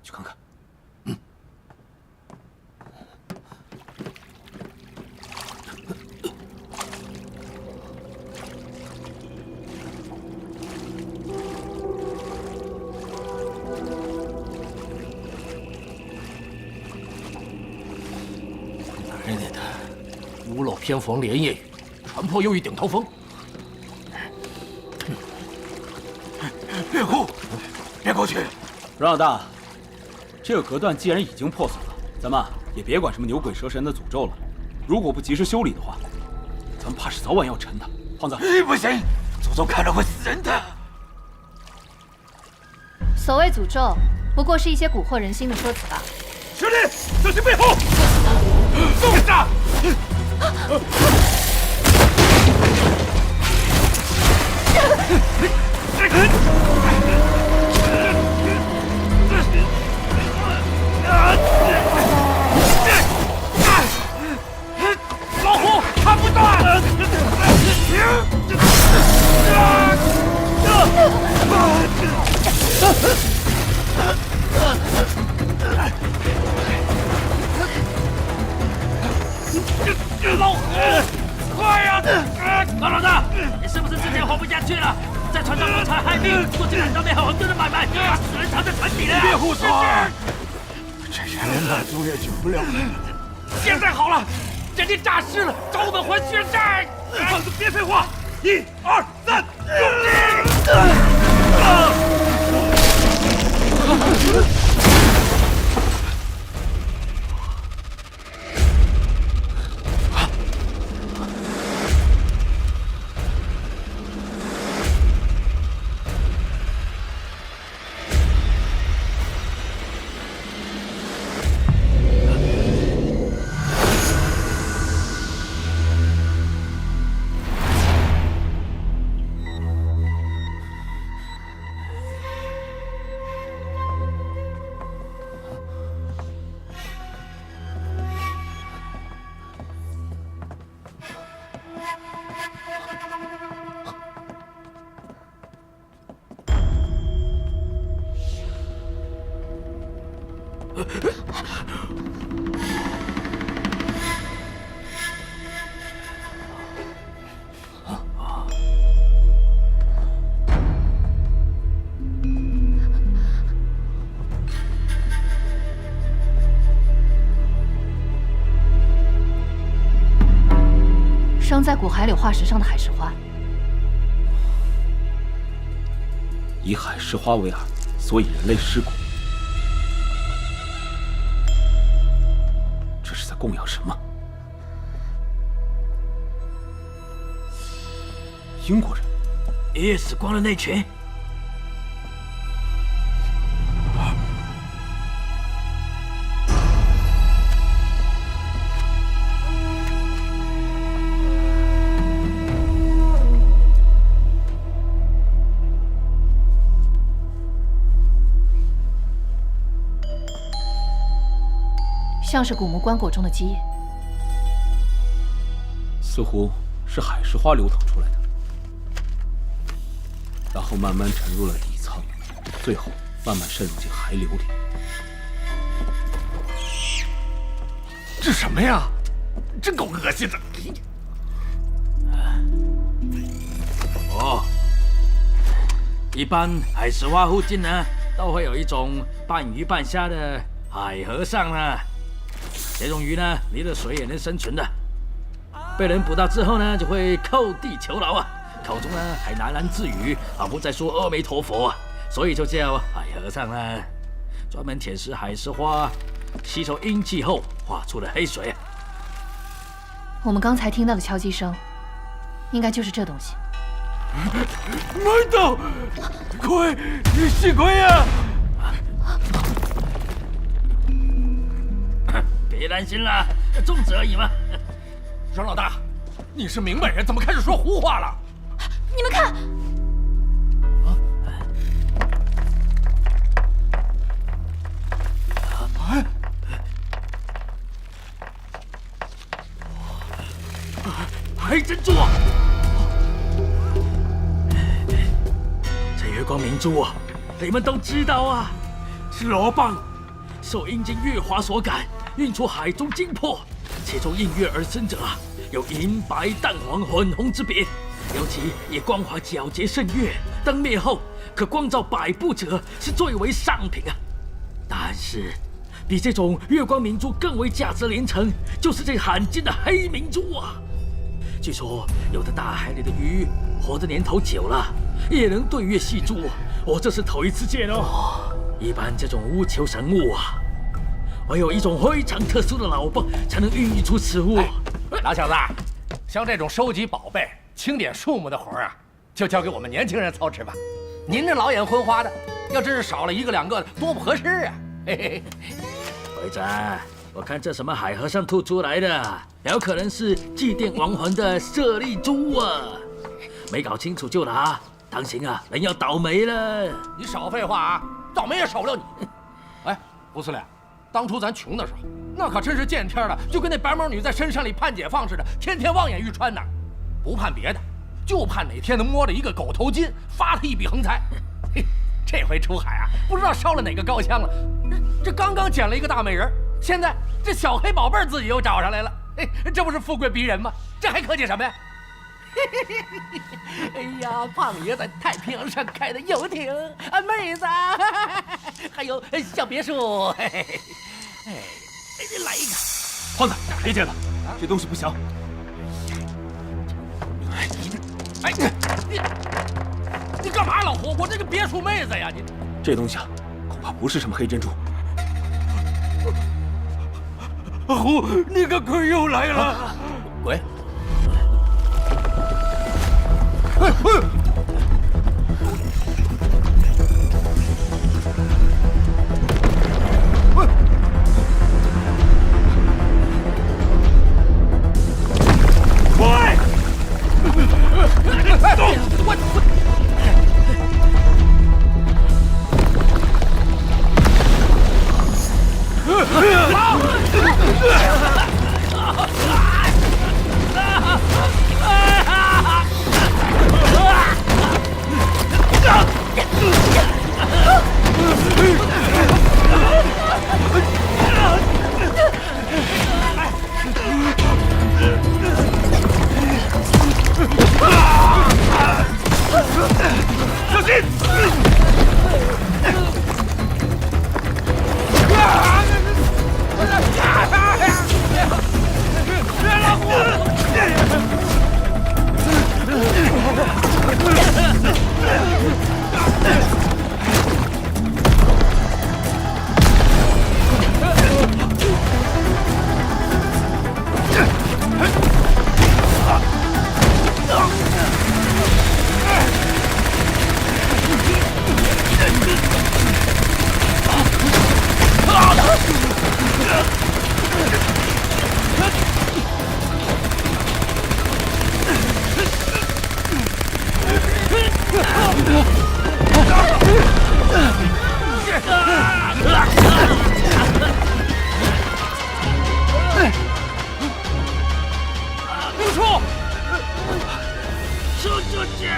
去看看。人家的屋漏偏逢连夜雨，船破又一顶头风。别哭，别过去！阮老大，这个隔断既然已经破损了，咱们也别管什么牛鬼蛇神的诅咒了。如果不及时修理的话，咱们怕是早晚要沉的。胖子，不行，诅咒看了会死人的。所谓诅咒，不过是一些蛊惑人心的说辞吧。兄弟，小心背后！动手！老虎看不到！老虎，快呀！老大，你是不是之前活不下去了，在船上谋财害命，做进海上面很多的买卖，把死人藏在船底了？别胡说！这人连蜡烛也救不了了。现在好了，人家诈尸了，找我们还血债。胖子，别废话！1、2、3，用力！生在古海柳化石上的海石花。以海石花为饵，所以人类尸骨。这是在供养什么？英国人？爷爷死光了那群。像是古墓棺椁中的基业，似乎是海石花流淌出来的，然后慢慢沉入了底层，最后慢慢渗入进海流里。这什么呀？真够恶心的！哦，一般海石花附近呢，都会有一种半鱼半虾的海和尚呢。这种鱼呢，离了水也能生存的。被人捕到之后呢，就会叩地求饶啊，口中呢还喃喃自语，仿佛在说阿弥陀佛啊，所以就叫海和尚呢。专门舔食海石花，吸收阴气后化出的黑水。我们刚才听到的敲击声，应该就是这东西。麦道，快，幸亏呀！别担心了，粽子而已嘛。张老大，你是明白人，怎么开始说胡话了？你们看，黑珍珠啊！这月光明珠啊，你们都知道啊，是罗蚌受阴间月华所感，运出海中精魄，其中应月而生者啊，有银白淡黄混红之别。尤其以光华皎洁胜月，灯灭后可光照百步者，是最为上品啊。但是，比这种月光明珠更为价值连城，就是这罕见的黑明珠啊。据说有的大海里的鱼活的年头久了，也能对月戏珠，我这是头一次见哦。一般这种乌球神物啊，唯有一种非常特殊的老蚌才能孕育出此物。老小子，像这种收集宝贝、清点数目的活儿啊，就交给我们年轻人操持吧。您这老眼昏花的，要真是少了一个两个的，多不合适啊！嘿嘿。会长，我看这什么海和尚吐出来的，有可能是祭奠亡魂的舍利珠啊！没搞清楚就拿，当心啊，人要倒霉了。你少废话啊，倒霉也少不了你。哎，胡司令，当初咱穷的时候，那可真是见天了，就跟那白毛女在深山里盼解放似的，天天望眼欲穿呐。不盼别的，就盼哪天能摸着一个狗头金，发他一笔横财。嘿，这回出海啊，不知道烧了哪个高香了。这刚刚捡了一个大美人，现在这小黑宝贝自己又找上来了。嘿，这不是富贵逼人吗？这还客气什么呀？哎呀，胖爷在太平洋上开的游艇，啊，妹子，还有小别墅，哎，来一个。胖子，别接了，这东西不小。哎，你干嘛，老胡？我这个别墅妹子呀，你这东西啊，恐怕不是什么黑珍珠。阿胡，你个鬼又来了！滚！快！走！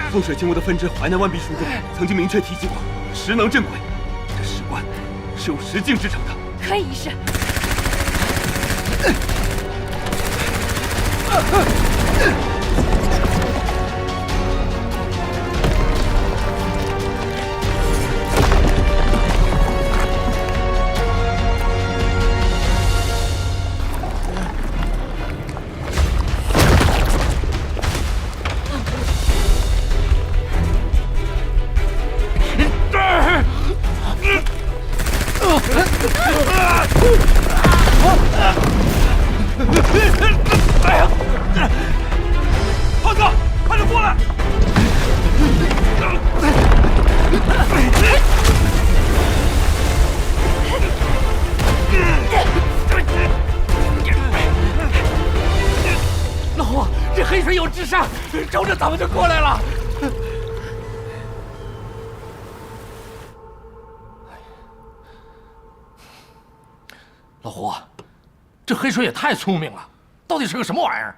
风水经文的分支《淮南湾笔书》中曾经明确提及过，石能镇鬼，这石棺是用石镜制成的。可以一试。哎呀！胖子，快点过来！老胡，这黑水有智商，瞅着咱们就过来了。老胡，这黑水也太聪明了，到底是个什么玩意儿？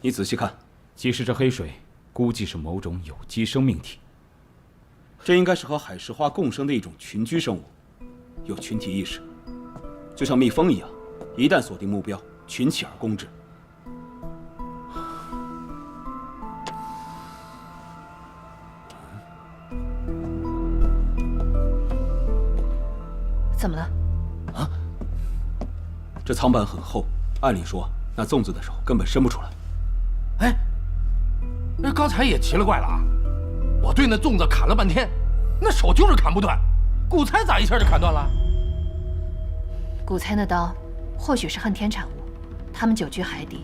你仔细看，其实这黑水估计是某种有机生命体。这应该是和海石花共生的一种群居生物，有群体意识，就像蜜蜂一样，一旦锁定目标，群起而攻之。怎么了？啊？这苍板很厚，按理说那粽子的手根本伸不出来。哎，那刚才也奇了怪了啊！我对那粽子砍了半天，那手就是砍不断，古猜咋一下就砍断了？古猜那刀，或许是恨天产物，他们久居海底，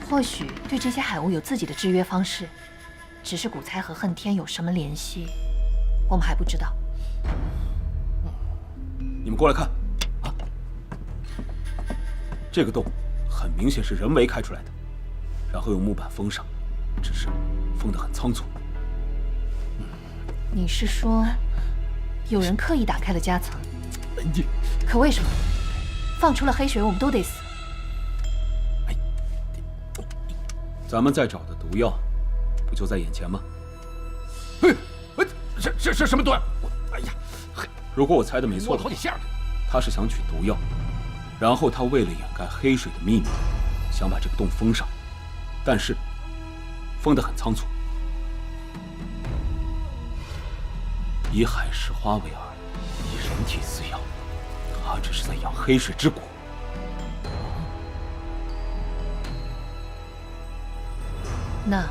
或许对这些海物有自己的制约方式，只是古猜和恨天有什么联系，我们还不知道。你们过来看，啊，这个洞很明显是人为开出来的，然后用木板封上，只是封得很仓促。你是说，有人刻意打开了夹层？你，可为什么？放出了黑水，我们都得死。咱们在找的毒药，不就在眼前吗？这什么毒药？哎呀！如果我猜的没错的话，他是想取毒药，然后他为了掩盖黑水的秘密，想把这个洞封上，但是封得很仓促。以海石花为饵，以人体饲养，他这是在养黑水之蛊。那，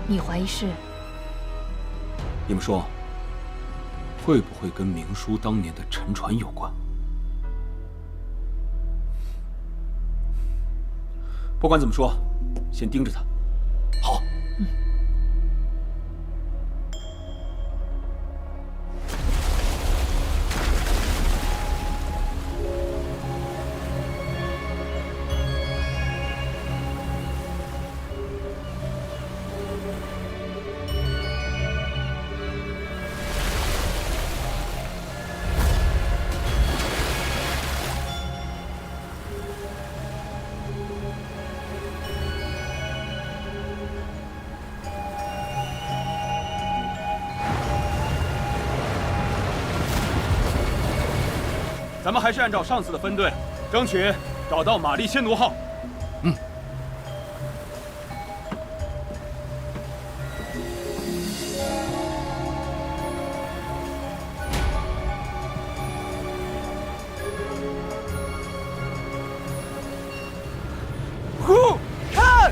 你怀疑是？你们说，会不会跟明叔当年的沉船有关？不管怎么说，先盯着他。好。咱们还是按照上次的分队，争取找到玛丽仙奴号。嗯。呼，看！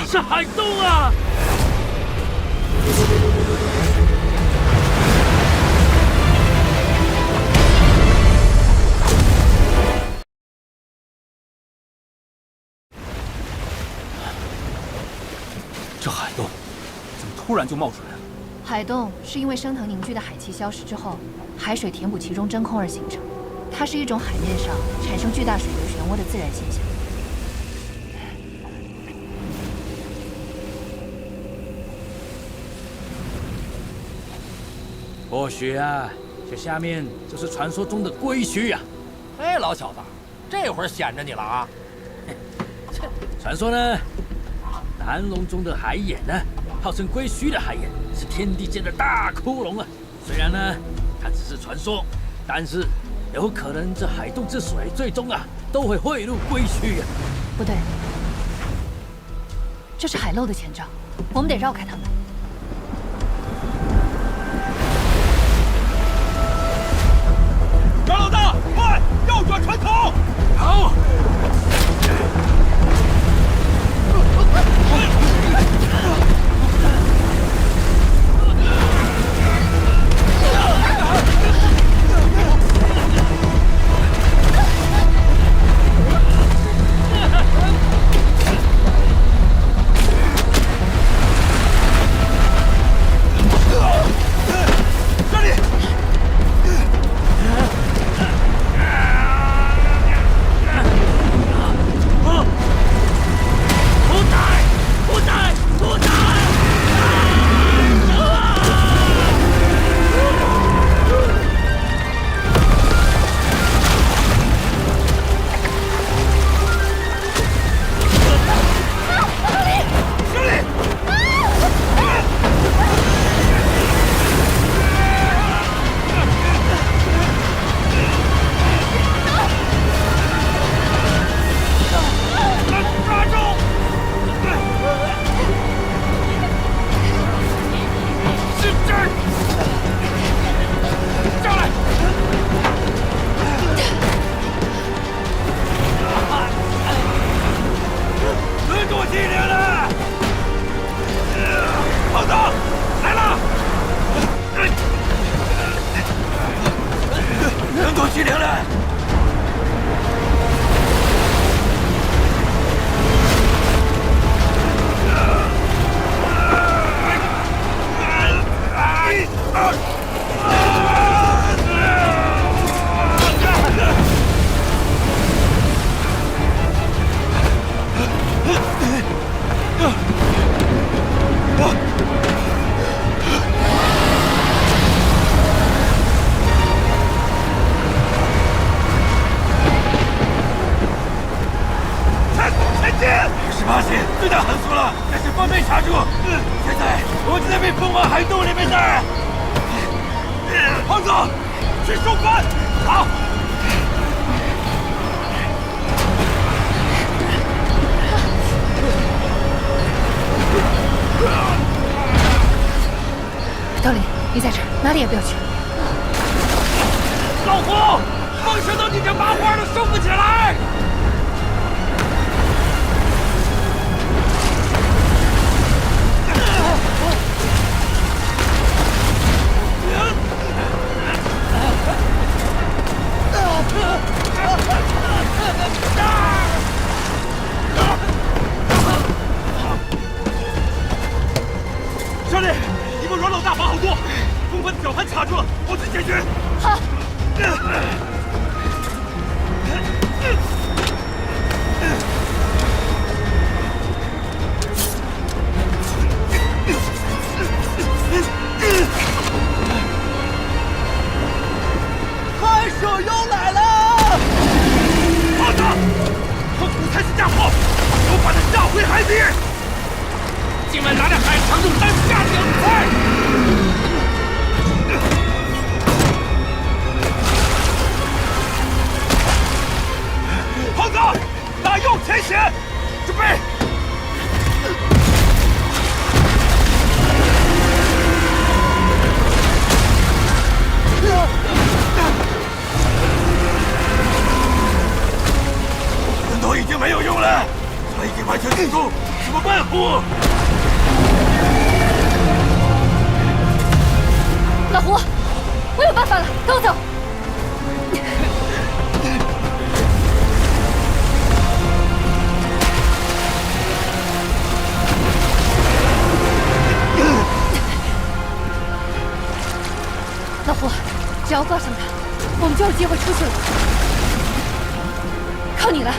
是海洞啊！这海洞怎么突然就冒出来了？海洞是因为升腾凝聚的海气消失之后，海水填补其中真空而形成。它是一种海面上产生巨大水流漩涡的自然现象。或许啊，这下面就是传说中的龟墟呀。哎，老小子，这会儿显着你了啊！传说呢，南龙中的海眼呢，号称龟墟的海眼是天地间的大窟窿啊。虽然呢，它只是传说，但是有可能这海洞之水最终啊都会汇入龟墟呀。不对，这是海漏的前兆，我们得绕开他们。张老大，快右转船头！好。道理，你在这儿，哪里也不要去。老胡，风声都已经麻花了，收不起来。兄弟，你们阮老大把好舵，风帆的绞盘卡住了，我去解决。好。海蛇又来了！胖子，我土才是架炮，给我把他吓回海底！今晚拿着海长盾单下两块。胖子，大右前斜，准备。盾头已经没有用了，他已经完全定住，怎么办，胡？老胡，我有办法了，跟我走。老胡，只要挂上它，我们就有机会出去了。靠你了。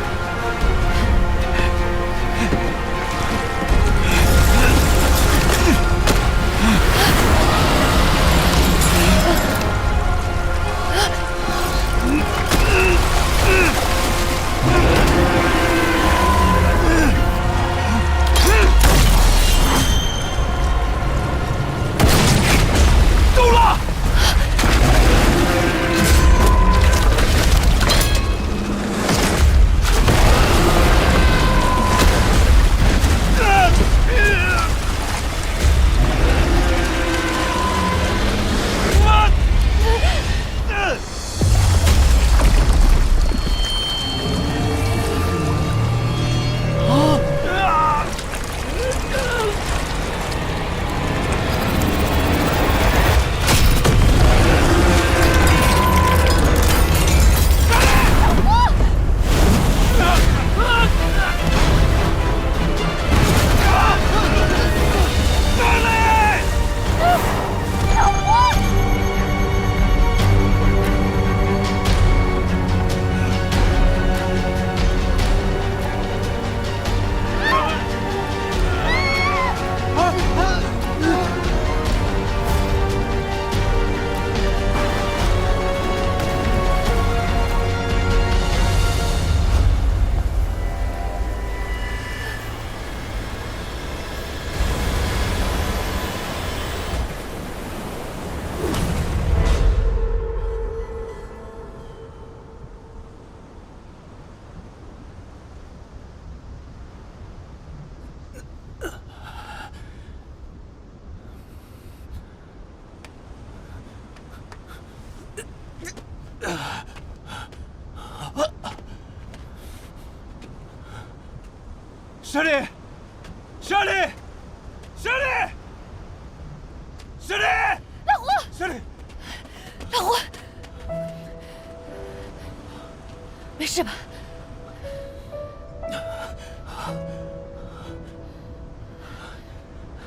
事吧？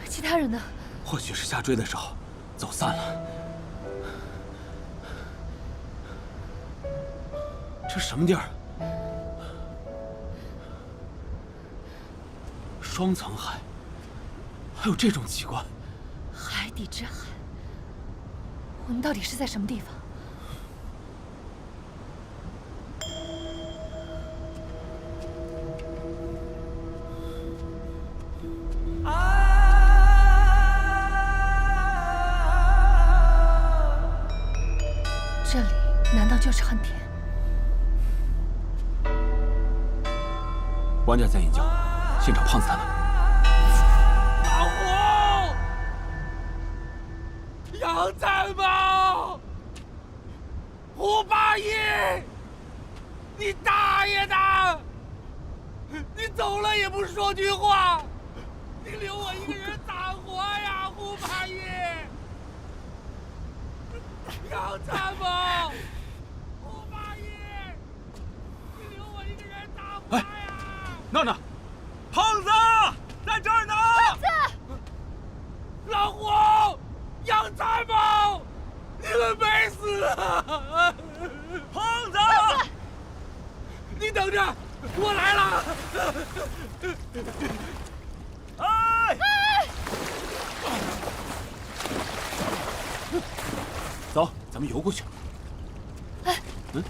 其他人呢？或许是下坠的时候走散了。这什么地儿？双层海，还有这种奇观？海底之海。我们到底是在什么地方？这里难道就是恨天？王家在引教，先找胖子他们。老胡，杨参谋，胡八一，你大爷的！你走了也不说句话，你留我一个人咋活呀，胡八一！杨参谋，胡八一，你留我一个人咋活呀？娜娜，胖子在这儿呢！胖子，老胡，杨参谋，你们没死啊！胖子，你等着，我来了！哎！走，咱们游过去。哎，嗯，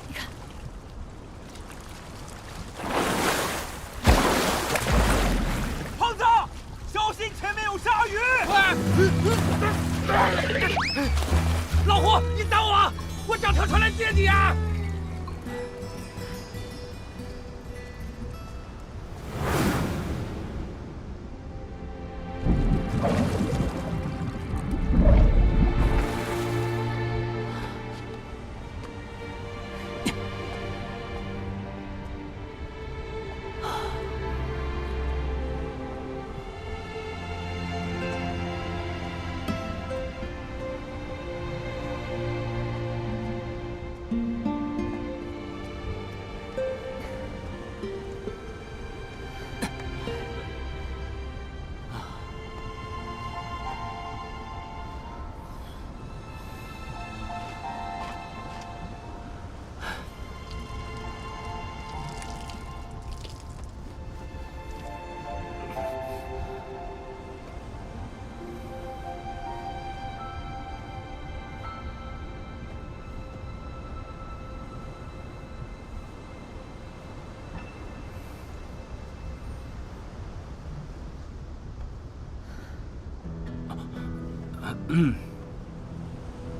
你看，胖子，小心前面有鲨鱼！老胡，你等我，我找条船来接你啊！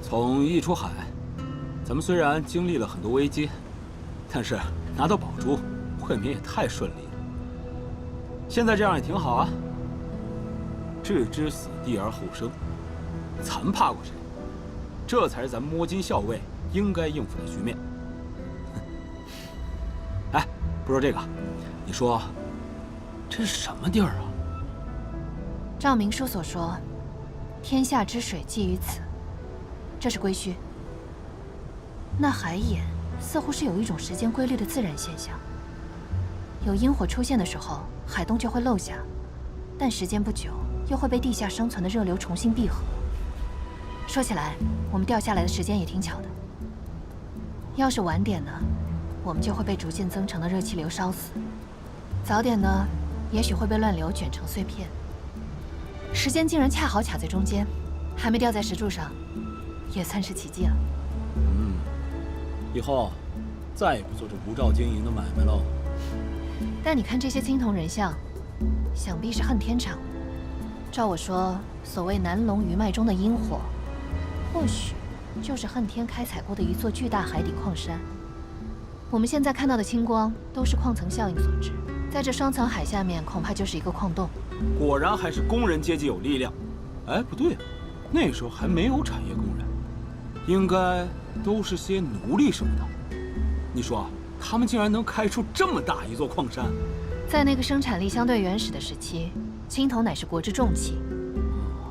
从一出海，咱们虽然经历了很多危机，但是拿到宝珠，未免也太顺利了。现在这样也挺好啊。置之死地而后生，咱怕过谁？这才是咱们摸金校尉应该应付的局面。哎，不说这个，你说这是什么地儿啊？照明书所说，天下之水寄于此，这是归墟。那海眼似乎是有一种时间规律的自然现象，有阴火出现的时候，海洞就会漏下，但时间不久又会被地下生存的热流重新闭合。说起来，我们掉下来的时间也挺巧的。要是晚点呢，我们就会被逐渐增长的热气流烧死；早点呢，也许会被乱流卷成碎片。时间竟然恰好卡在中间，还没掉在石柱上，也算是奇迹了。以后再也不做这无照经营的买卖喽。但你看这些青铜人像，想必是恨天厂的。照我说，所谓南龙余脉中的阴火，或许就是恨天开采过的一座巨大海底矿山。我们现在看到的青光，都是矿层效应所致。在这双层海下面，恐怕就是一个矿洞。果然还是工人阶级有力量。哎，不对，那时候还没有产业工人，应该都是些奴隶什么的。你说，他们竟然能开出这么大一座矿山？在那个生产力相对原始的时期，青铜乃是国之重器，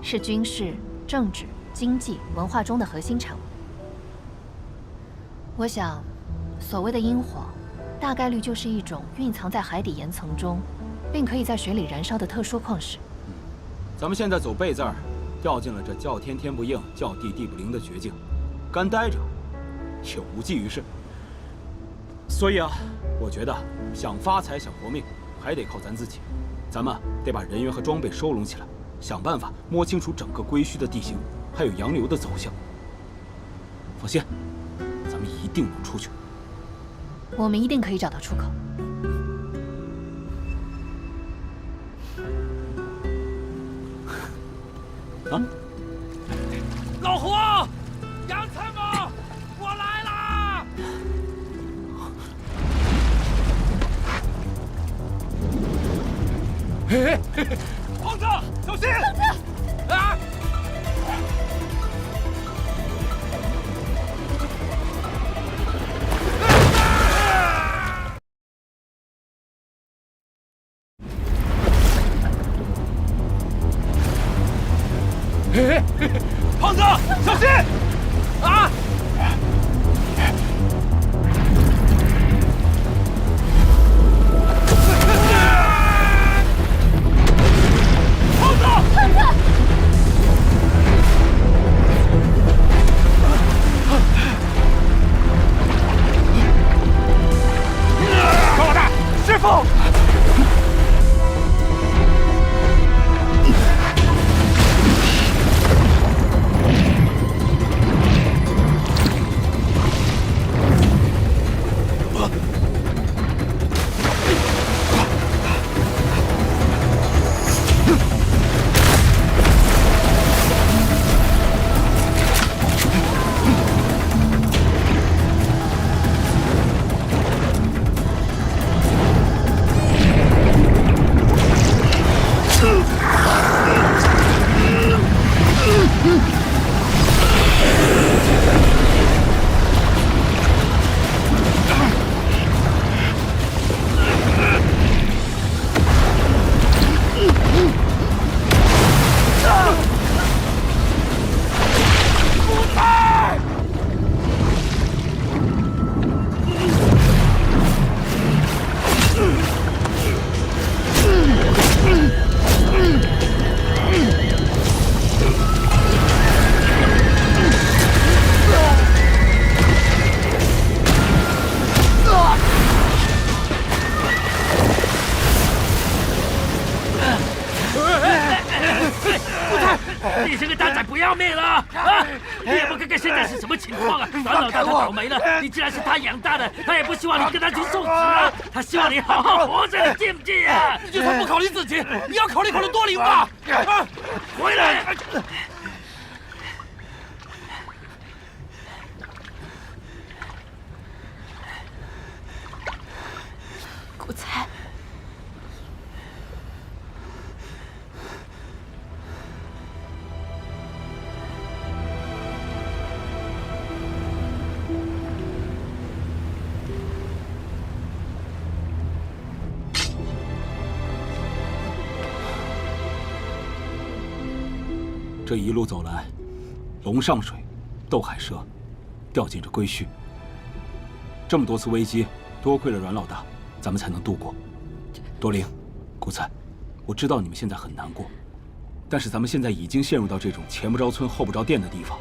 是军事、政治、经济、文化中的核心产物。我想，所谓的阴火，大概率就是一种蕴藏在海底岩层中，并可以在水里燃烧的特殊矿石。咱们现在走背字儿，掉进了这叫天天不应，叫地地不灵的绝境，干待着也无济于事。所以啊，我觉得想发财、想活命，还得靠咱自己。咱们得把人员和装备收拢起来，想办法摸清楚整个归墟的地形，还有洋流的走向。放心，咱们一定能出去。我们一定可以找到出口。啊！老胡，杨参谋，我来啦！嘿嘿嘿，胖子，小心！啊！嘿嘿，胖子，小心！啊！胖子，胖子！高老大，师傅！你这个蛋仔不要命了啊！你也不看看现在是什么情况啊！阮老大他倒霉了，你既然是他养大的，他也不希望你跟他去受死啊！他希望你好好活着，你记不记啊？你就算不考虑自己，你要考虑考虑多灵吧！啊，回来！古才。这一路走来，龙上水，斗海蛇，掉进这归墟。这么多次危机，多亏了阮老大，咱们才能度过。多灵，古才，我知道你们现在很难过，但是咱们现在已经陷入到这种前不着村后不着店的地方，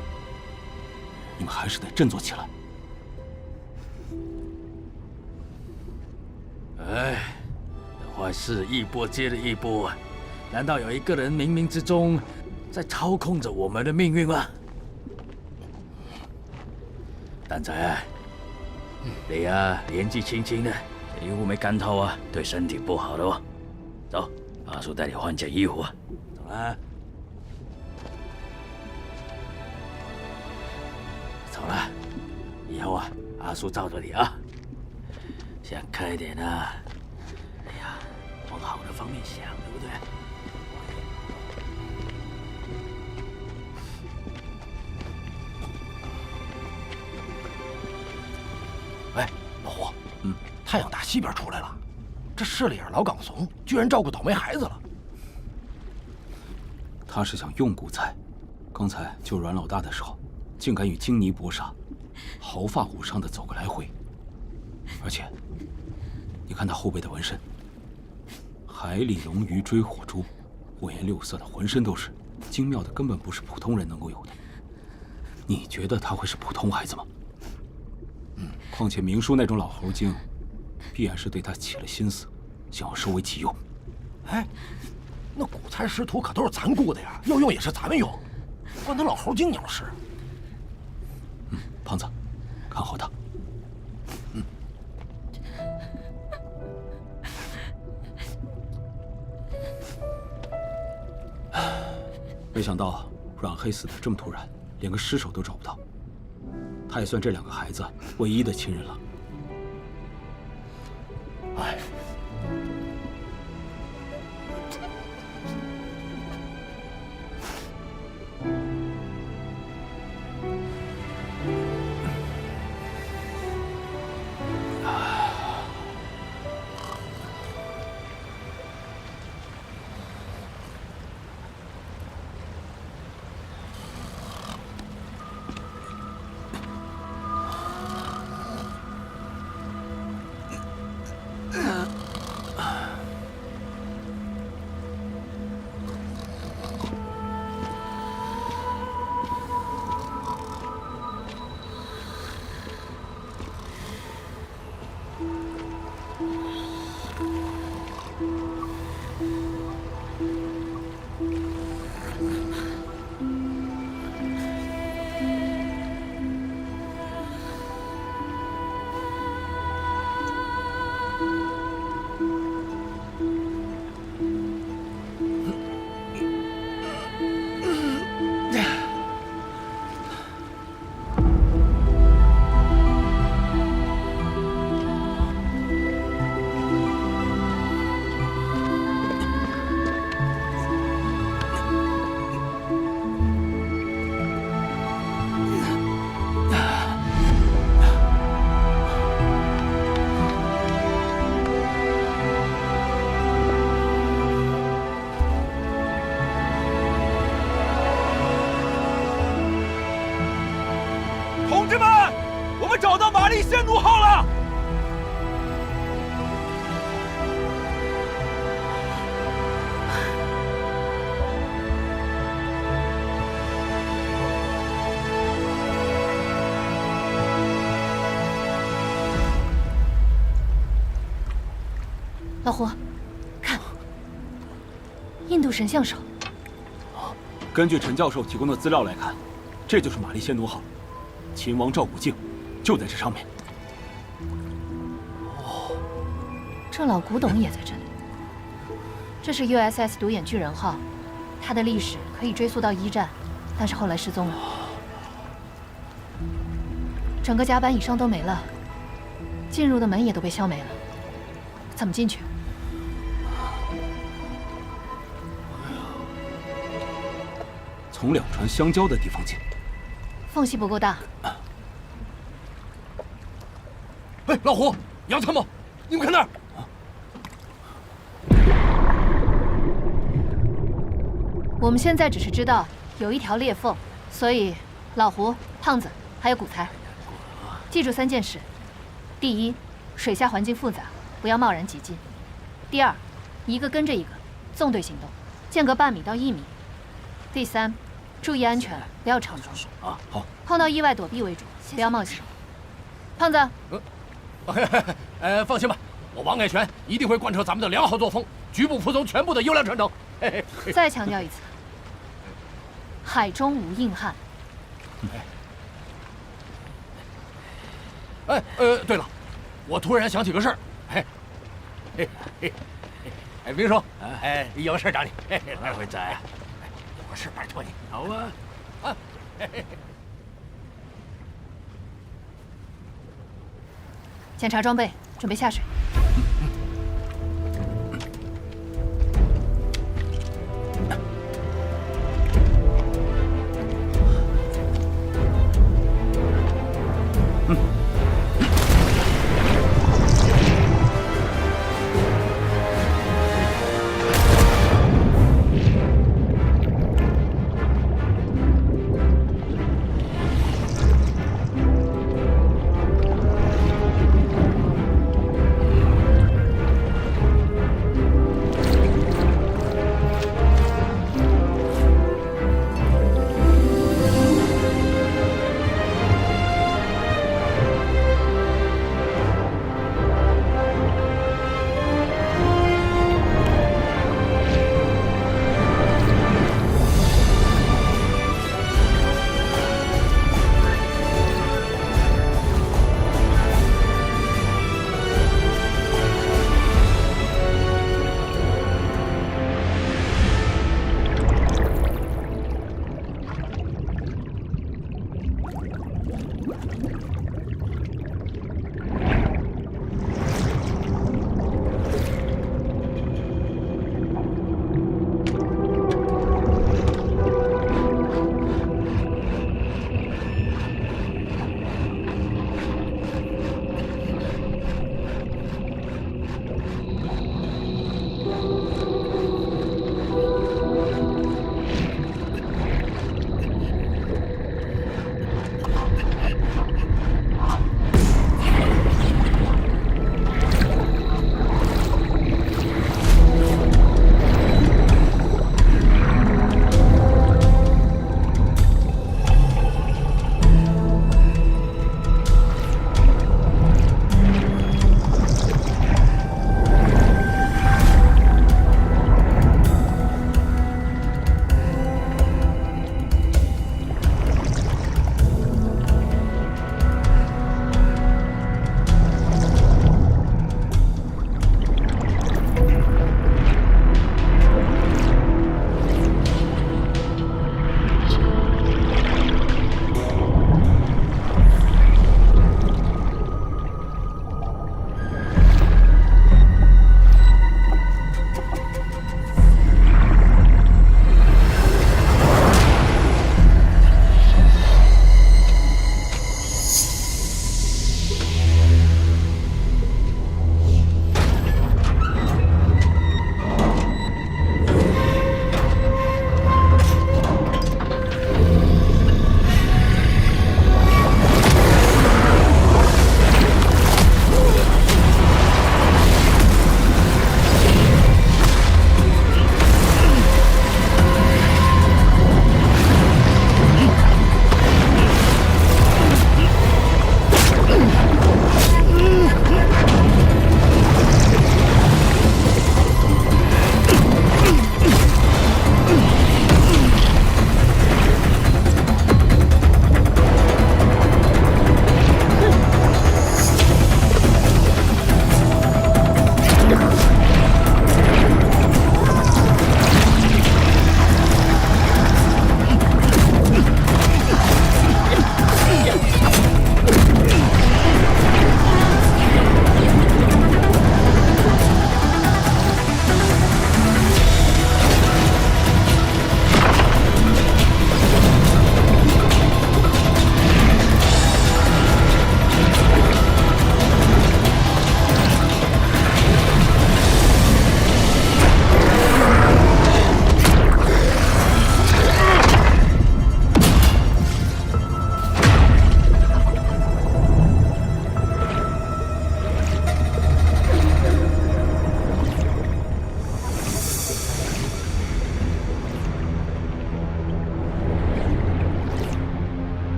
你们还是得振作起来。哎，坏事一波接着一波，难道有一个人冥冥之中在操控着我们的命运吗？蛋仔啊，你啊年纪轻轻的，衣服没干透啊，对身体不好的哦。走，阿叔带你换件衣服啊。走啦，走了，以后啊，阿叔罩着你啊。想开点啊！哎呀，往好的方面想，对不对？哎，老胡，太阳打西边出来了，这市里老岗怂居然照顾倒霉孩子了。他是想用古才，刚才救阮老大的时候，竟敢与金尼搏杀，毫发无伤的走个来回。而且，你看他后背的纹身，海里龙鱼追火珠，五颜六色的，浑身都是，精妙的根本不是普通人能够有的。你觉得他会是普通孩子吗？况且明叔那种老猴精，必然是对他起了心思，想要收为己用。哎，那古参师徒可都是咱雇的呀，要用也是咱们用，关他老猴精鸟事。胖子，看好他。没想到阮黑死得这么突然，连个尸首都找不到。他也算这2个孩子唯一的亲人了。哎，同志们，我们找到玛丽仙奴号了！老胡，看，印度神像手。根据陈教授提供的资料来看，这就是玛丽仙奴号，秦王赵古镜就在这上面。这老古董也在这里。这是 USS 独眼巨人号，它的历史可以追溯到1战，但是后来失踪了。整个甲板以上都没了，进入的门也都被削没了。怎么进去？从2船相交的地方进，缝隙不够大。哎，老胡、杨参谋，你们看那儿！我们现在只是知道有一条裂缝，所以老胡、胖子还有古才，记住3件事：第一，水下环境复杂，不要贸然挤进；第二，一个跟着一个，纵队行动，间隔半米到1米；第三，注意安全，不要逞能。啊，好。碰到意外躲避为主，不要冒险。胖子，放心吧，我王凯旋一定会贯彻咱们的良好作风，局部服从全部的优良传承。再强调一次，海中无硬汉。对了，我突然想起个事儿，明叔，有个事找你，来回仔，有个事拜托你。好啊，检查装备，准备下水。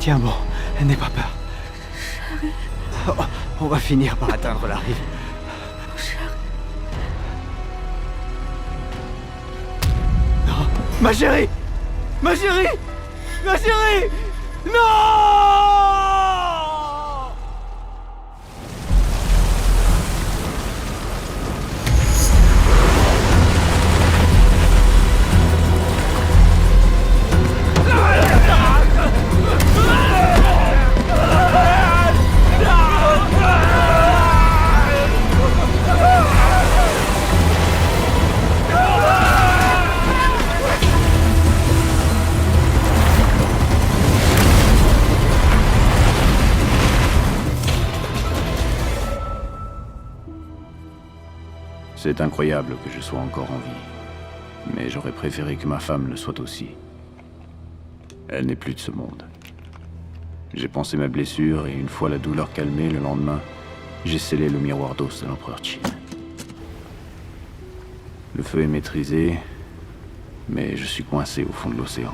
Tiens bon, n'aie pas peur. On va finir par atteindre la rive. Non, ma chérie! Ma chérie! Ma chérie! Non! C'est incroyable que je sois encore en vie. Mais j'aurais préféré que ma femme le soit aussi. Elle n'est plus de ce monde. J'ai pensé ma blessure et une fois la douleur calmée, le lendemain, j'ai scellé le miroir d'os de l'empereur Qin. Le feu est maîtrisé, mais je suis coincé au fond de l'océan.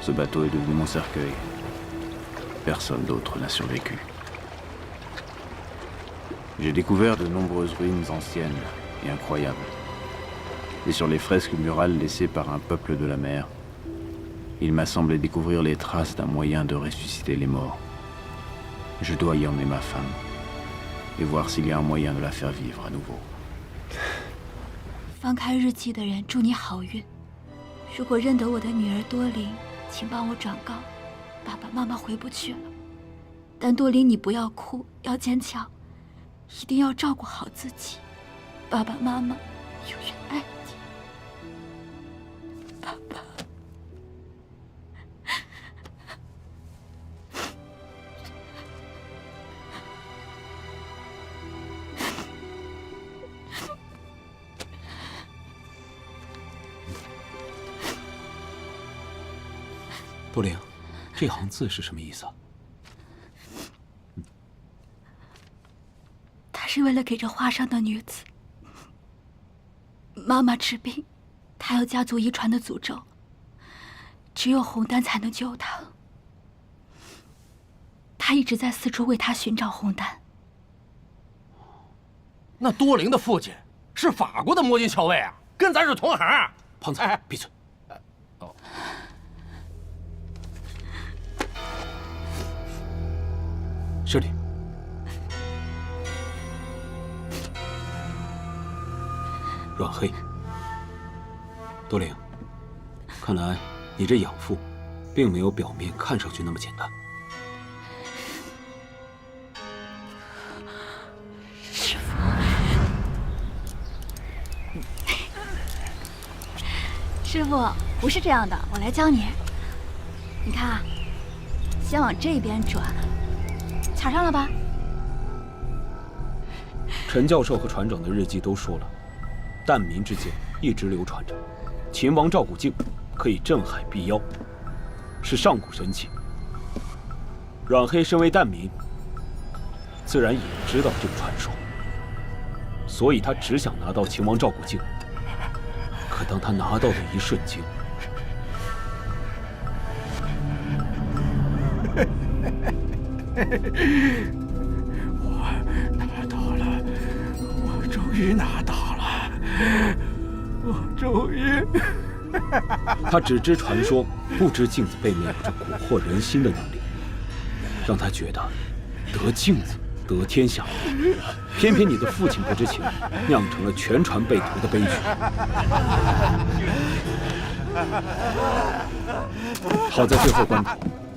Ce bateau est devenu mon cercueil. Personne d'autre n'a survécu. J'ai découvert de nombreuses ruines anciennes et incroyables. Et sur les fresques murales laissées par un peuple de la mer, il m'a semblé découvrir les traces d'un moyen de ressusciter les morts. Je dois y emmener ma femme et voir s'il y a un moyen de la faire vivre à nouveau. 翻开日记的人，祝你好运。如果认得我的女儿多琳，请帮我转告，爸爸妈妈回不去了。但多琳，你不要哭，要坚强。 一定要照顾好自己，爸爸妈妈永远爱你，爸爸。多灵，这行字是什么意思啊？ 是为了给这画上的女子妈妈治病，她有家族遗传的诅咒，只有红丹才能救她。她一直在四处为她寻找红丹。那多灵的父亲是法国的摸金校尉啊，跟咱是同行啊！胖子，闭嘴！哦，这里。 阮黑，多灵，看来你这养父，并没有表面看上去那么简单。师父，师父不是这样的，我来教你。你看啊，先往这边转，卡上了吧？陈教授和船长的日记都说了。 疍民之间一直流传着，秦王赵古镜可以镇海避妖，是上古神器。阮黑身为疍民，自然也知道这个传说，所以他只想拿到秦王赵古镜。可当他拿到的一瞬间，我拿到了，我终于拿到了。 我终于……他只知传说，不知镜子背面有着蛊惑人心的能力，让他觉得得镜子得天下。偏偏你的父亲不知情，酿成了全船被屠的悲剧。好在最后关头，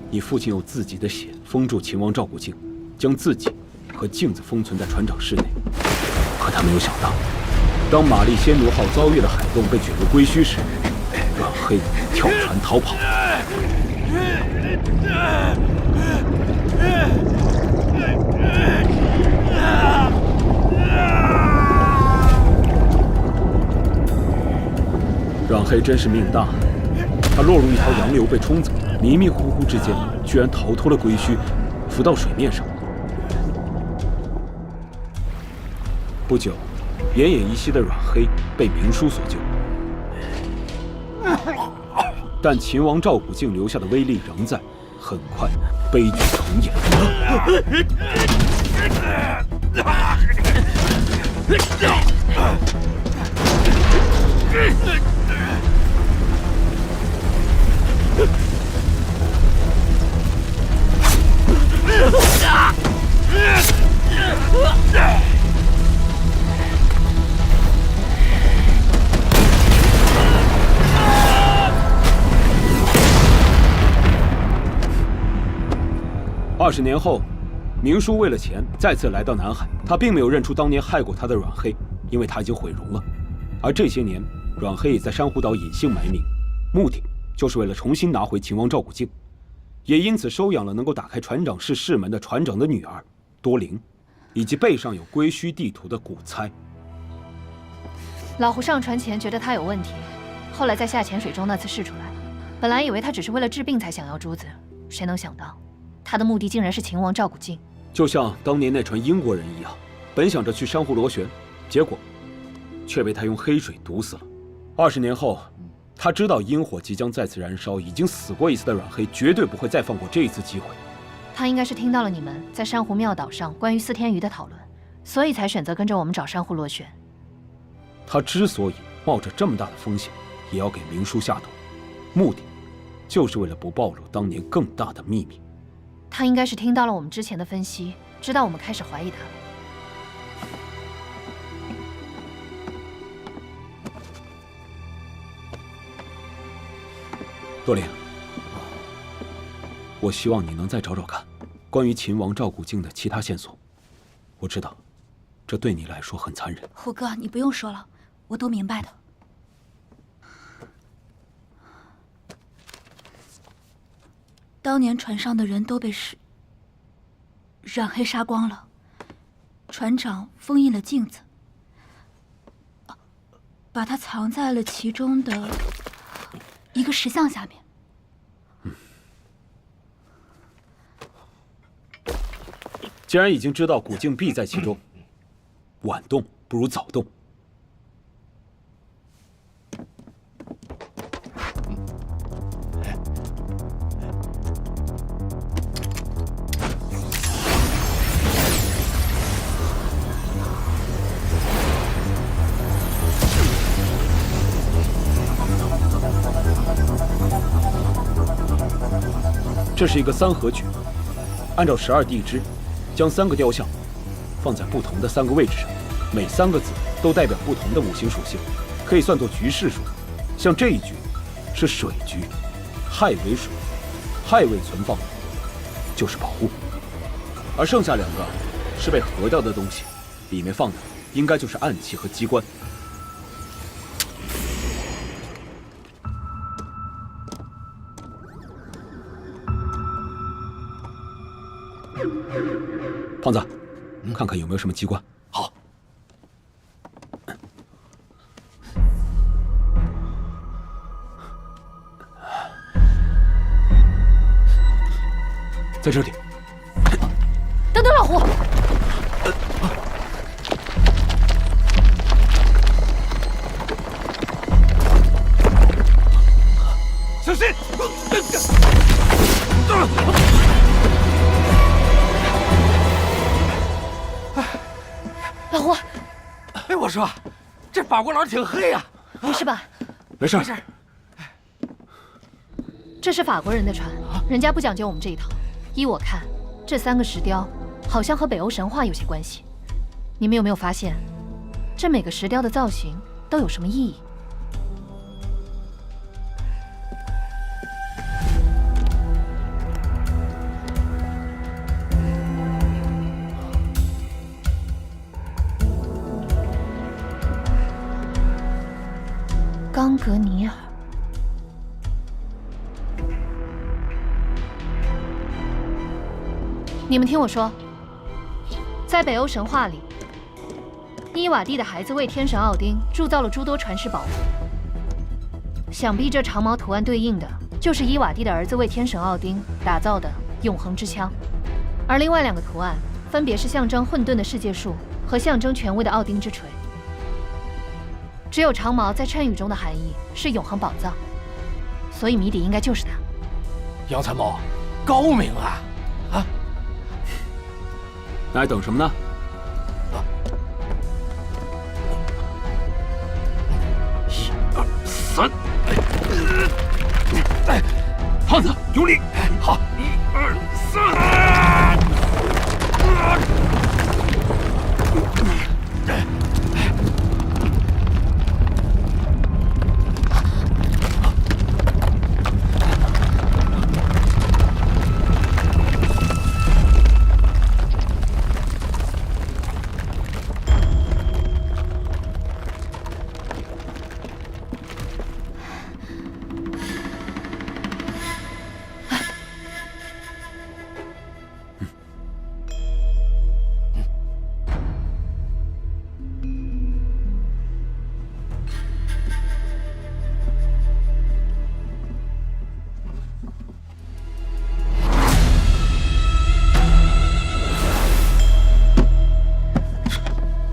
你父亲用自己的血封住秦王赵古镜，将自己和镜子封存在船长室内。可他没有想到。 当玛丽仙奴号遭遇了海洞，被卷入龟墟时，阮黑跳船逃跑。阮黑真是命大，他落入一条洋流被冲走，迷迷糊糊之间，居然逃脱了龟墟，浮到水面上。不久。 奄奄一息的阮黑被明叔所救。但秦王赵古镜留下的威力仍在，很快悲剧重演。20年后，明叔为了钱再次来到南海，他并没有认出当年害过他的阮黑，因为他已经毁容了。而这些年，阮黑也在珊瑚岛隐姓埋名，目的就是为了重新拿回秦王赵古镜，也因此收养了能够打开船长室室门的船长的女儿多灵，以及背上有归墟地图的古猜。老胡上船前觉得他有问题，后来在下潜水中那次试出来了。本来以为他只是为了治病才想要珠子，谁能想到他的目的竟然是秦王赵古镜。就像当年那船英国人一样，本想着去珊瑚螺旋，结果却被他用黑水毒死了。20年后，他知道阴火即将再次燃烧，已经死过一次的阮黑绝对不会再放过这一次机会。他应该是听到了你们在珊瑚庙岛上关于四天鱼的讨论，所以才选择跟着我们找珊瑚螺旋。他之所以冒着这么大的风险也要给明叔下毒，目的就是为了不暴露当年更大的秘密。他应该是听到了我们之前的分析，知道我们开始怀疑他了。多灵，我希望你能再找找看关于秦王赵古镜的其他线索。我知道，这对你来说很残忍。胡哥，你不用说了，我都明白的。当年船上的人都被染黑杀光了，船长封印了镜子，把它藏在了其中的一个石像下面。既然已经知道古镜必在其中，晚动不如早动。这是一个三合局，按照12地支，将3个雕像放在不同的3个位置上，每3个字都代表不同的5行属性，可以算作局势数。像这一局是水局，亥为水，亥位存放就是保护，而剩下2个是被合掉的东西，里面放的应该就是暗器和机关。胖子，看看有没有什么机关。好。在这里。等等，老胡！小心！老胡，哎，我说，这法国佬挺黑呀，没事吧？没事，没事。这是法国人的船，人家不讲究我们这一套。依我看，这3个石雕好像和北欧神话有些关系。你们有没有发现，这每个石雕的造型都有什么意义？冈格尼尔，你们听我说，在北欧神话里，伊瓦蒂的孩子为天神奥丁铸造了诸多传世宝物，想必这长矛图案对应的就是伊瓦蒂的儿子为天神奥丁打造的永恒之枪，而另外2个图案分别是象征混沌的世界树和象征权威的奥丁之锤。只有长矛在谶语中的含义是永恒宝藏，所以谜底应该就是他。杨参谋，高明啊！啊，那还等什么呢？一二三，胖子用力！好，一二三。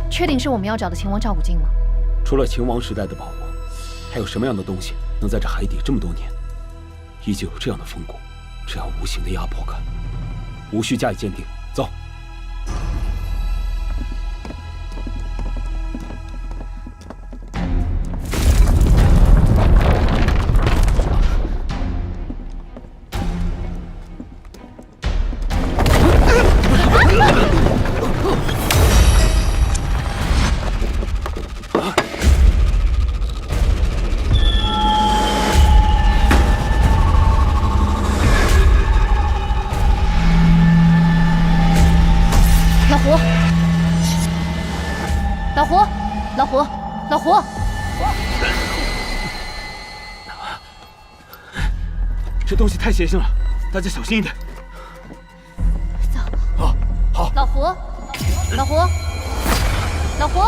确定是我们要找的秦王照古镜吗？除了秦王时代的宝物，还有什么样的东西能在这海底这么多年，依旧有这样的风骨，这样无形的压迫感？无需加以鉴定，走。老胡，这东西太邪性了，大家小心一点。走。好。老胡，老胡，老胡，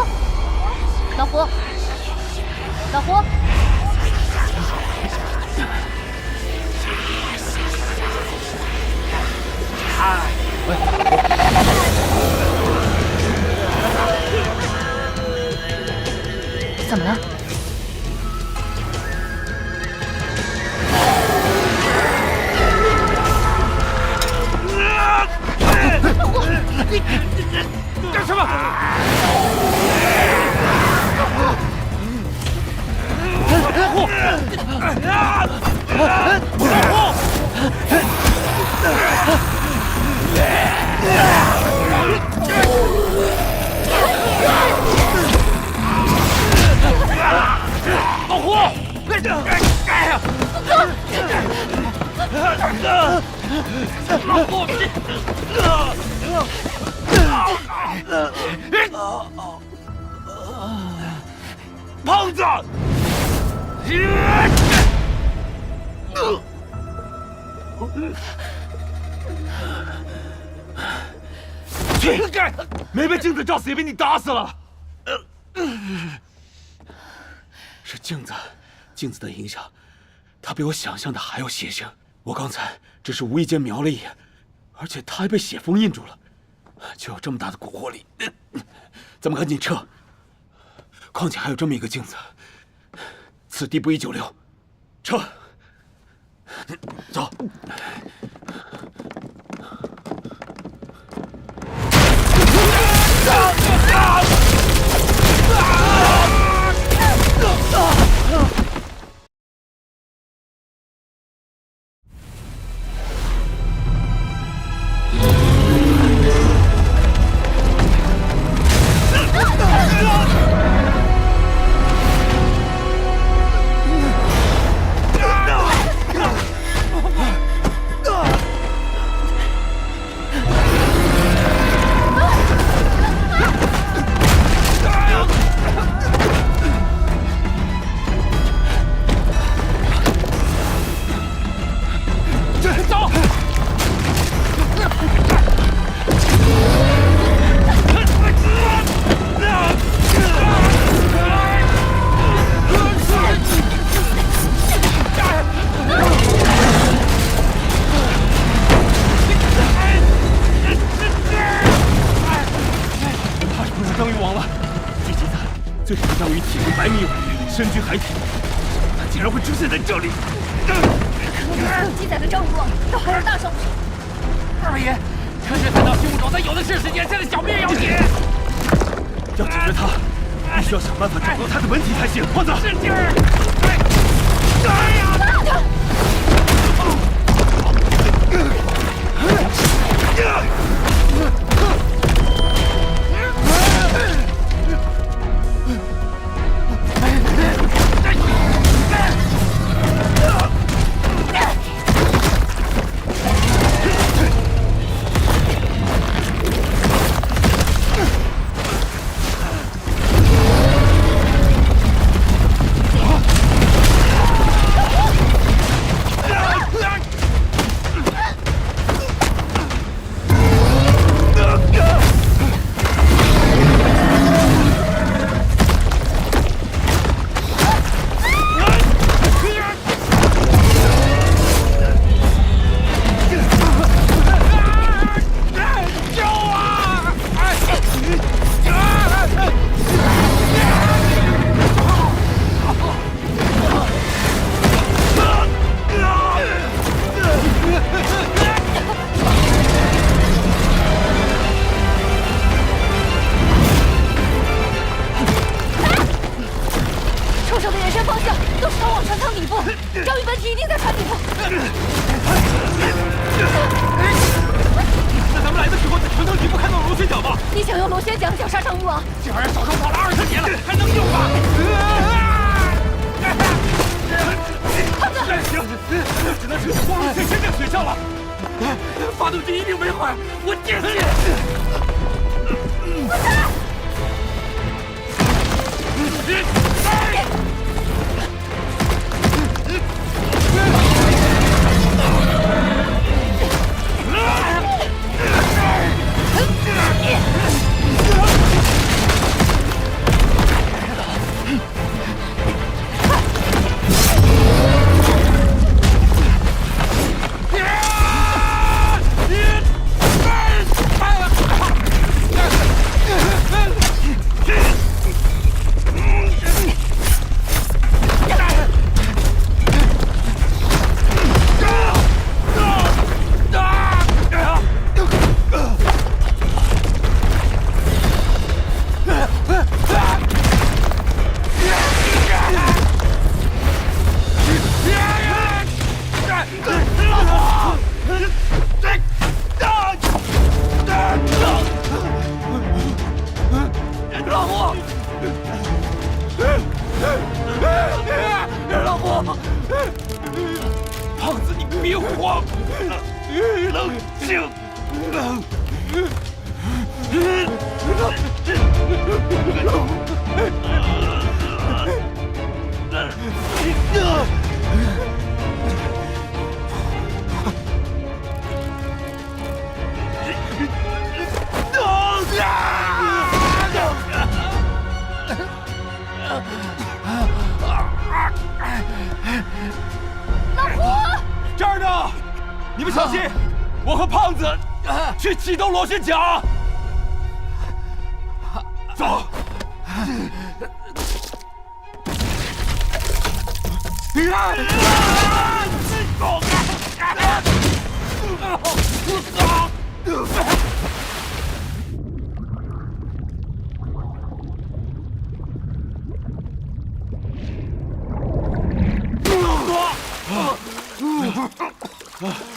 老胡，老胡。怎么了？你干什么？老胡！老胡！胖子！去！没被镜子照死，也被你打死了。是镜子，镜子的影响，它比我想象的还要邪性。我刚才只是无意间瞄了一眼，而且它还被血封印住了，就有这么大的蛊惑力。咱们赶紧撤。况且还有这么一个镜子，此地不宜久留，撤。走。最少章鱼体重100米，身居海底，他竟然会出现在这里！记载的张无王倒还有大少不少。二位爷，科学探到新物种，咱有的是时间，现在小命要紧。要解决它，必须要想办法找到它的本体才行。胖子，使劲儿！哎呀！ 去启动螺旋桨，走。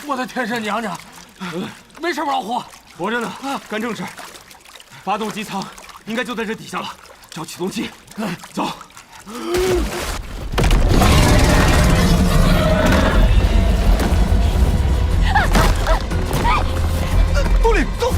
我的天神娘娘！没事吧，老胡？活着呢，干正事。发动机舱应该就在这底下了，找启动器。走。部里走。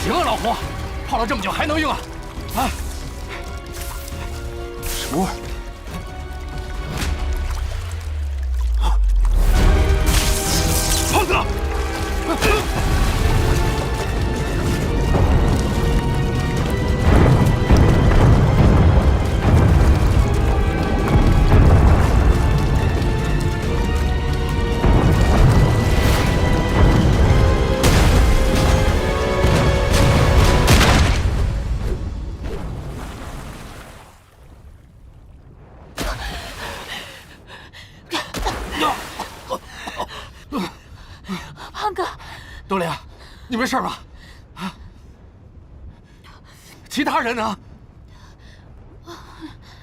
行啊，老胡，泡了这么久还能用啊？啊！什么味儿？胖子！多林，你没事吧？啊？其他人呢？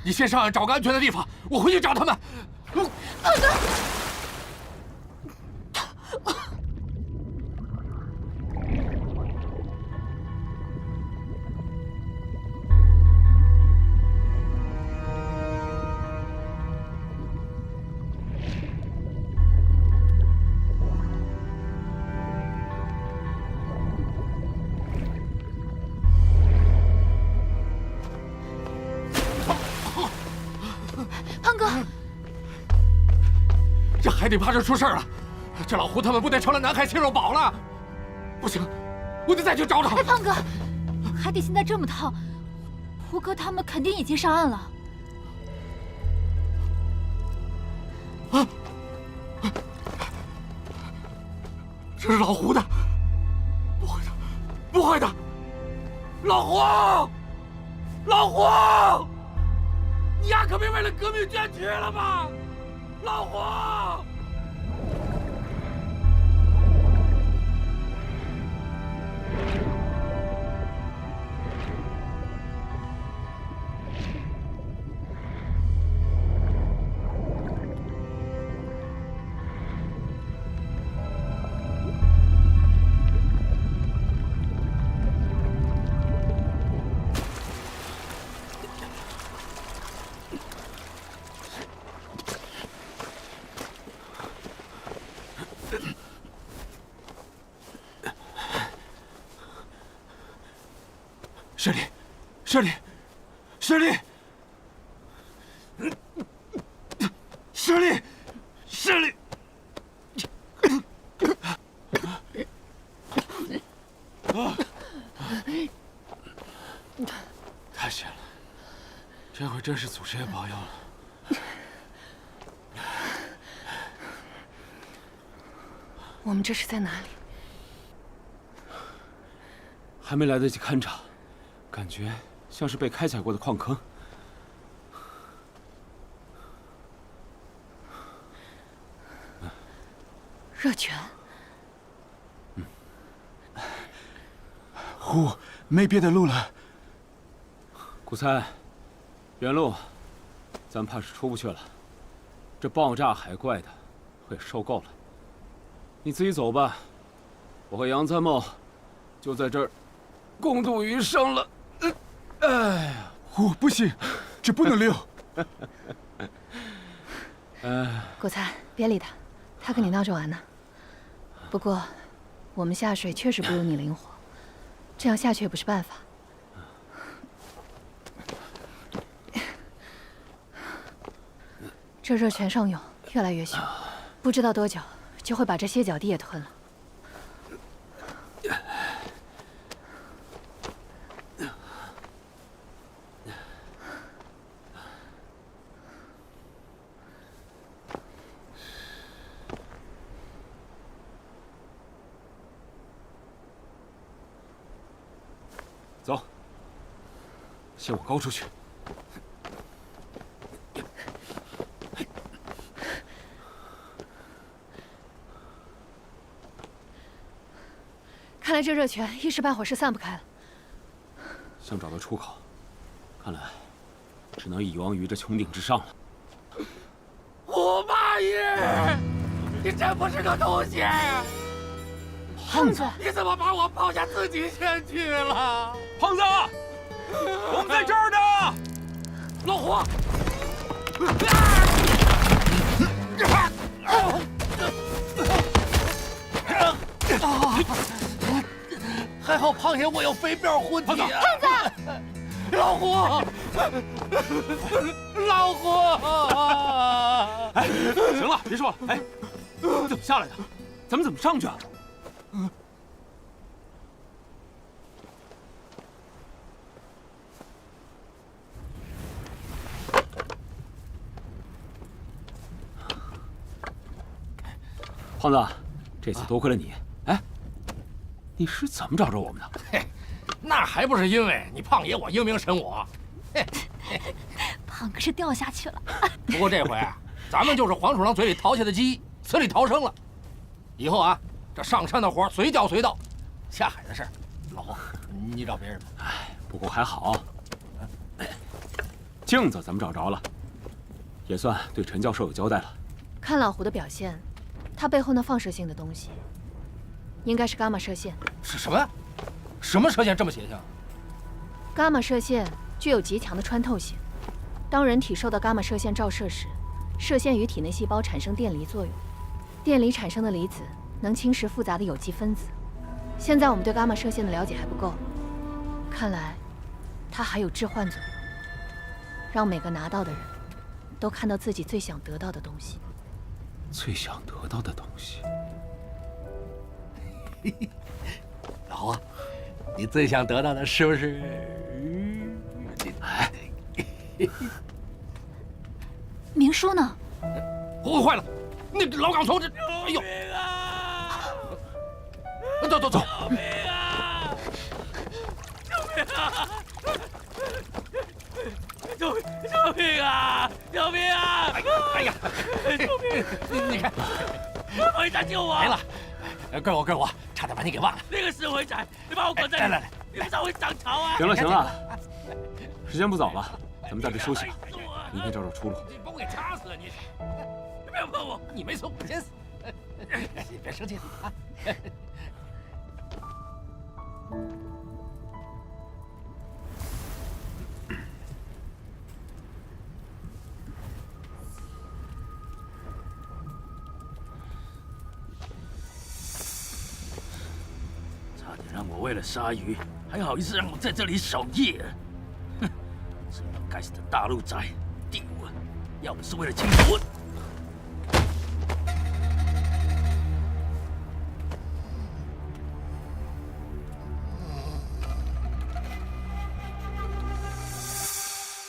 你先上岸找个安全的地方，我回去找他们。胖哥，这海底怕是出事了，这老胡他们不得成了南海切肉堡了？不行，我得再去找找。哎，胖哥，海底现在这么烫，胡哥他们肯定已经上岸了。啊！这是老胡的，不会的，不会的，老胡，老胡，你丫可别为了革命捐躯了吧？老胡！舍利，舍利，舍利，舍利，舍利！太险了，这回真是祖师爷保佑了。我们这是在哪里？还没来得及勘察，感觉像是被开采过的矿坑。热泉。胡，没别的路了。古参，原路，咱怕是出不去了。这爆炸海怪的，我也受够了。你自己走吧，我和杨参谋就在这儿共度余生了。哎呀，胡，不行，这不能留。古参，别理他，他跟你闹着玩呢。不过，我们下水确实不如你灵活，这样下去也不是办法。这热泉上涌，越来越凶，不知道多久就会把这歇脚地也吞了。走，先往高处去。看来这热泉一时半会儿是散不开了。想找到出口，看来只能倚亡于这穹顶之上了。胡八爷，你真不是个东西！胖子，你怎么把我抛下自己先去了？胖子，我们在这儿呢！老胡！还好胖爷我有飞镖护体啊！胖子，老胡，老胡！哎，行了，别说了。哎，你怎么下来的？咱们怎么上去啊？胖子，这次多亏了你。哎，你是怎么找着我们的？嘿，那还不是因为你胖爷我英明神武。胖哥是掉下去了。不过这回咱们就是黄鼠狼嘴里掏下的鸡，死里逃生了。以后啊，这上山的活随叫随到，下海的事儿，老胡你找别人吧。哎，不过还好，镜子咱们找着了，也算对陈教授有交代了。看老胡的表现，他背后那放射性的东西，应该是伽马射线。是什么？什么射线这么邪性？伽马射线具有极强的穿透性。当人体受到伽马射线照射时，射线与体内细胞产生电离作用，电离产生的离子能侵蚀复杂的有机分子。现在我们对伽马射线的了解还不够，看来它还有致幻作用，让每个拿到的人都看到自己最想得到的东西。最想得到的东西。老胡，你最想得到的是不是？哎，明叔呢？哦，坏了，那老岗头这，哎呦！走走走！救命啊！救命啊！救命啊！救命啊！哎呀！救命！你看，石灰仔救我！没了，怪我，差点把你给忘了。那个石灰仔，你把我关在里，来，你们才会涨潮啊！行了，时间不早了，咱们在这休息吧，明天找找出路。你把我给掐死了你！你不要碰我，你没错，我先死。你别生气啊！差点让我为了鲨鱼，还好意思让我在这里守夜。哼，这帮该死的大陆仔，第五，要不是为了清除我。